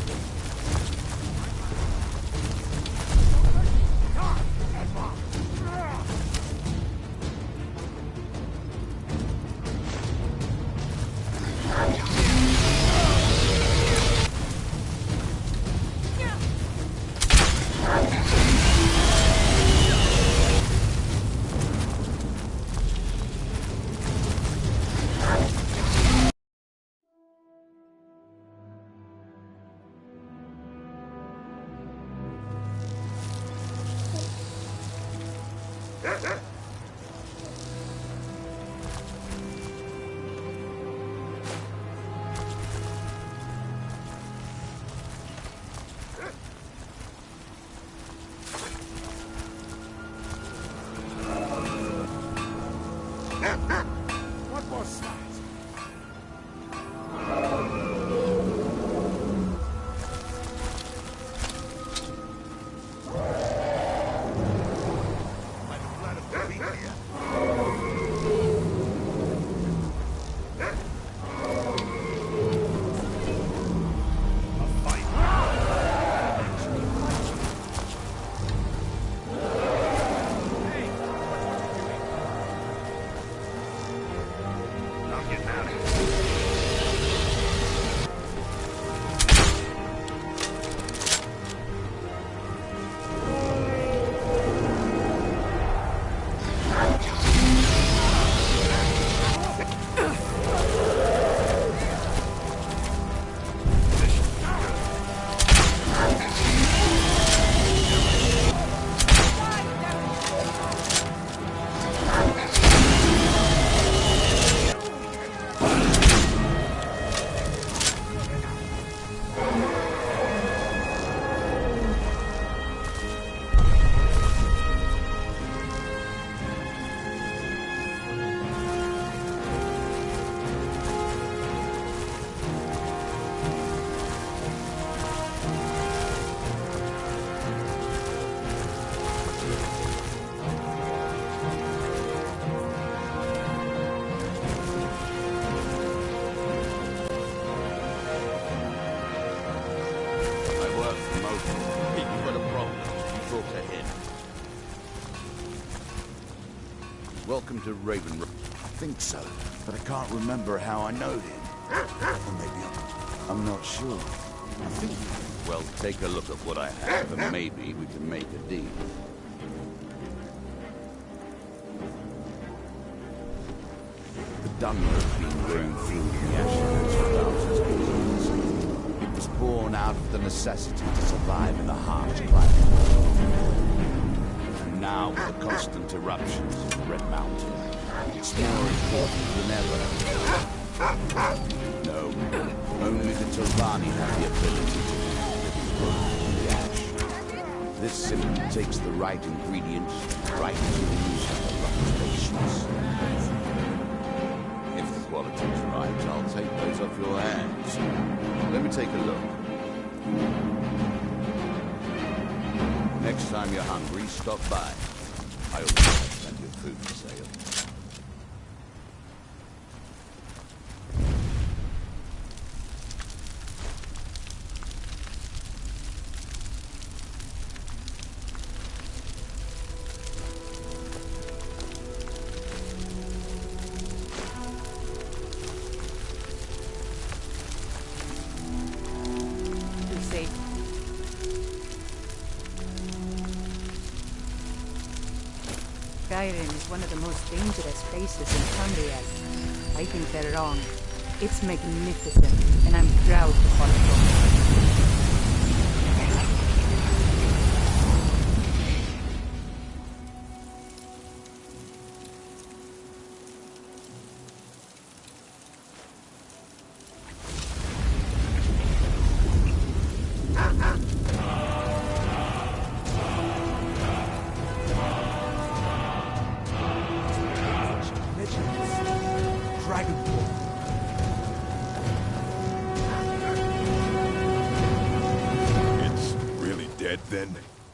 Welcome to Raven. I think so, but I can't remember how I know him. Or maybe I'm not sure. I think... Well, take a look at what I have, and maybe we can make a deal. The Dunmer has been growing through the ashes for thousands of years. It was born out of the necessity to survive in a harsh climate. And now, with the constant eruptions of the Red Mountain, it's more important than ever. No, only the Tolvani have the ability to from the ash. This simply takes the right ingredients, right tools, and the right patience. If the quality's right, I'll take those off your hands. Let me take a look. Next time you're hungry, stop by. I always have plenty of food for sale. Skyrim is one of the most dangerous places in Tamriel. I think they're wrong. It's magnificent, and I'm proud to call it home.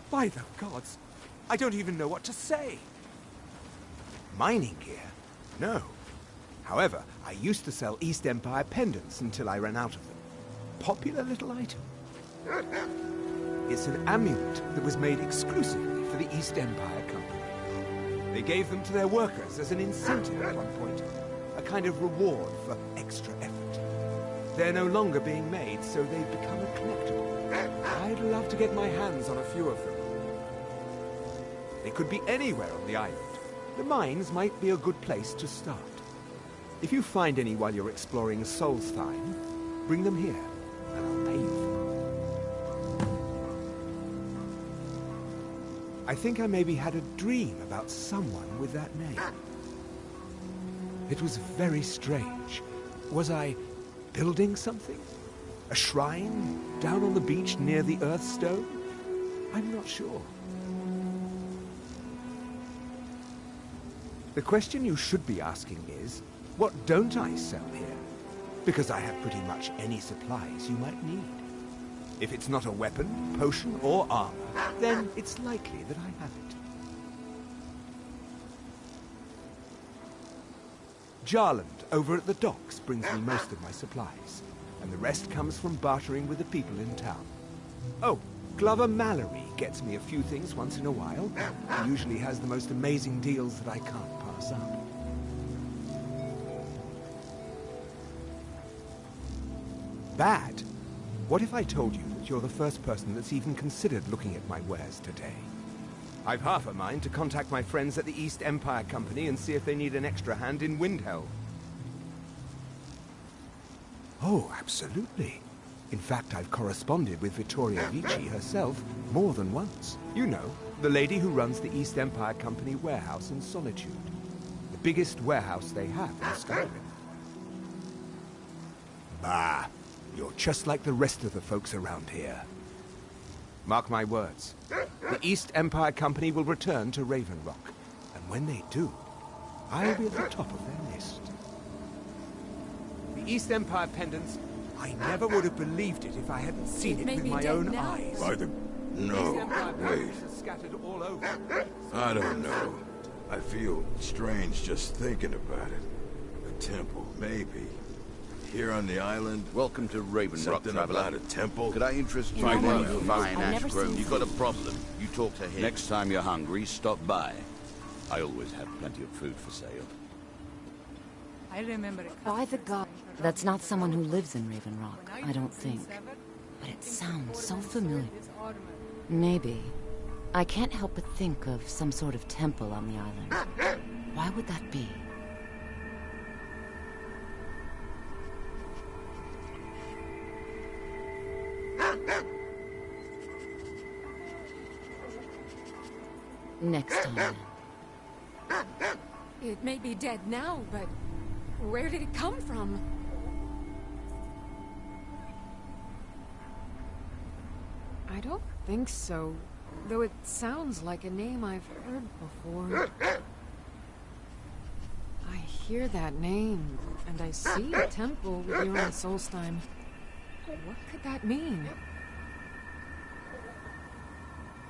By the gods, I don't even know what to say. Mining gear? No. However, I used to sell East Empire pendants until I ran out of them. Popular little item. It's an amulet that was made exclusively for the East Empire Company. They gave them to their workers as an incentive at one point. A kind of reward for extra effort. They're no longer being made, so they've become a collectible. I'd love to get my hands on a few of them. They could be anywhere on the island. The mines might be a good place to start. If you find any while you're exploring Solstheim, bring them here, and I'll pay you for them. I think I maybe had a dream about someone with that name. It was very strange. Was I building something? A shrine down on the beach near the Earthstone? I'm not sure. The question you should be asking is, what don't I sell here? Because I have pretty much any supplies you might need. If it's not a weapon, potion, or armor, then it's likely that I have it. Jarland, over at the docks, brings me most of my supplies, and the rest comes from bartering with the people in town. Oh, Glover Mallory gets me a few things once in a while. He usually has the most amazing deals that I can't pass up. Bad? What if I told you that you're the first person that's even considered looking at my wares today? I've half a mind to contact my friends at the East Empire Company and see if they need an extra hand in Windhelm. Oh, absolutely. In fact, I've corresponded with Vittoria Vici herself more than once. You know, the lady who runs the East Empire Company warehouse in Solitude. The biggest warehouse they have in Skyrim. Bah, you're just like the rest of the folks around here. Mark my words. The East Empire Company will return to Raven Rock. And when they do, I'll be at the top of their list. The East Empire pendants, I never would have believed it if I hadn't seen it with my own eyes. By the... No, wait. Scattered all over. I don't know. I feel strange just thinking about it. A temple, maybe. Here on the island. Welcome to Raven Rock, Something traveler. about a temple. Could I interest you Find in one fine I've ash grove? You got a problem? You talk to him. Next time you're hungry, stop by. I always have plenty of food for sale. I remember it. By the god, that's not someone who lives in Raven Rock, I don't think. But it sounds so familiar. Maybe. I can't help but think of some sort of temple on the island. Why would that be? Next time. It may be dead now, but where did it come from? I don't think so, though it sounds like a name I've heard before. I hear that name, and I see a temple with you on Solstheim. What could that mean?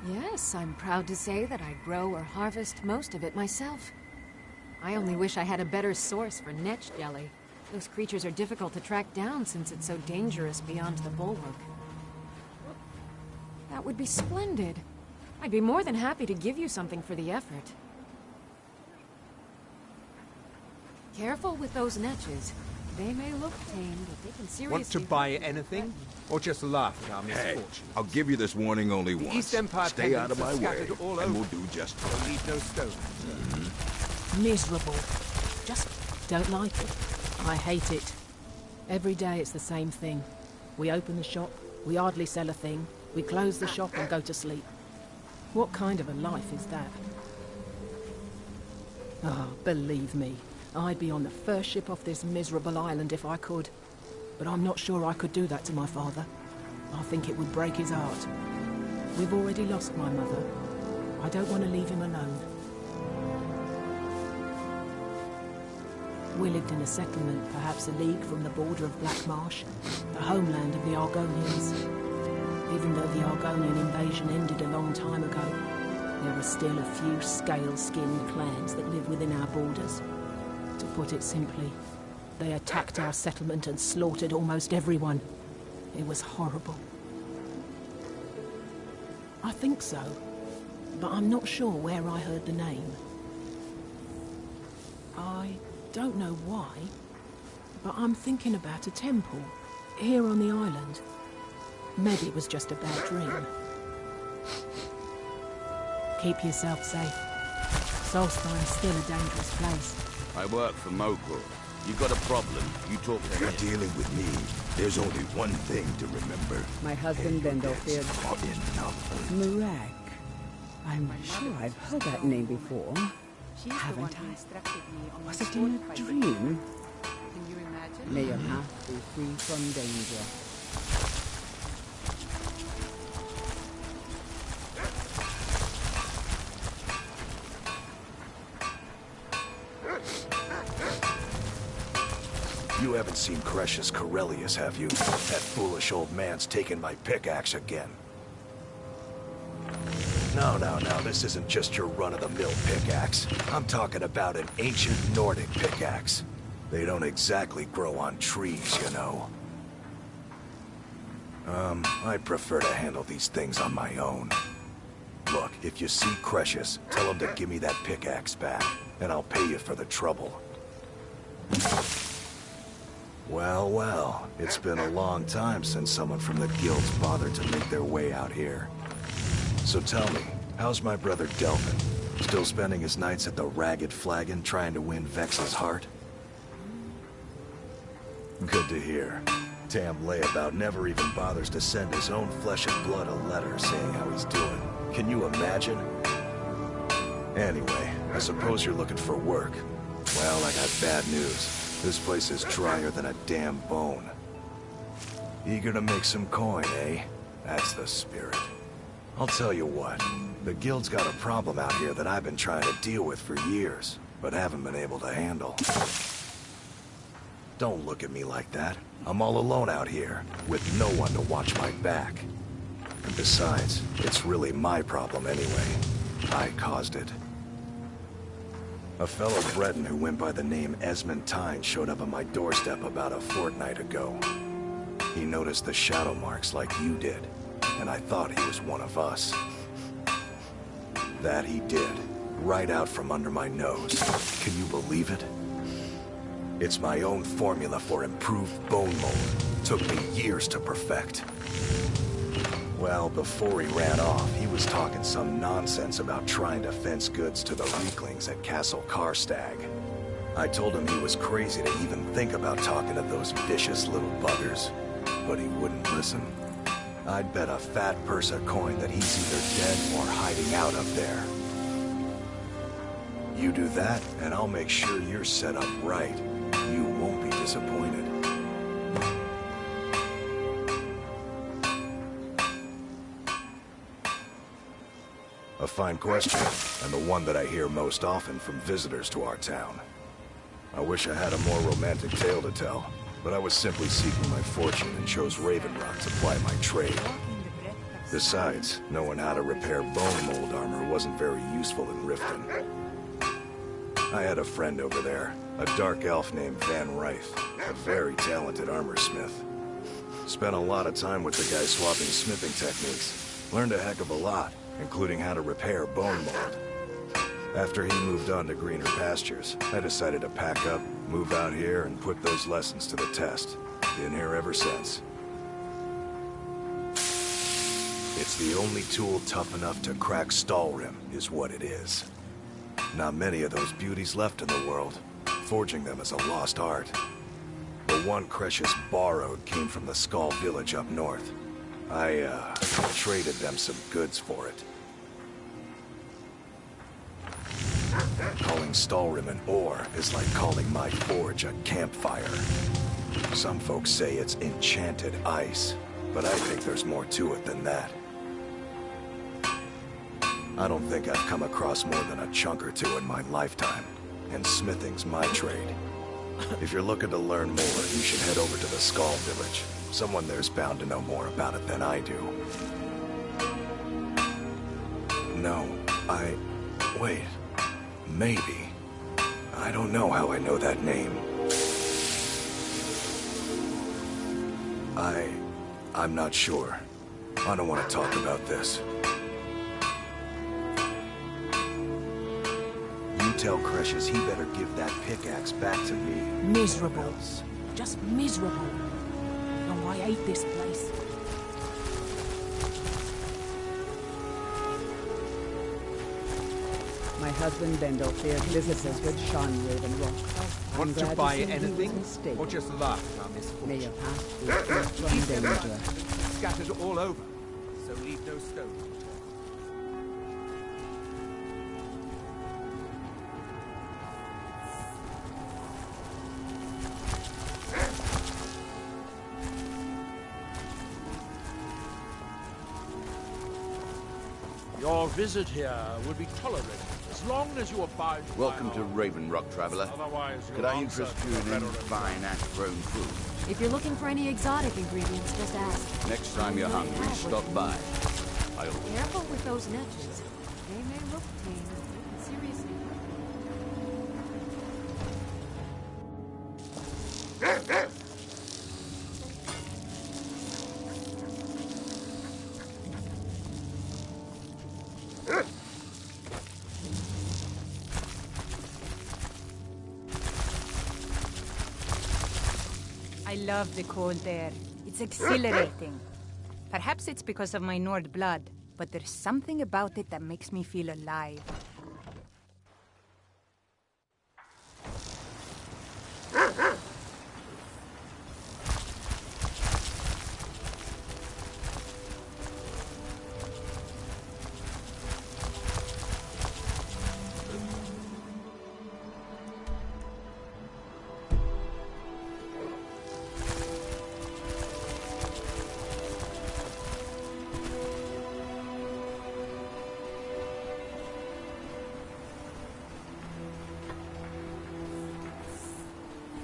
Yes, I'm proud to say that I grow or harvest most of it myself. I only wish I had a better source for netch jelly. Those creatures are difficult to track down since it's so dangerous beyond the bulwark. That would be splendid. I'd be more than happy to give you something for the effort. Careful with those netches. They may look tame, but they can seriously... Want to buy anything? Or just laugh at our misfortune? Hey, I'll give you this warning only once. East Empire Stay out of my way, all and we'll do just fine. Leave no stone. Miserable. Just don't like it. I hate it. Every day it's the same thing. We open the shop, we hardly sell a thing, we close the shop and go to sleep. What kind of a life is that? Oh, believe me, I'd be on the first ship off this miserable island if I could. But I'm not sure I could do that to my father. I think it would break his heart. We've already lost my mother. I don't want to leave him alone. We lived in a settlement, perhaps a league from the border of Black Marsh, the homeland of the Argonians. Even though the Argonian invasion ended a long time ago, there are still a few scale-skinned clans that live within our borders. To put it simply, they attacked our settlement and slaughtered almost everyone. It was horrible. I think so, but I'm not sure where I heard the name. I don't know why, but I'm thinking about a temple here on the island. Maybe it was just a bad dream. Keep yourself safe. Solstheim's still a dangerous place. I work for Moko. You got a problem, you talk to You're him. dealing with me. There's only one thing to remember. My husband Vendel feared Enough. Murak. I'm sure I've heard that name before. Haven't I? Was it in a dream? Can you imagine? May your path be free from danger. You haven't seen Crescius Corellius, have you? That foolish old man's taken my pickaxe again. No, this isn't just your run-of-the-mill pickaxe. I'm talking about an ancient Nordic pickaxe. They don't exactly grow on trees, you know. I prefer to handle these things on my own. Look, if you see Crescius, tell him to give me that pickaxe back, and I'll pay you for the trouble. Well, it's been a long time since someone from the guilds bothered to make their way out here. So tell me, how's my brother Delvin? Still spending his nights at the Ragged Flagon trying to win Vex's heart? Good to hear. Tam Layabout never even bothers to send his own flesh and blood a letter saying how he's doing. Can you imagine? Anyway, I suppose you're looking for work. Well, I got bad news. This place is drier than a damn bone. Eager to make some coin, eh? That's the spirit. I'll tell you what, the guild's got a problem out here that I've been trying to deal with for years, but haven't been able to handle. Don't look at me like that. I'm all alone out here, with no one to watch my back. And besides, it's really my problem anyway. I caused it. A fellow Breton who went by the name Esmond Tyne showed up on my doorstep about a fortnight ago. He noticed the shadow marks like you did, and I thought he was one of us. That he did, right out from under my nose. Can you believe it? It's my own formula for improved bone mold. Took me years to perfect. Well, before he ran off, he was talking some nonsense about trying to fence goods to the weaklings at Castle Karstag. I told him he was crazy to even think about talking to those vicious little buggers, but he wouldn't listen. I'd bet a fat purse a coin that he's either dead or hiding out up there. You do that, and I'll make sure you're set up right. You won't be disappointed. A fine question, and the one that I hear most often from visitors to our town. I wish I had a more romantic tale to tell, but I was simply seeking my fortune and chose Raven Rock to ply my trade. Besides, knowing how to repair bone mold armor wasn't very useful in Riften. I had a friend over there, a dark elf named Van Ryth, a very talented armorsmith. Spent a lot of time with the guy swapping smithing techniques. Learned a heck of a lot, including how to repair bone mold. After he moved on to greener pastures, I decided to pack up, move out here, and put those lessons to the test. Been here ever since. It's the only tool tough enough to crack Stalrim, is what it is. Not many of those beauties left in the world. Forging them is a lost art. The one Cresius borrowed came from the Skull village up north. I, traded them some goods for it. Calling Stalrim an ore is like calling my forge a campfire. Some folks say it's enchanted ice, but I think there's more to it than that. I don't think I've come across more than a chunk or two in my lifetime, and smithing's my trade. If you're looking to learn more, you should head over to the Skull village. Someone there's bound to know more about it than I do. No, wait. Maybe. I don't know how I know that name. I'm not sure. I don't want to talk about this. You tell Cresius he better give that pickaxe back to me. Miserable. Just miserable. Oh, I hate this place. My husband Bendel feared visitors would shun Raven Rock. Want to buy anything, or just laugh at our misfortune? May have passed through danger. Scattered all over, so leave no stone. Your visit here would be tolerated as long as you abide. Welcome to Raven Rock, traveler. Could I interest you in any fine ash-grown food? If you're looking for any exotic ingredients, just ask. Next time you're hungry, stop by. Careful with those netches. They may look tame. Seriously. I love the cold air. It's exhilarating. Perhaps it's because of my Nord blood, but there's something about it that makes me feel alive.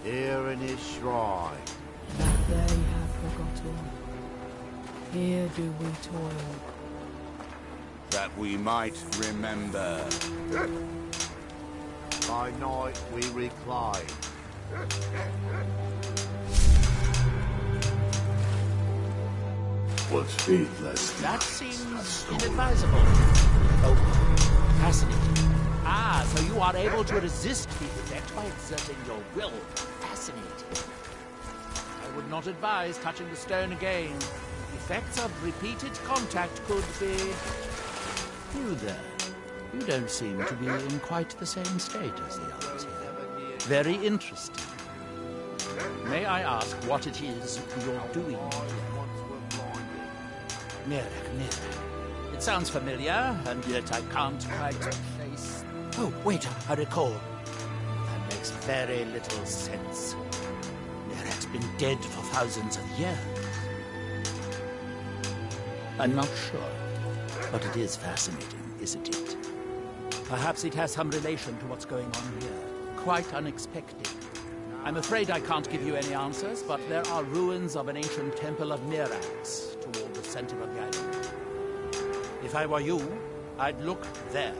Here in his shrine. That they have forgotten. Here do we toil. That we might remember. By night we recline. What's faithless? That seems inadvisable. Oh, fascinating. Ah, so you are able to resist the effect by exerting your will. Fascinating. I would not advise touching the stone again. Effects of repeated contact could be... You there. You don't seem to be in quite the same state as the others here. Very interesting. May I ask what it is you're doing here? Mirror. It sounds familiar, and yet I can't quite place... Oh, wait, I recall. That makes very little sense. Mirror's been dead for thousands of years. I'm not sure, but it is fascinating, isn't it? Perhaps it has some relation to what's going on here. Quite unexpected. I'm afraid I can't give you any answers, but there are ruins of an ancient temple of Mirax toward the center of the island. If I were you, I'd look there.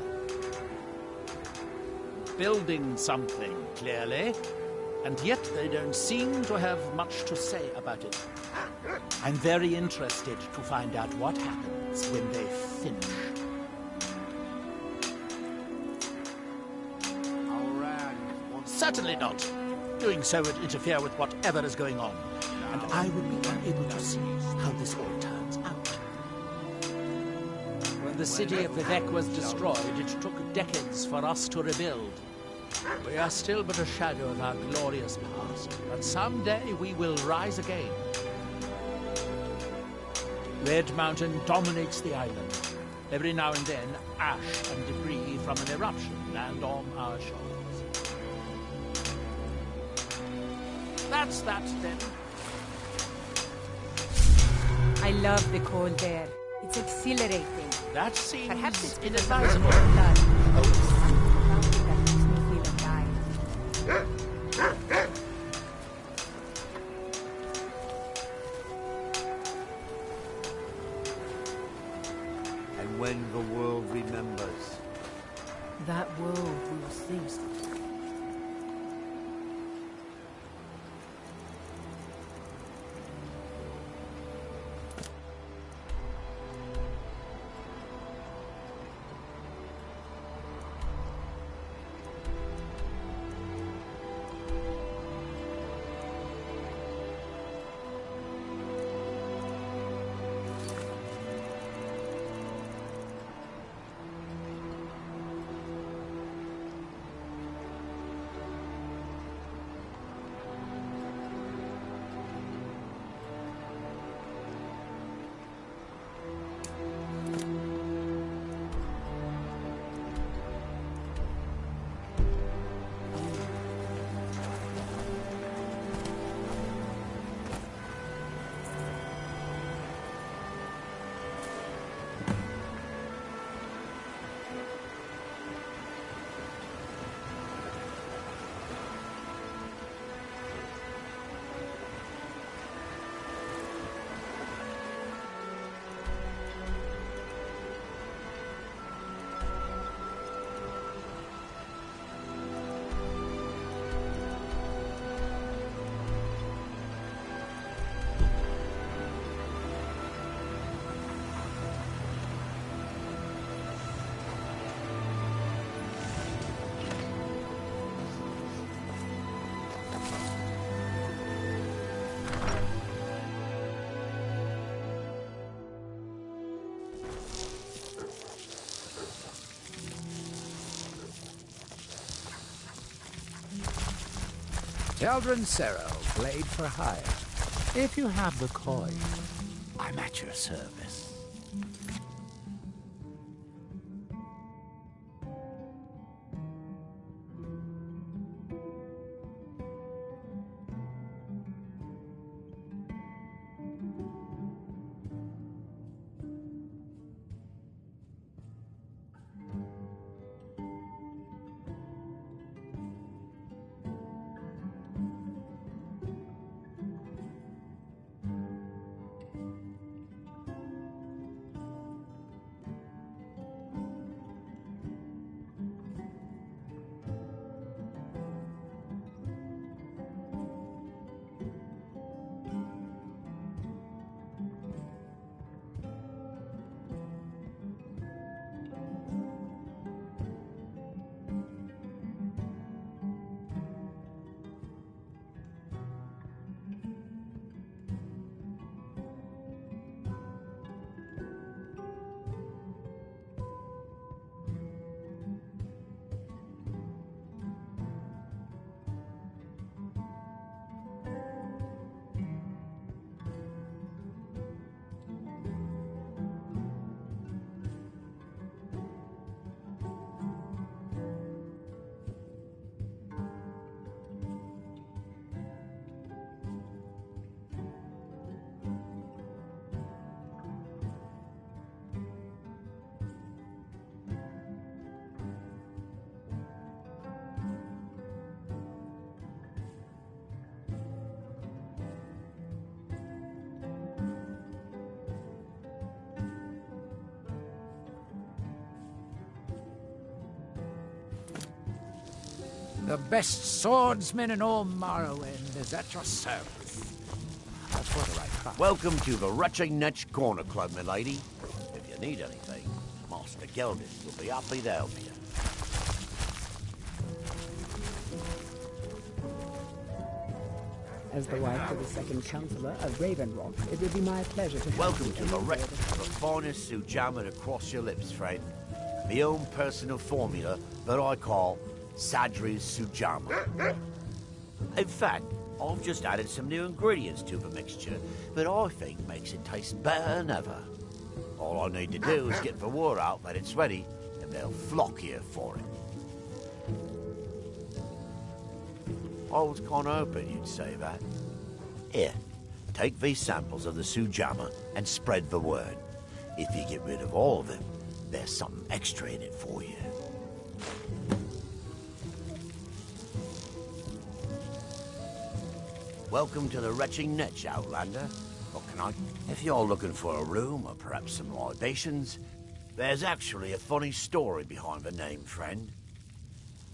Building something, clearly, and yet they don't seem to have much to say about it. I'm very interested to find out what happens when they finish. Certainly not. Doing so would interfere with whatever is going on, and I would be unable to see how this all turns out. When the city of Vivek was destroyed, it took decades for us to rebuild. We are still but a shadow of our glorious past, but someday we will rise again. Red Mountain dominates the island. Every now and then, ash and debris from an eruption land on our shores. That's that, then. I love the cold air. It's exhilarating. That seems perhaps it's inadvisable. Blood. Oh. That makes me feel alive. And when the world remembers, That world will cease. Eldrin Serrow, blade for hire. If you have the coin, I'm at your service. The best swordsman in all Morrowind is at your service. That's what I thought. Welcome to the Retching Netch Corner Club, my lady. If you need anything, Master Geldis will be happy to help you. As the wife of the second Chancellor of Raven Rock, it would be my pleasure to Welcome to the Retch, the finest sujama to cross your lips, friend. My own personal formula that I call Sadri's Sujama. In fact, I've just added some new ingredients to the mixture that I think makes it taste better than ever. All I need to do is get the word out that it's ready, and they'll flock here for it. I was kind of hoping you'd say that. Here, take these samples of the Sujama and spread the word. If you get rid of all of them, there's something extra in it for you. Welcome to the Retching Netch, Outlander. What can I... If you're looking for a room or perhaps some libations, there's actually a funny story behind the name, friend.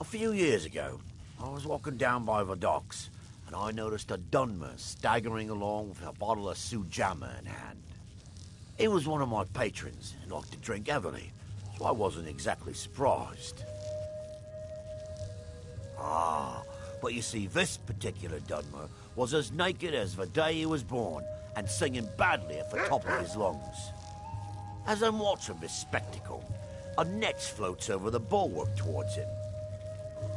A few years ago, I was walking down by the docks, and I noticed a Dunmer staggering along with a bottle of Sujama in hand. He was one of my patrons and liked to drink heavily, so I wasn't exactly surprised. Ah, but you see, this particular Dunmer was as naked as the day he was born and singing badly at the top of his lungs. As I'm watching this spectacle, a netch floats over the bulwark towards him.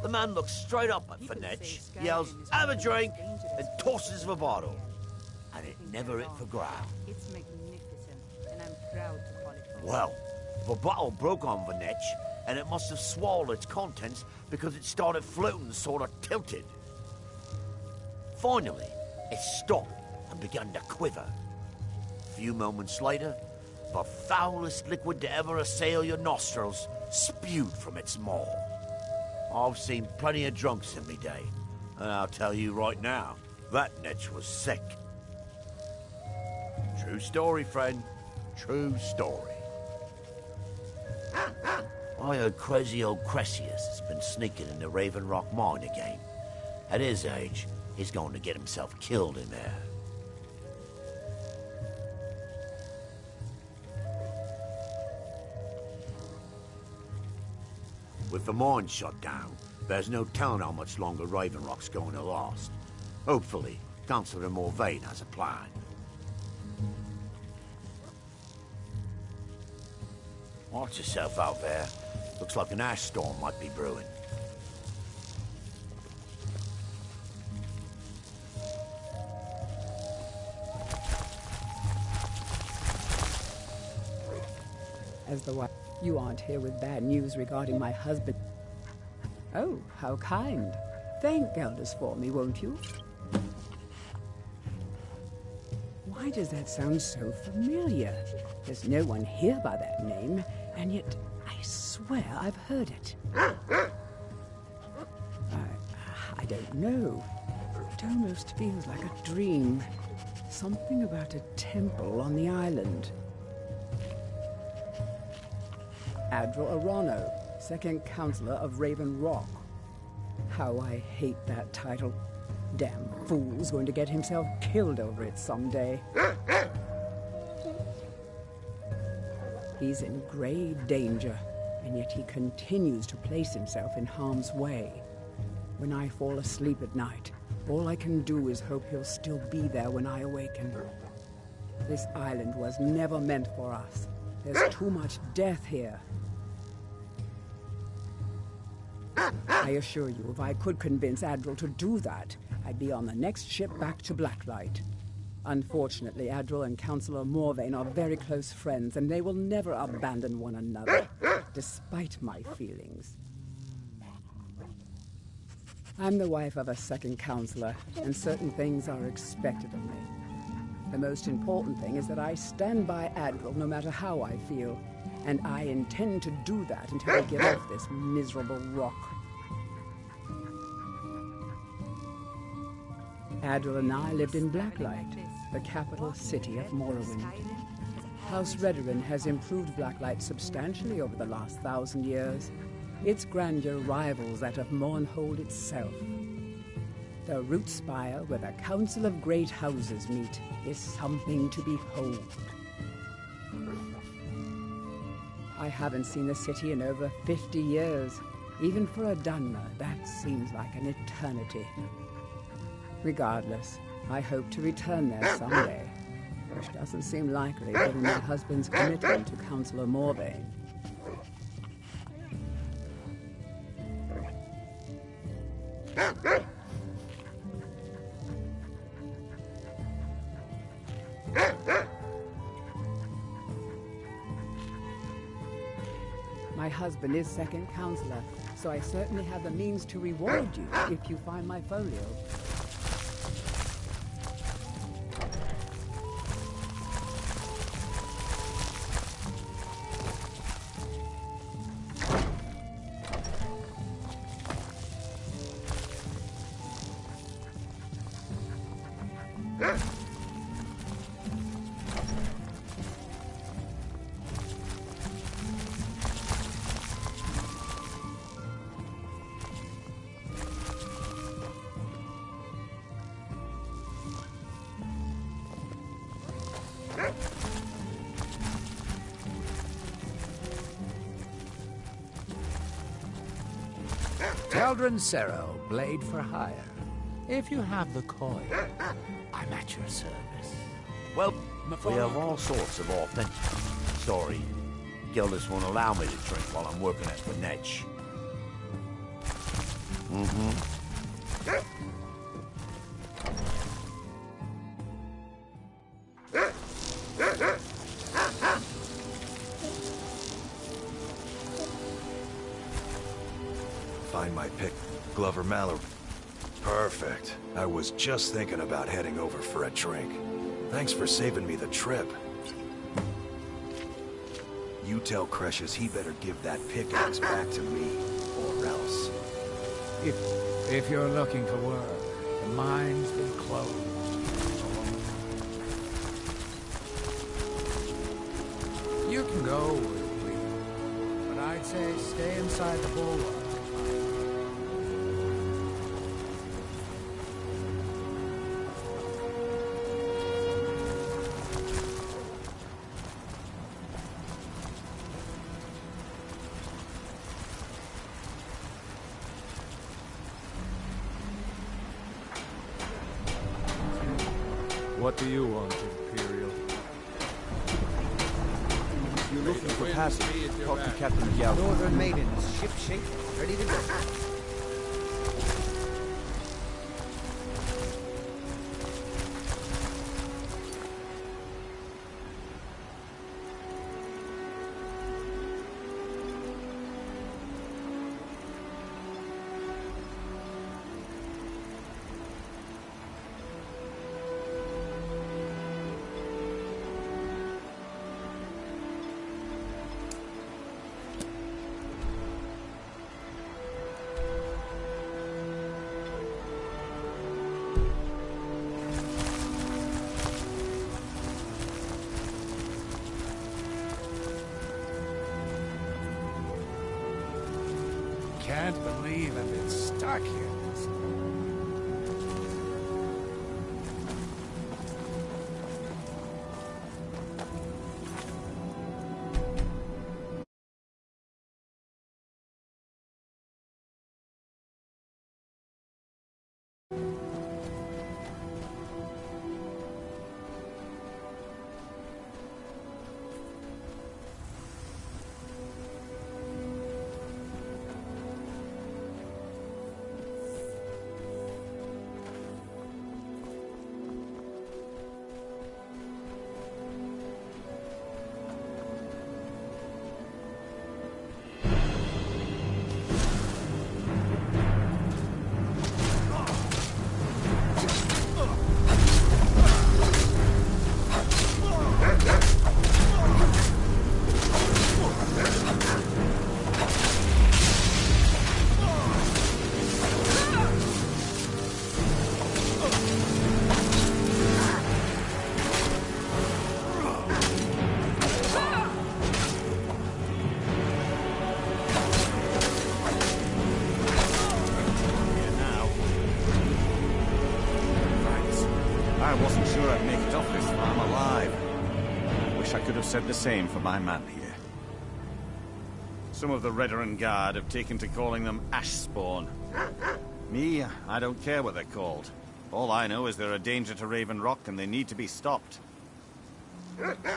The man looks straight up at the netch, yells, "Have a drink," and tosses the bottle. And it never hit the ground. It's magnificent, and I'm proud to call it home. Well, the bottle broke on the netch, and it must have swallowed its contents because it started floating sort of tilted. Finally, it stopped and began to quiver. A few moments later, the foulest liquid to ever assail your nostrils spewed from its maw. I've seen plenty of drunks in me day, and I'll tell you right now, that netch was sick. True story, friend. True story. I heard crazy old Cressius has been sneaking in the Raven Rock mine again. At his age, he's going to get himself killed in there. With the mine shut down, there's no telling how much longer Raven Rock's going to last. Hopefully, Councillor Morvain has a plan. Watch yourself out there. Looks like an ash storm might be brewing. As the wife, you aren't here with bad news regarding my husband. Oh, how kind. Thank Geldis for me, won't you? Why does that sound so familiar? There's no one here by that name, and yet I swear I've heard it. I don't know. It almost feels like a dream. Something about a temple on the island. Adral Arano, second Councillor of Raven Rock. How I hate that title. Damn fool's going to get himself killed over it someday. He's in grave danger, and yet he continues to place himself in harm's way. When I fall asleep at night, all I can do is hope he'll still be there when I awaken. This island was never meant for us. There's too much death here. I assure you, if I could convince Adral to do that, I'd be on the next ship back to Blacklight. Unfortunately, Adral and Councillor Morvain are very close friends, and they will never abandon one another, despite my feelings. I'm the wife of a second Councillor, and certain things are expected of me. The most important thing is that I stand by Adral no matter how I feel, and I intend to do that until I get off this miserable rock. Adral and I lived in Blacklight, the capital city of Morrowind. House Redoran has improved Blacklight substantially over the last 1,000 years. Its grandeur rivals that of Mournhold itself. The root spire where the Council of Great Houses meet is something to behold. I haven't seen the city in over 50 years. Even for a Dunmer, that seems like an eternity. Regardless, I hope to return there someday, which doesn't seem likely given my husband's commitment to Councillor Morvain. My husband is second counselor, so I certainly have the means to reward you if you find my folio. Eldrin Cerro, blade for hire. If you have the coin, I'm at your service. Well, we have all sorts of authentic. Sorry, Gildas won't allow me to drink while I'm working at the netch. Find my pick, Glover Mallory. Perfect. I was just thinking about heading over for a drink. Thanks for saving me the trip. You tell Cresius he better give that pickaxe back to me, or else. If you're looking for work, the mine's been closed. You can go where you please, but I'd say stay inside the bulwark. What do you want, Imperial? You're looking for passage. Talk to Captain Gallo. Northern Maidens, ship shape, ready to go. Can't believe I've been stuck here this long. could have said the same for my man here. Some of the Redoran Guard have taken to calling them Ashspawn. Me, I don't care what they're called. All I know is they're a danger to Raven Rock and they need to be stopped.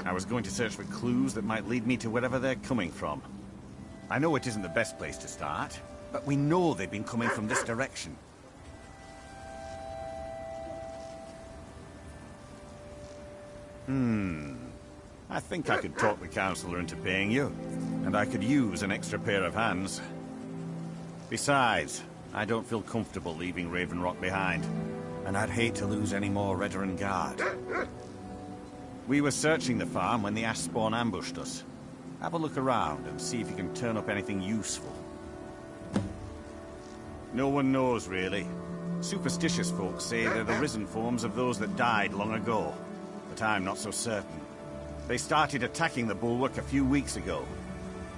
I was going to search for clues that might lead me to wherever they're coming from. I know it isn't the best place to start, but we know they've been coming from this direction. I think I could talk the Councillor into paying you, and I could use an extra pair of hands. Besides, I don't feel comfortable leaving Raven Rock behind, and I'd hate to lose any more Redoran Guard. We were searching the farm when the Ashspawn ambushed us. Have a look around and see if you can turn up anything useful. No one knows, really. Superstitious folks say they're the risen forms of those that died long ago, but I'm not so certain. They started attacking the bulwark a few weeks ago.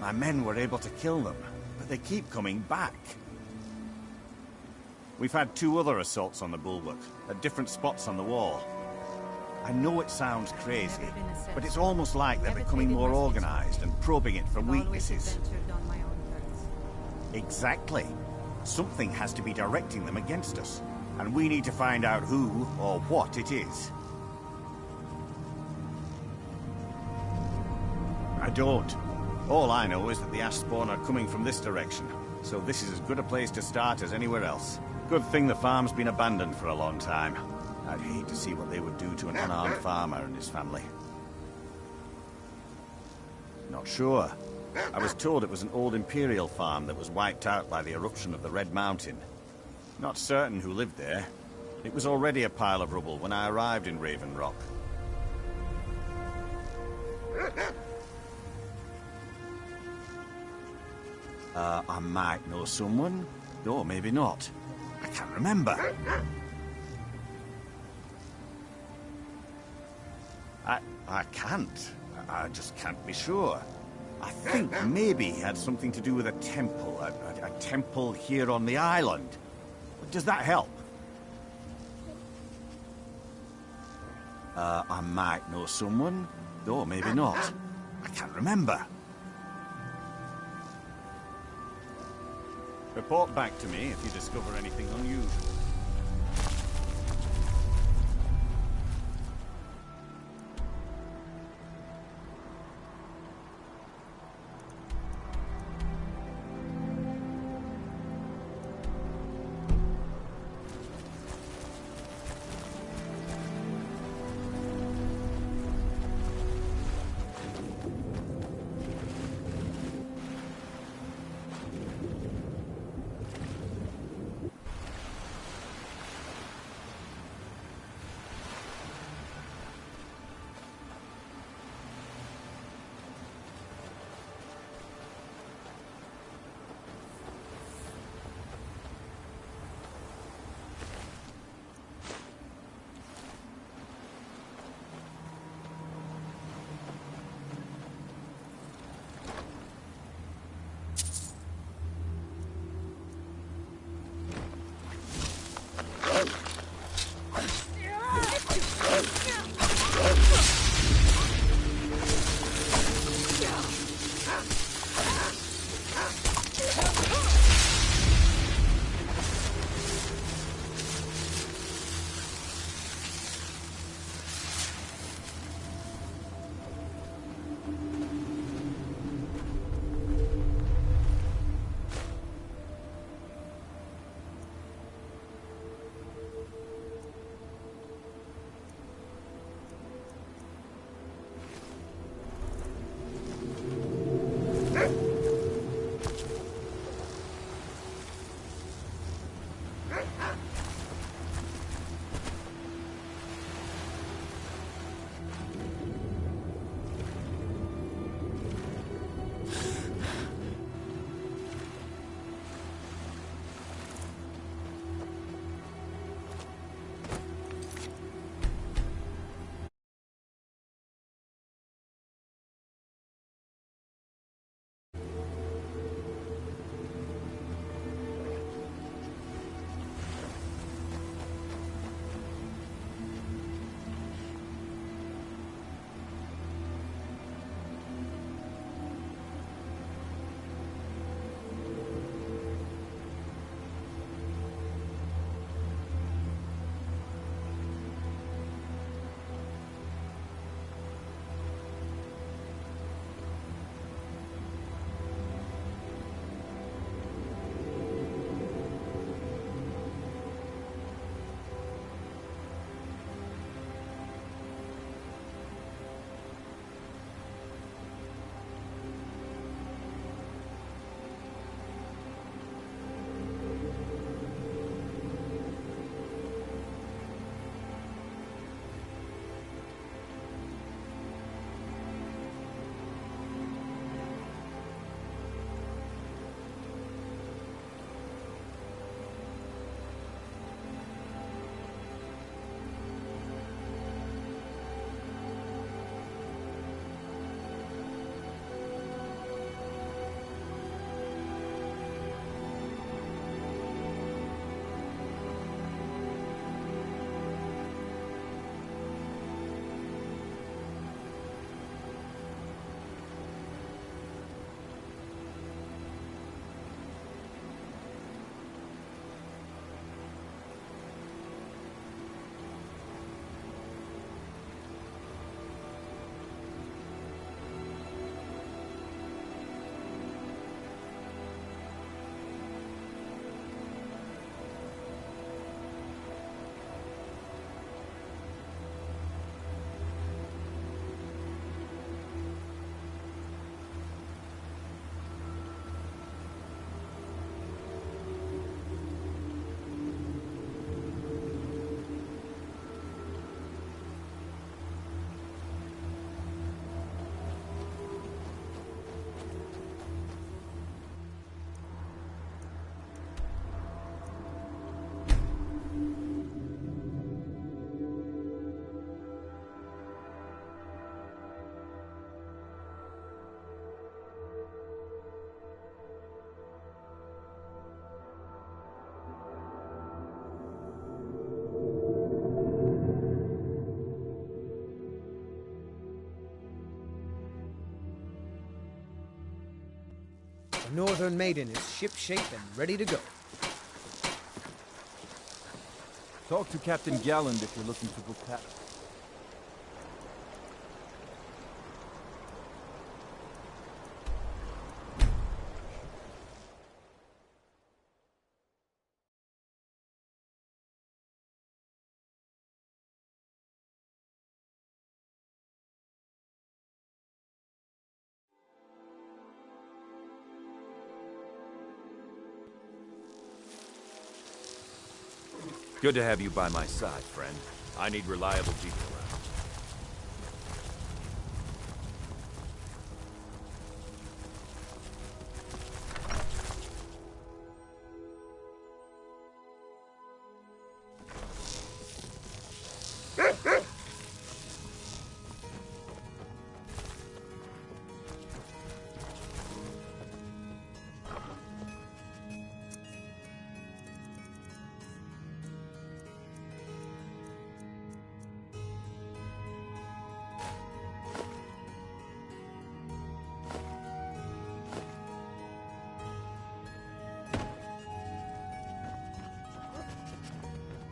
My men were able to kill them, but they keep coming back. We've had 2 other assaults on the bulwark, at different spots on the wall. I know it sounds crazy, but it's almost like they're becoming more organized and probing it for weaknesses. Exactly. Something has to be directing them against us, and we need to find out who or what it is. I don't. All I know is that the Ashspawn are coming from this direction, so this is as good a place to start as anywhere else. Good thing the farm's been abandoned for a long time. I'd hate to see what they would do to an unarmed farmer and his family. Not sure. I was told it was an old Imperial farm that was wiped out by the eruption of the Red Mountain. Not certain who lived there. It was already a pile of rubble when I arrived in Raven Rock. I might know someone, or maybe not. I can't remember. I can't. I just can't be sure. I think maybe he had something to do with a temple. A temple here on the island. Does that help? I might know someone, or maybe not. I can't remember. Report back to me if you discover anything unusual. The Northern Maiden is shipshape and ready to go. Talk to Captain Galland if you're looking to book that. Good to have you by my side, friend. I need reliable people around.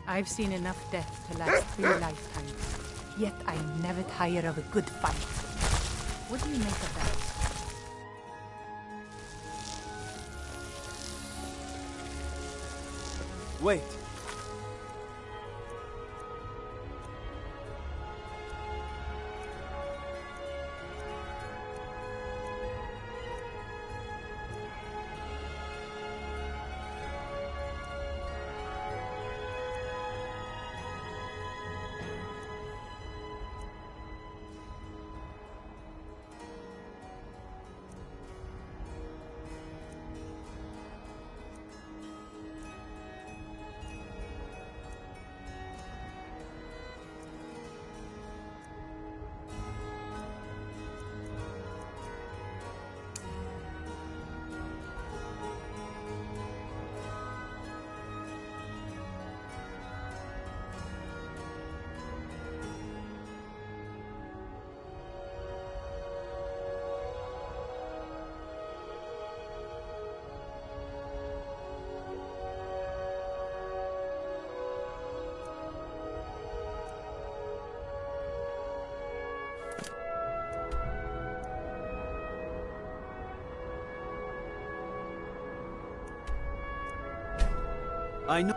I've seen enough death to last 3 lifetimes. Yet I never tire of a good fight. What do you make of that? Wait. I know.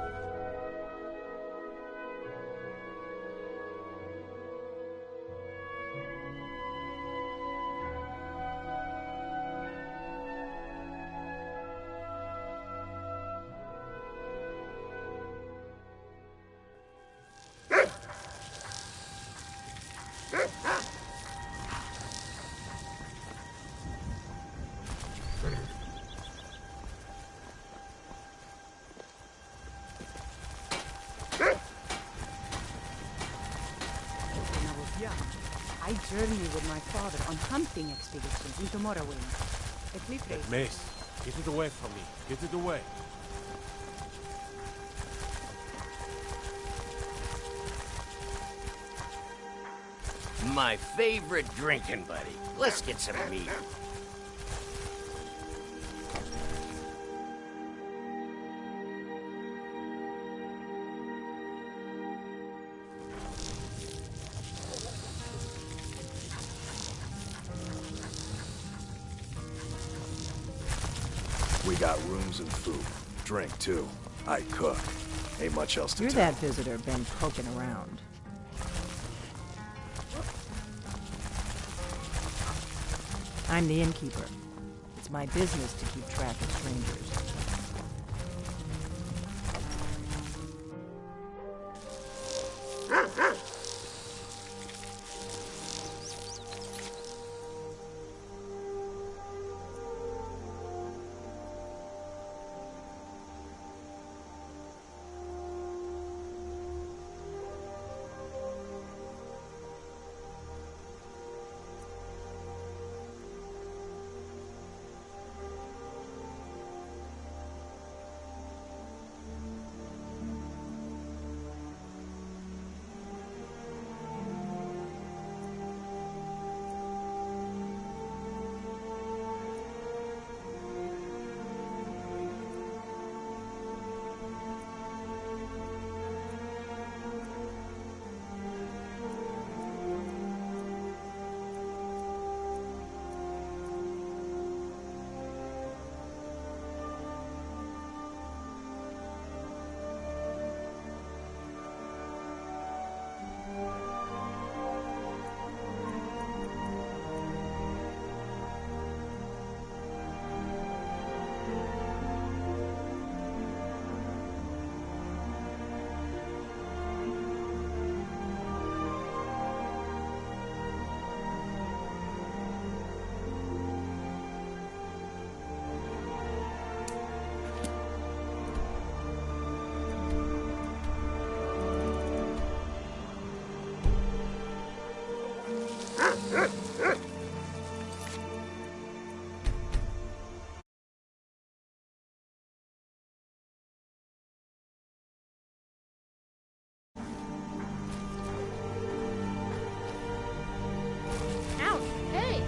I journeyed with my father on hunting expeditions into Morrowind. Let me pray. That mace. Get it away from me. Get it away. My favorite drinking buddy. Let's get some meat. We got rooms and food. Drink, too. I cook. Ain't much else to You're tell. that visitor been poking around. I'm the innkeeper. It's my business to keep track of strangers. Ouch! Hey!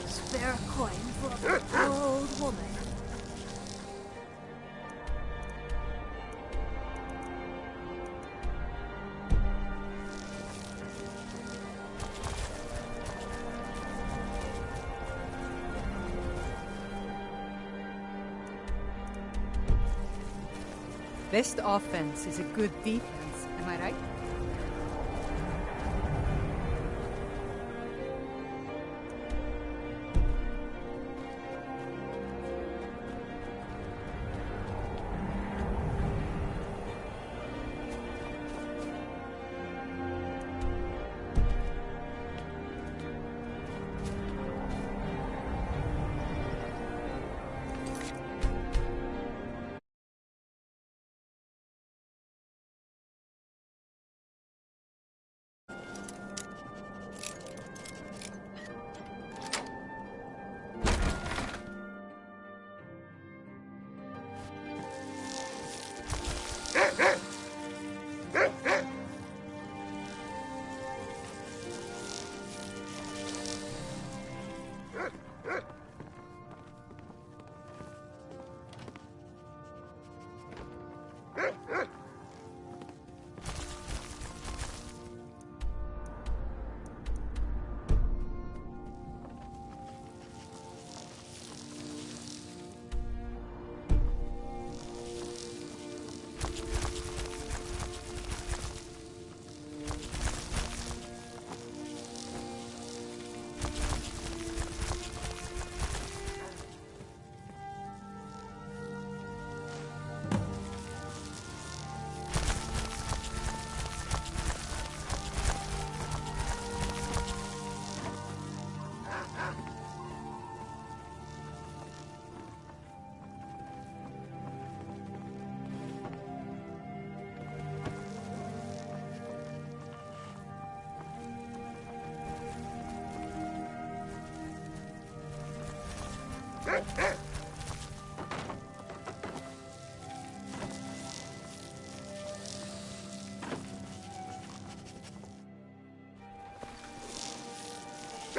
Spare a coin for a poor old woman. Best offense is a good defense, am I right?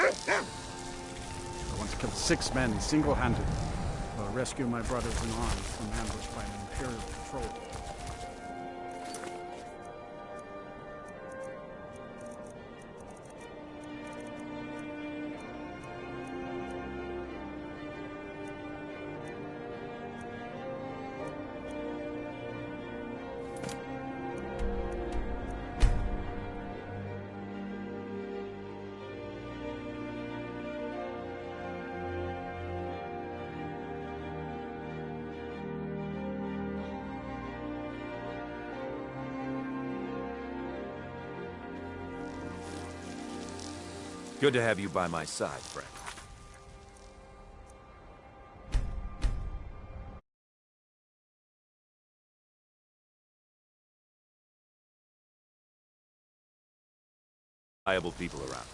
I once killed 6 men single-handed while rescuing my brothers in arms from ambush by an Imperial patrol. Good to have you by my side, friend. Reliable people around.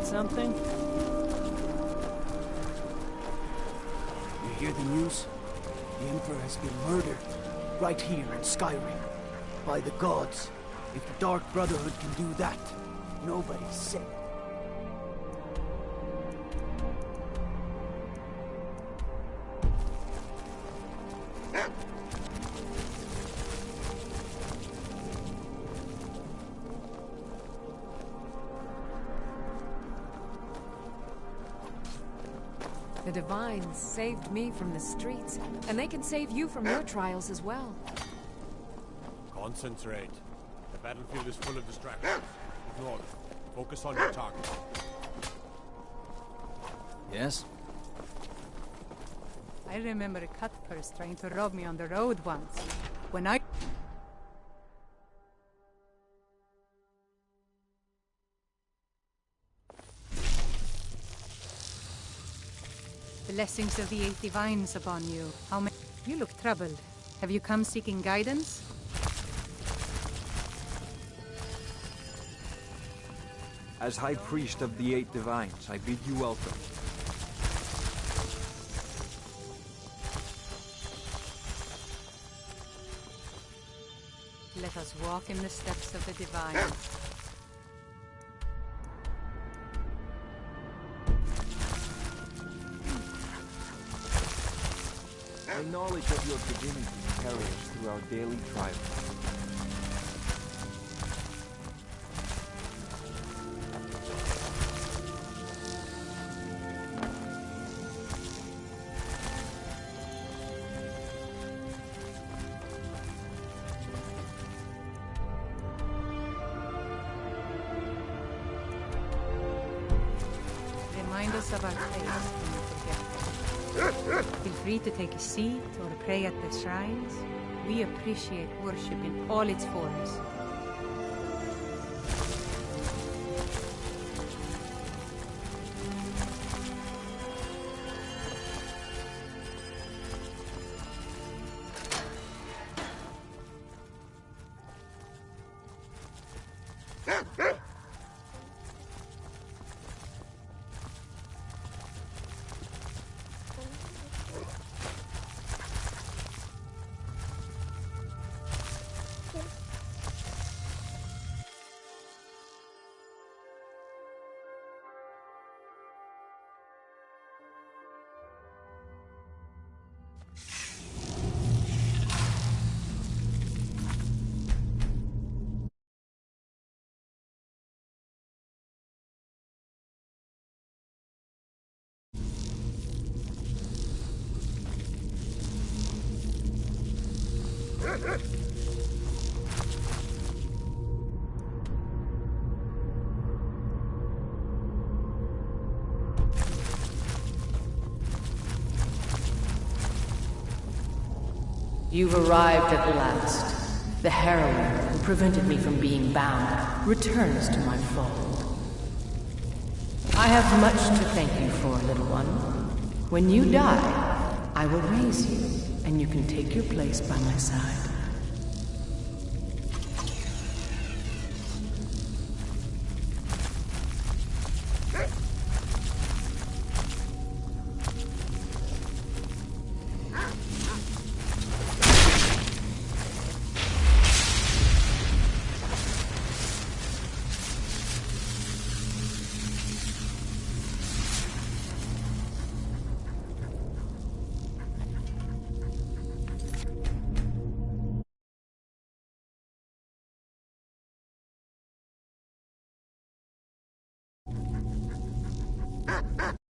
Something? You hear the news? The Emperor has been murdered. Right here in Skyrim. By the gods. If the Dark Brotherhood can do that, nobody's safe. The Divines saved me from the streets, and they can save you from your trials as well. Concentrate. The battlefield is full of distractions. Ignore them. Focus on your target. Yes? I remember a cutpurse trying to rob me on the road once. When I... Blessings of the 8 divines upon you. How many... You look troubled. Have you come seeking guidance? As High Priest of the 8 Divines, I bid you welcome. Let us walk in the steps of the divine. My knowledge of your divinity carries us through our daily trials. Remind us of our place when we forget. Feel free to take a seat or pray at the shrines. We appreciate worship in all its forms. You've arrived at last. The heroine who prevented me from being bound returns to my fold. I have much to thank you for, little one. When you die, I will raise you, and you can take your place by my side.